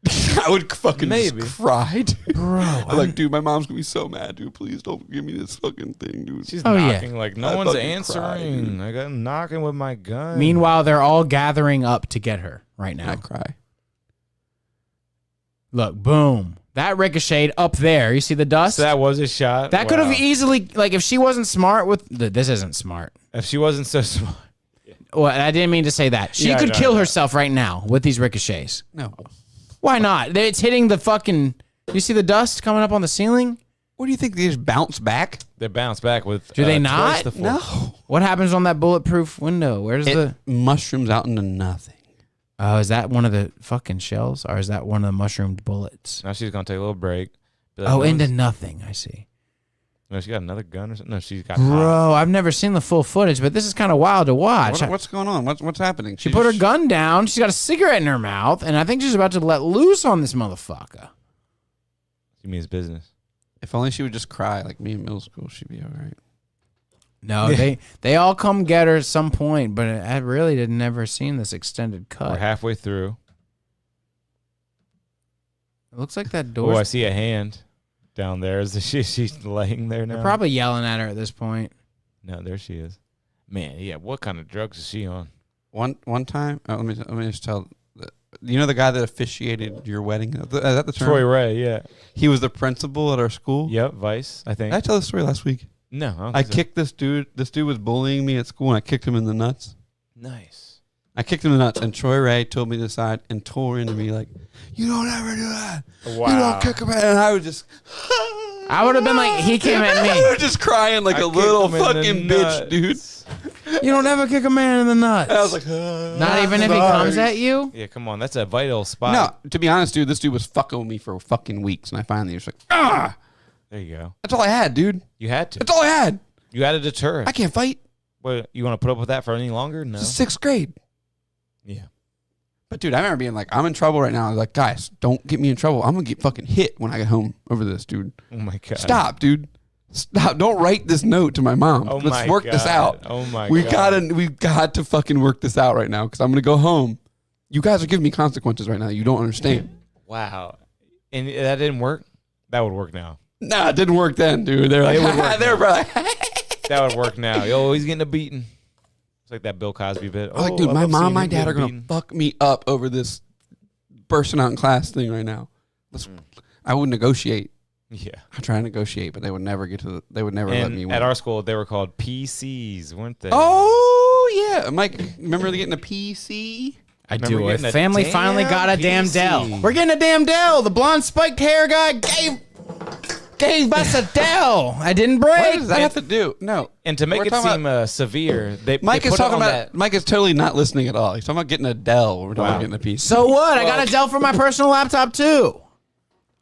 I would fucking Maybe. just cry, dude. Bro. I'm like, dude, my mom's gonna be so mad, dude. Please don't give me this fucking thing, dude. She's Oh, yeah. knocking like no I one's fucking cried, answering. dude. I got knocking with my gun. Meanwhile, they're all gathering up to get her right I now. cry. Look, boom. That ricocheted up there. You see the dust? So that was a shot. That could have Wow. easily, like, if she wasn't smart with this isn't smart. If she wasn't so smart. Well, I didn't mean to say that. She Yeah, could no, kill no. herself right now with these ricochets. No. Why not? It's hitting the fucking. You see the dust coming up on the ceiling? What do you think? They just bounce back? They bounce back with. Do they twice not? the force. No. What happens on that bulletproof window? Where's It the? mushrooms out into nothing. Oh, is that one of the fucking shells, or is that one of the mushroomed bullets? Now she's gonna take a little break. Be like, Oh, no, into nothing. I see. No, she got another gun or something. No, she's got. Bro, I've never seen the full footage, but this is kind of wild to watch. What's going on? What's happening? She put her gun down. She's got a cigarette in her mouth, and I think she's about to let loose on this motherfucker. She means business. If only she would just cry like me in middle school, she'd be all right. No, they all come get her at some point, but I really had never seen this extended cut. We're halfway through. It looks like that Oh, door. I see a hand down there. Is she's laying there now? They're probably yelling at her at this point. No, there she is. Man, yeah. What kind of drugs is she on? One time, let me just tell. You know the guy that officiated your wedding? Is that the term? Troy Ray. Yeah. He was the principal at our school. Yep. Vice. I think. Did I tell the story last week? No. don't I think so. kicked this dude. This dude was bullying me at school, and I kicked him in the nuts. Nice. I kicked him in the nuts, and Troy Ray told me to the side and tore into me like, "You don't ever do that. Wow. You don't kick him." And I was just, I would have been like, he came at I me. was just crying like I a little kicked him in the fucking bitch, dude. nuts. You don't ever kick a man in the nuts. And I was like, not even if he comes at you. Yeah, come on. That's a vital spot. No, to be honest, dude, this dude was fucking with me for fucking weeks, and I finally was like, ah, There you go. that's all I had, dude. You had to. That's all I had. You had to deter. I can't fight. What, you want to put up with that for any longer? No. This is 6th grade. Yeah. But dude, I remember being like, I'm in trouble right now. I was like, guys, don't get me in trouble. I'm gonna get fucking hit when I get home over this, dude. Oh my god. Stop, dude. Stop. Don't write this note to my mom. Oh Let's my work this God. out. Oh my we god. we've got to fucking work this out right now because I'm gonna go home. You guys are giving me consequences right now. You don't understand. Wow. And that didn't work? That would work now. Nah, it didn't work then, dude. They're like, It would work they're now. probably That would work now. Yo, he's getting a beating. It's like that Bill Cosby bit. like, dude, I my love mom, seeing my him dad get are gonna beaten. fuck me up over this bursting out in class thing right now. I would negotiate. Yeah. I try to negotiate, but they would never get to. They would never let And me win. at our school, they were called PCs, weren't they? Oh yeah, Mike. Remember getting a PC? I Remember do. A getting a family damn finally got a damn PC. Dell. We're getting a damn Dell. The blonde spiked hair guy gave us a Dell. I didn't break. What does that have to do? No. And to make We're it talking seem severe, Mike they is put it talking on about. that. Mike is totally not listening at all. He's talking about getting a Dell. We're talking Wow. about getting a PC. So what? I got a Dell for my personal laptop too.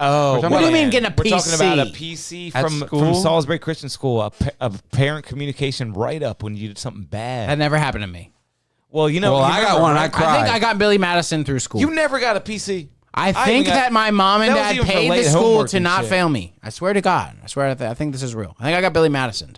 Oh, talking What do you about- mean getting a We're talking PC? about a PC At from school? Salisbury Christian School, a parent communication write-up when you did something bad. That never happened to me. Well, you know, Well, you I got remember, one. I right? cried. I think I got Billy Madison through school. You never got a PC. I think got- that my mom and that was dad even for paid late the school homework to and not shit. fail me. I swear to God. I think this is real. I think I got Billy Madison.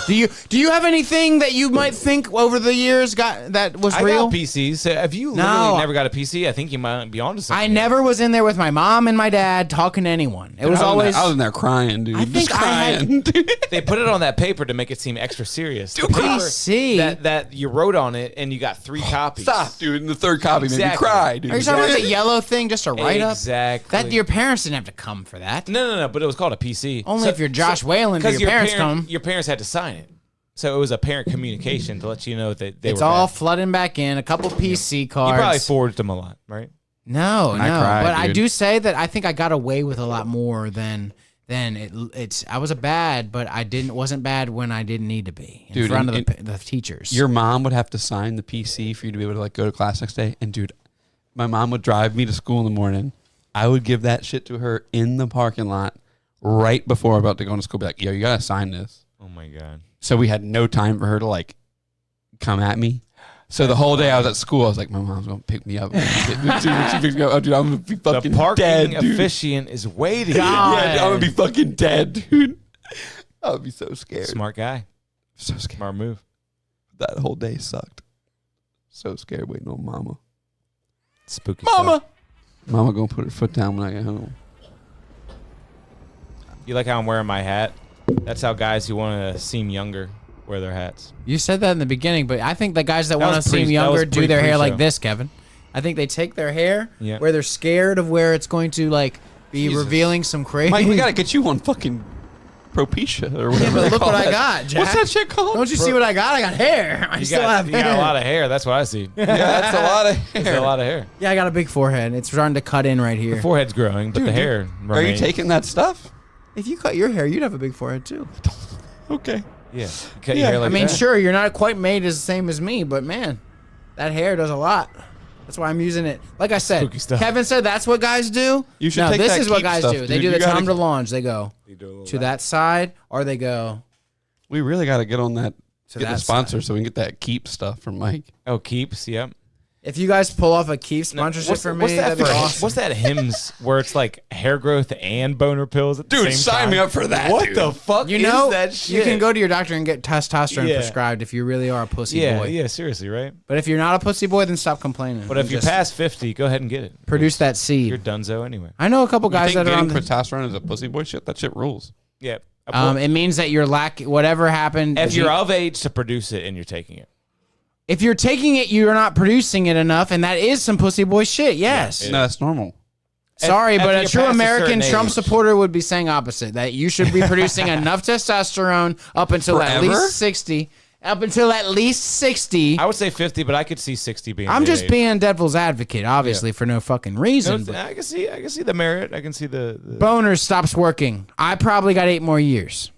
Do you have anything that you might think over the years that was I real? got PCs. So if you literally never got a PC, I think you might be onto something. I never was in there with my mom and my dad talking to anyone. It was always. I was in there crying, dude. I think Just I had- crying, dude. They put it on that paper to make it seem extra serious. The Dude, paper PC? that you wrote on it, and you got 3 copies. Stop, dude. And the third copy made me Exactly. cry, dude. Are you talking about the yellow thing, just a write up? Exactly. That your parents didn't have to come for that. No. But it was called a PC. Only if you're Josh Whalen do because your parents come. Your parents had to sign it, so it was a parent communication to let you know that they It's were. all bad. flooding back in. A couple PC You cards. probably forged them a lot, right? No. cried, But I dude. do say that I think I got away with a lot more than it's. I was a bad, but I wasn't bad when I didn't need to be in Dude, front of and- the teachers. Your mom would have to sign the PC for you to be able to like go to class next day. And dude, my mom would drive me to school in the morning. I would give that shit to her in the parking lot right before I'm about to go into school. Be like, yo, you gotta sign this. Oh my god. So we had no time for her to like come at me. So the whole day I was at school, I was like, my mom's gonna pick me up. Dude, when she picks me up, oh, dude, I'm gonna be The fucking parking dead, dude. officiant is waiting. God. Yeah, dude, I'm gonna be fucking dead, dude. I would be so scared. Smart guy. So scared. Smart move. That whole day sucked. So scared waiting on mama. Spooky Mama! stuff. Mama gonna put her foot down when I get home. You like how I'm wearing my hat? That's how guys who want to seem younger wear their hats. You said that in the beginning, but I think the guys that That want to was pre- seem that younger was do their hair like pre-show. this, Kevin. I think they take their hair Yeah. where they're scared of where it's going to like be Jesus. revealing some crazy. Mike, we gotta get you one fucking Propecia or whatever. Yeah, but they look call what I that. got, Jack. What's that shit called? Don't you see what I got? I got hair. I You still have you hair. got a lot of hair. That's what I see. Yeah, that's a lot of hair. That's a lot of hair. Yeah, I got a big forehead. It's starting to cut in right here. The forehead's growing, but the hair Are you remains. taking that stuff? If you cut your hair, you'd have a big forehead too. Okay. Yeah. You cut your hair like I mean, that. sure, you're not quite made as the same as me, but man, that hair does a lot. That's why I'm using it. Like I said, Spooky stuff. Kevin said that's what guys do. You should no, take this that is what keep guys stuff, do. They dude. do You the gotta- Tom DeLonge. They go to that side, or they go We really gotta get on that. Get that the sponsor so we can get that keep stuff from Mike. Oh, keeps. Yep. If you guys pull off a Keep sponsorship for me, that'd be awesome. What's that Hims where it's like hair growth and boner pills at the Dude, same sign time? me up for that, What dude. the fuck You is know, that shit? you can go to your doctor and get testosterone Yeah. prescribed if you really are a pussy Yeah, boy. yeah, seriously, right? But if you're not a pussy boy, then stop complaining. But if And you're just past 50, go ahead and get it. produce that You're seed. donezo anyway. I know a couple You guys think that are on getting the. testosterone is a pussy boy shit? That shit rules. Yeah. It means that you're whatever happened. if you're of age to produce it and you're taking it. if you're taking it, you're not producing it enough, and that is some pussy boy shit. Yes. No, that's normal. Sorry, After but a you're true past a American certain Trump age. supporter would be saying opposite. That you should be producing enough testosterone up until at Forever? least 60. Up until at least 60. I would say 50, but I could see 60 being. I'm the just age. being devil's advocate, obviously, for no fucking No, reason. it's- but I can see the merit. I can see the Boner stops working. I probably got 8 more years.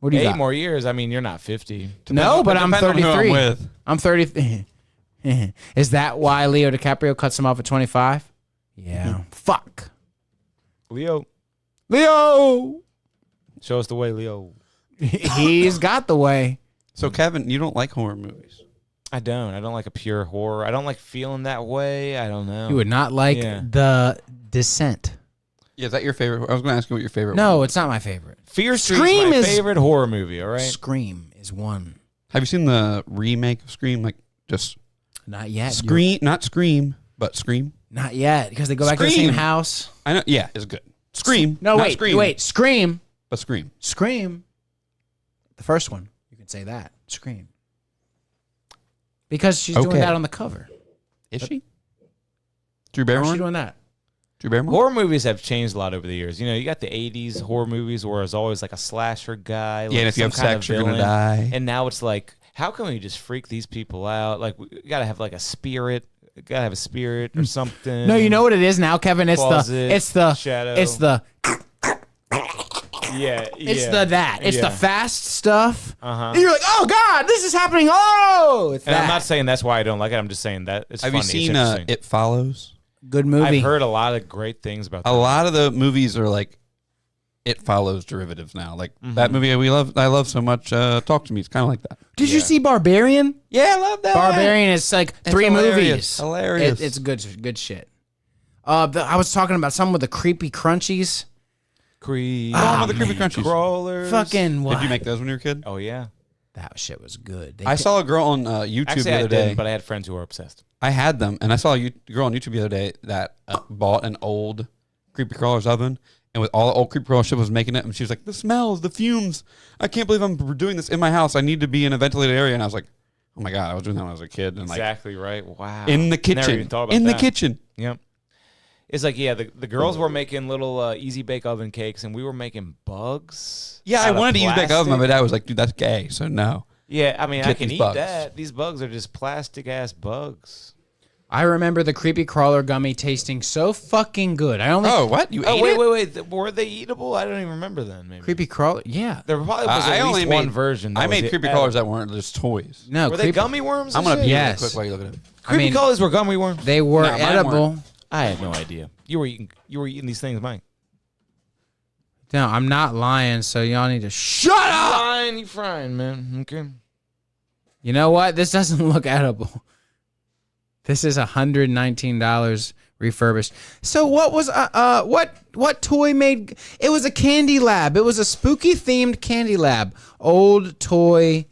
What do you 8 got? more years. I mean, you're not 50. No, but I'm Depending on who 33. I'm with. I'm 30. Is that why Leo DiCaprio cuts him off at 25? Yeah. Fuck. Leo, Leo! show us the way, Leo. He's got the way. So Kevin, you don't like horror movies. I don't like a pure horror. I don't like feeling that way. I don't know. You would not like Yeah. The Descent. Yeah, is that your favorite? I was going to ask you what your favorite. No, it's not my favorite. Fear Street Scream is my is- favorite horror movie. All right. Scream is one. Have you seen the remake of Scream? Like just Not yet. Scream, not Scream, but Scream. Not yet, because they go back to the Scream. same house. I know. Yeah, it's good. Scream. No, not wait, Scream, wait. Scream. but Scream. Scream. The first one. You can say that. Scream. Because she's doing Okay. that on the cover. Is she? Drew How's Barrymore. she doing that? Drew Barrymore. Horror movies have changed a lot over the years. You know, you got the 80s horror movies where it's always like a slasher guy. Like Yeah, and if you some have kind sex, of you're gonna villain. die. And now it's like, how can we just freak these people out? Like, we gotta have like a spirit. Gotta have a spirit or something. No, you know what it is now, Kevin? It's Closet, the shadow. it's the Yeah, it's yeah. the that. It's Yeah. the fast stuff. Uh-huh. And you're like, oh God, this is happening. Oh, it's And that. I'm not saying that's why I don't like it. I'm just saying that it's Have funny. you seen it's interesting. It Follows? Good movie. I've heard a lot of great things about that. A lot of the movies are like It Follows derivatives now. Like that movie I love so much. Talk to Me. It's kind of like that. Did you see Barbarian? Yeah, I love that. Barbarian is like 3 hilarious. movies. Hilarious. It's good shit. I was talking about some with the creepy crunchies. Oh, the creepy crunchies. Crawlers. Fucking what? Did you make those when you were a kid? Oh yeah. That shit was good. I saw a girl on YouTube Actually, the I other day. didn't, but I had friends who were obsessed. I had them, and I saw a girl on YouTube the other day that bought an old creepy crawlers oven, and with all the old creepy crawler shit was making it, and she was like, "The smells, the fumes! I can't believe I'm doing this in my house. I need to be in a ventilated area." And I was like, "Oh my god, I was doing that when I was a kid." And Exactly right. Wow. in the Never kitchen, even thought about in the that. kitchen. Yep. It's like, yeah, the girls were making little easy bake oven cakes, and we were making bugs. Yeah, I out of wanted to use that oven. plastic. My dad was like, "Dude, that's gay." So no. Yeah, I mean, I Get can these eat bugs. that. These bugs are just plastic ass bugs. I remember the creepy crawler gummy tasting so fucking good. I only Oh, what? You Oh ate wait, it? wait. Were they eatable? I don't even remember then. Maybe creepy crawler. Yeah. there probably was I at only least made one version. I that was made creepy edible. crawlers that weren't just toys. No. Were they gummy worms? I'm gonna and be shit? Yes. real quick while you look at it. Creepy mean- crawlers were gummy worms. They were No, mine edible. weren't. I had no idea. You were eating these things, Mike. No, I'm not lying. So y'all need to shut up. Fine, you frying, man. Okay. You know what? This doesn't look edible. This is $119 refurbished. So what was what toy made? It was a candy lab. It was a spooky themed candy lab. Old toy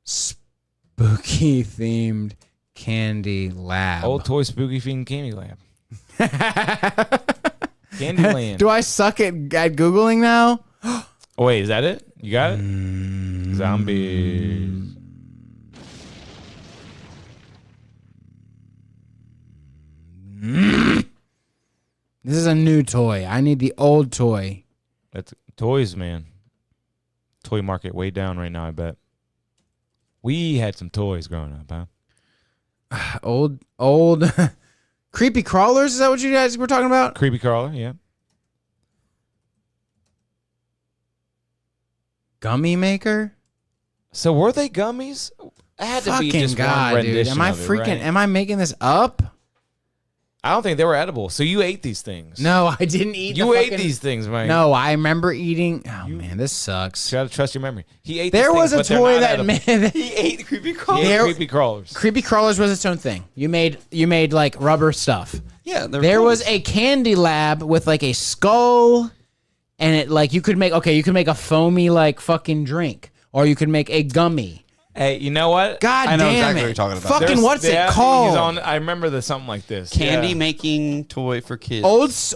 spooky themed candy lab. Old toy spooky fiend candy lab. Candyland. Do I suck at googling now? Oh, wait, is that it? You got it? Zombies. This is a new toy. I need the old toy. That's toys, man. Toy market way down right now, I bet. We had some toys growing up, huh? Old creepy crawlers. Is that what you guys were talking about? Creepy crawler, yeah. Gummy maker. So were they gummies? It had to be Fucking just God, one dude. rendition Am I of it, freaking? right? Am I making this up? I don't think they were edible. So you ate these things. No, I didn't eat. You the ate fucking- these things, Mike. No, I remember eating. Oh man, this sucks. You gotta trust your memory. He ate. There these was a things, but they're toy not that edible. made He ate creepy He crawlers. ate There- creepy crawlers. creepy crawlers was its own thing. You made like rubber stuff. Yeah, There was a candy lab with like a skull, and it like you could make a foamy like fucking drink, or you could make a gummy. Hey, you know what? God I know damn exactly it! what you're talking about. Fucking There's- what's yeah, it called? he's on- I remember there's something like this. candy Yeah. making toy for kids.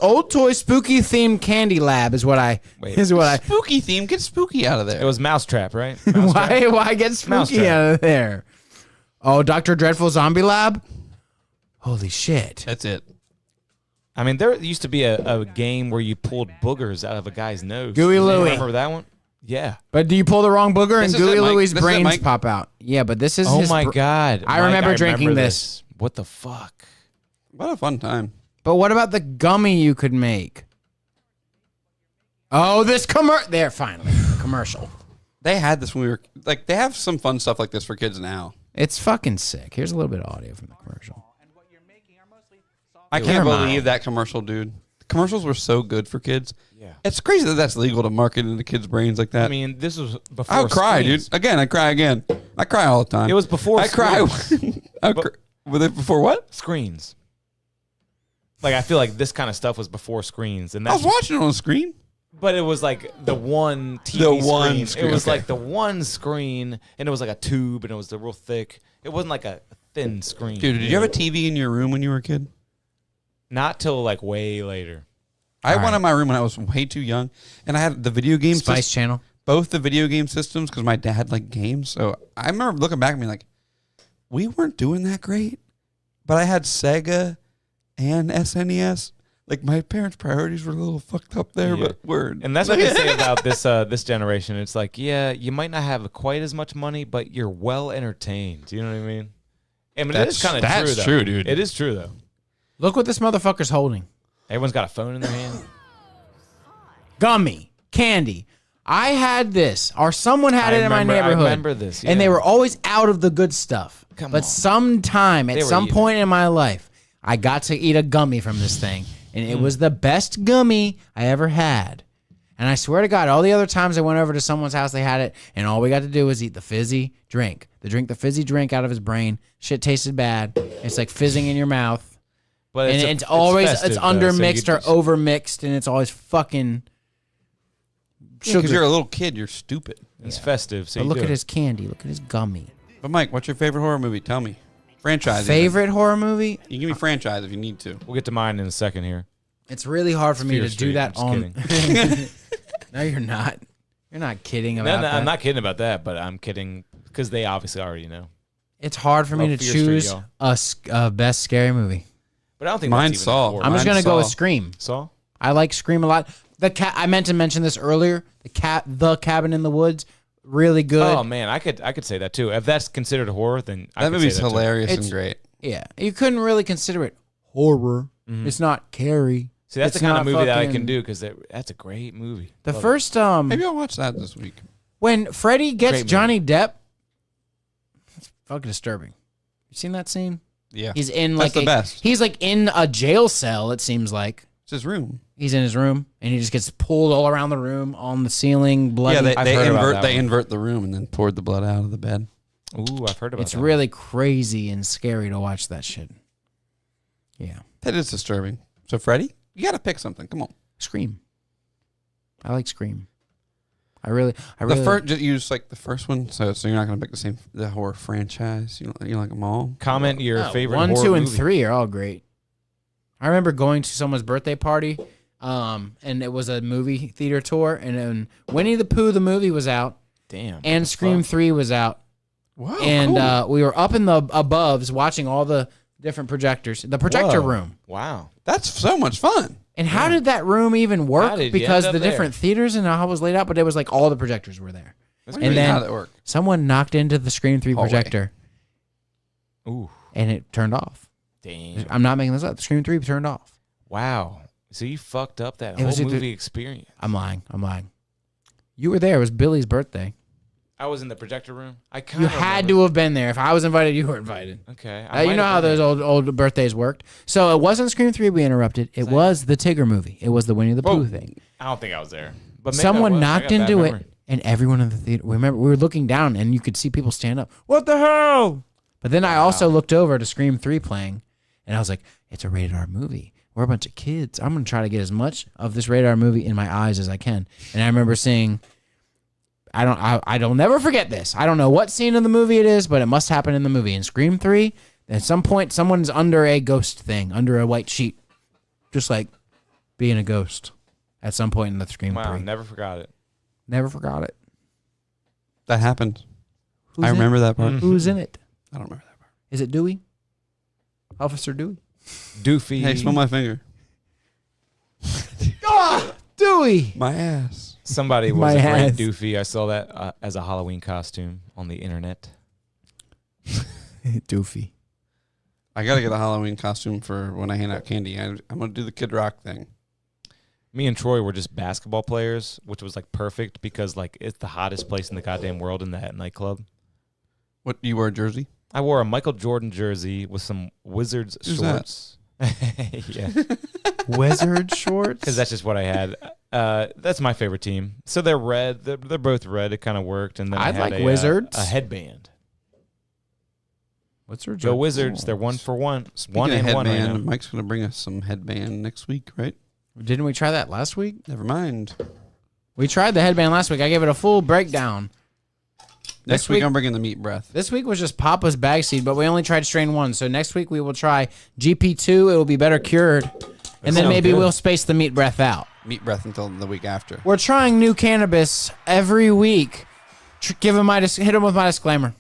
Old toy spooky themed candy lab is what I Wait. Spooky theme. Get spooky out of there. It was Mousetrap, right? Mousetrap. why get spooky Mousetrap. out of there? Oh, Dr. Dreadful Zombie Lab. Holy shit! That's it. I mean, there used to be a game where you pulled boogers out of a guy's nose. Gooey Do you Louie. remember that one? Yeah. But do you pull the wrong booger and This is Gooey it, Mike. Louie's This is it, brains Mike. pop out? Yeah, but this is Oh his my br- God. I Mike, remember drinking this. What the fuck? What a fun time. But what about the gummy you could make? Oh, this there finally commercial. They had this when we were like. They have some fun stuff like this for kids now. It's fucking sick. Here's a little bit of audio from the commercial. I can't Never mind. believe that commercial, dude. The commercials were so good for kids. Yeah. It's crazy that that's legal to market into kids' brains like that. I mean, this was before I would cry, screens. dude. Again, I cry again. I cry all the time. It was before I cry. screens. Were they before what? Screens. Like, I feel like this kind of stuff was before screens. And I that's was watching it on the screen. But it was like the one TV The one screen. screen, It was okay. like the one screen, and it was like a tube, and it was the real thick. It wasn't like a thin screen. Dude, did you have a TV in your room when you were a kid? Not till like way later. I had All one right. in my room when I was way too young, and I had the video game Spice sys- Channel. both the video game systems because my dad liked games. So I remember looking back and being like, we weren't doing that great, but I had Sega and SNES. Like my parents' priorities were a little fucked up there, Yeah. but word. And that's what they say about this generation. It's like, yeah, you might not have quite as much money, but you're well entertained. Do you know what I mean? I mean, it is kind of true, that's though. true, dude. It is true, though. Look what this motherfucker's holding. Everyone's got a phone in their hand. Gummy, candy. I had this, or someone had it in my neighborhood. I remember this. And they yeah. were always out of the good stuff. Come but on. sometime, at They were some eating point in my life, I got to eat a gummy from this thing. And it was the best gummy I ever had. And I swear to God, all the other times I went over to someone's house, they had it, and all we got to do was eat the fizzy drink. The fizzy drink out of his brain. Shit tasted bad. It's like fizzing in your mouth. But And it's always festive, it's though, so you undermixed could or just- overmixed, and it's always fucking sugar. Because you're a little kid, you're stupid. It's festive. So But you look do at it. his candy. Look at his gummy. But Mike, what's your favorite horror movie? Tell me. Franchise. even. Favorite horror movie? You can give me franchise if you need to. We'll get to mine in a second here. It's really hard for me Fear to Street. do that I'm just on. No, you're not. You're not kidding about No, that. I'm not kidding about that, but I'm kidding because they obviously already know. It's hard for me Love to Fear Street, choose y'all. a best scary movie. But I don't think Mine's that's even Saw. horror. I'm just Mine gonna go with Saw. Scream. Saw. I like Scream a lot. I meant to mention this earlier. The Cabin in the Woods, really good. Oh man, I could say that too. If that's considered a horror, then I That could movie's say that too. hilarious It's- and great. Yeah, you couldn't really consider it horror. It's not Carrie. See, that's It's the kind of not movie that I fucking- can do because that's a great movie. The Love first Maybe I'll watch that this week. when Freddy gets Great movie. Johnny Depp, it's fucking disturbing. You seen that scene? Yeah. He's in That's like the best. He's like in a jail cell. It seems like It's his room. he's in his room and he just gets pulled all around the room on the ceiling, bloody. Yeah, I've heard about that they one. invert the room and then poured the blood out of the bed. it. Ooh, I've heard about It's that. really crazy and scary to watch that shit. Yeah, That is disturbing. So Freddy, you got to pick something. Come on. Scream. I like Scream. I really. The first, just use like the first one. So you're not gonna pick the horror franchise. You like them all. Comment your favorite 1, horror 2, and movie. 3 are all great. I remember going to someone's birthday party, and it was a movie theater tour, and then Winnie the Pooh the movie was out, Damn. and Scream 3 was out, Wow. and we were up in the aboves watching all the different projectors, the projector Whoa. room. Wow. That's so much fun. And how did that room even How work? did you Because end the up there? different theaters and how it was laid out, but it was like all the projectors were there. That's And How then did that work? someone knocked into the Scream 3 Hallway. projector, Ooh. and it turned off. Damn. I'm not making this up. The Scream 3 turned off. Wow. So you fucked up that It was whole either- movie experience. I'm lying. You were there. It was Billy's birthday. I was in the projector room. I kind You of had to have been there. If I was invited, you were invited. Okay. You know how those old birthdays worked. So it wasn't Scream 3 we interrupted. It was the Tigger movie. It was the Winnie the Pooh thing. I don't think I was there. But maybe I Someone was. I knocked got bad into memory. it, and everyone in the theater. Remember, we were looking down, and you could see people stand up. What the hell? But then I also looked over to Scream 3 playing, and I was like, it's a rated R movie. We're a bunch of kids. I'm going to try to get as much of this rated R movie in my eyes as I can. And I remember seeing, I'll never forget this. I don't know what scene of the movie it is, but it must happen in the movie. In Scream 3, at some point, someone's under a ghost thing, under a white sheet, just like being a ghost at some point in the Scream Wow. 3. Never forgot it. Never forgot it. That happened. Who's I in remember it? that part. Who's in it? I don't remember that part. Is it Dewey? Officer Dewey? Doofy. Hey, smell my finger. Dewey! My ass. Somebody was My a great ass. doofy. I saw that as a Halloween costume on the internet. Doofy. I gotta get a Halloween costume for when I hand out candy. I'm gonna do the Kid Rock thing. Me and Troy were just basketball players, which was like perfect because like it's the hottest place in the goddamn world in that nightclub. What, you wear a jersey? I wore a Michael Jordan jersey with some Wizards Who's that? shorts. Yeah, Wizard shorts? because that's just what I had. That's my favorite team. So they're red. They're both red. It kind of worked. And then I I had like a, Wizards. a headband. Wizards Go are Wizards! cool. They're 1 for 1. Speaking One of and one right headband, now. Mike's gonna bring us some headband next week, right? Didn't we try that last week? Never mind. We tried the headband last week. I gave it a full breakdown. Next week I'm bringing the meat breath. This week was just Papa's bag seed, but we only tried strain 1. So next week we will try GP2. It will be better cured. And then sounds maybe good. we'll space the meat breath out. Meat breath until the week after. We're trying new cannabis every week. Hit him with my disclaimer.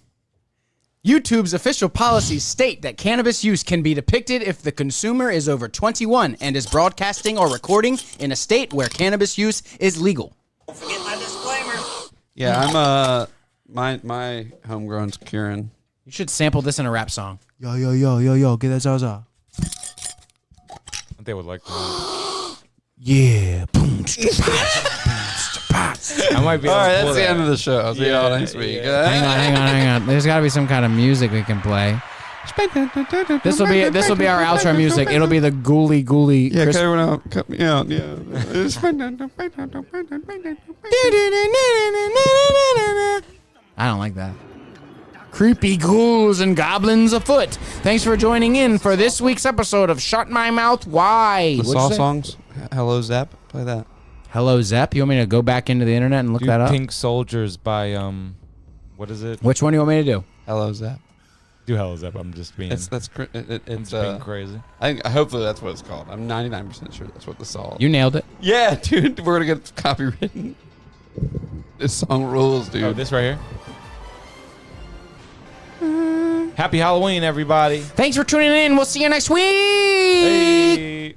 YouTube's official policies state that cannabis use can be depicted if the consumer is over 21 and is broadcasting or recording in a state where cannabis use is legal. Yeah, I'm my homegrown's curing. You should sample this in a rap song. Yo, yo, yo, yo, yo, get that Zaza. They would like that. Yeah. Boom. I might be. All right, able to that's pull the that. end of the show. I'll see y'all next week. Hang on. There's got to be some kind of music we can play. This will be our outro music. It'll be the ghouly. Yeah, Chris- cut everyone out. Cut me out. Yeah. I don't like that. creepy ghouls and goblins afoot. Thanks for joining in for this week's episode of Shut My Mouth. Why? The What'd Saw you say? songs. Hello Zap. Play that. Hello, Zep. You want me to go back into the internet and look Do that up? Pink Soldiers by what is it? Which one do you want me to do? Hello Zap. Do Hell is Up. I'm just being It's it's being crazy. I think hopefully that's what it's called. I'm 99% sure that's what the song. You nailed it. Yeah, dude, we're gonna get copywritten. This song rules, dude. Oh, this right here. Happy Halloween, everybody. Thanks for tuning in. We'll see you next week. Hey.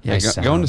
Yeah, Nice go into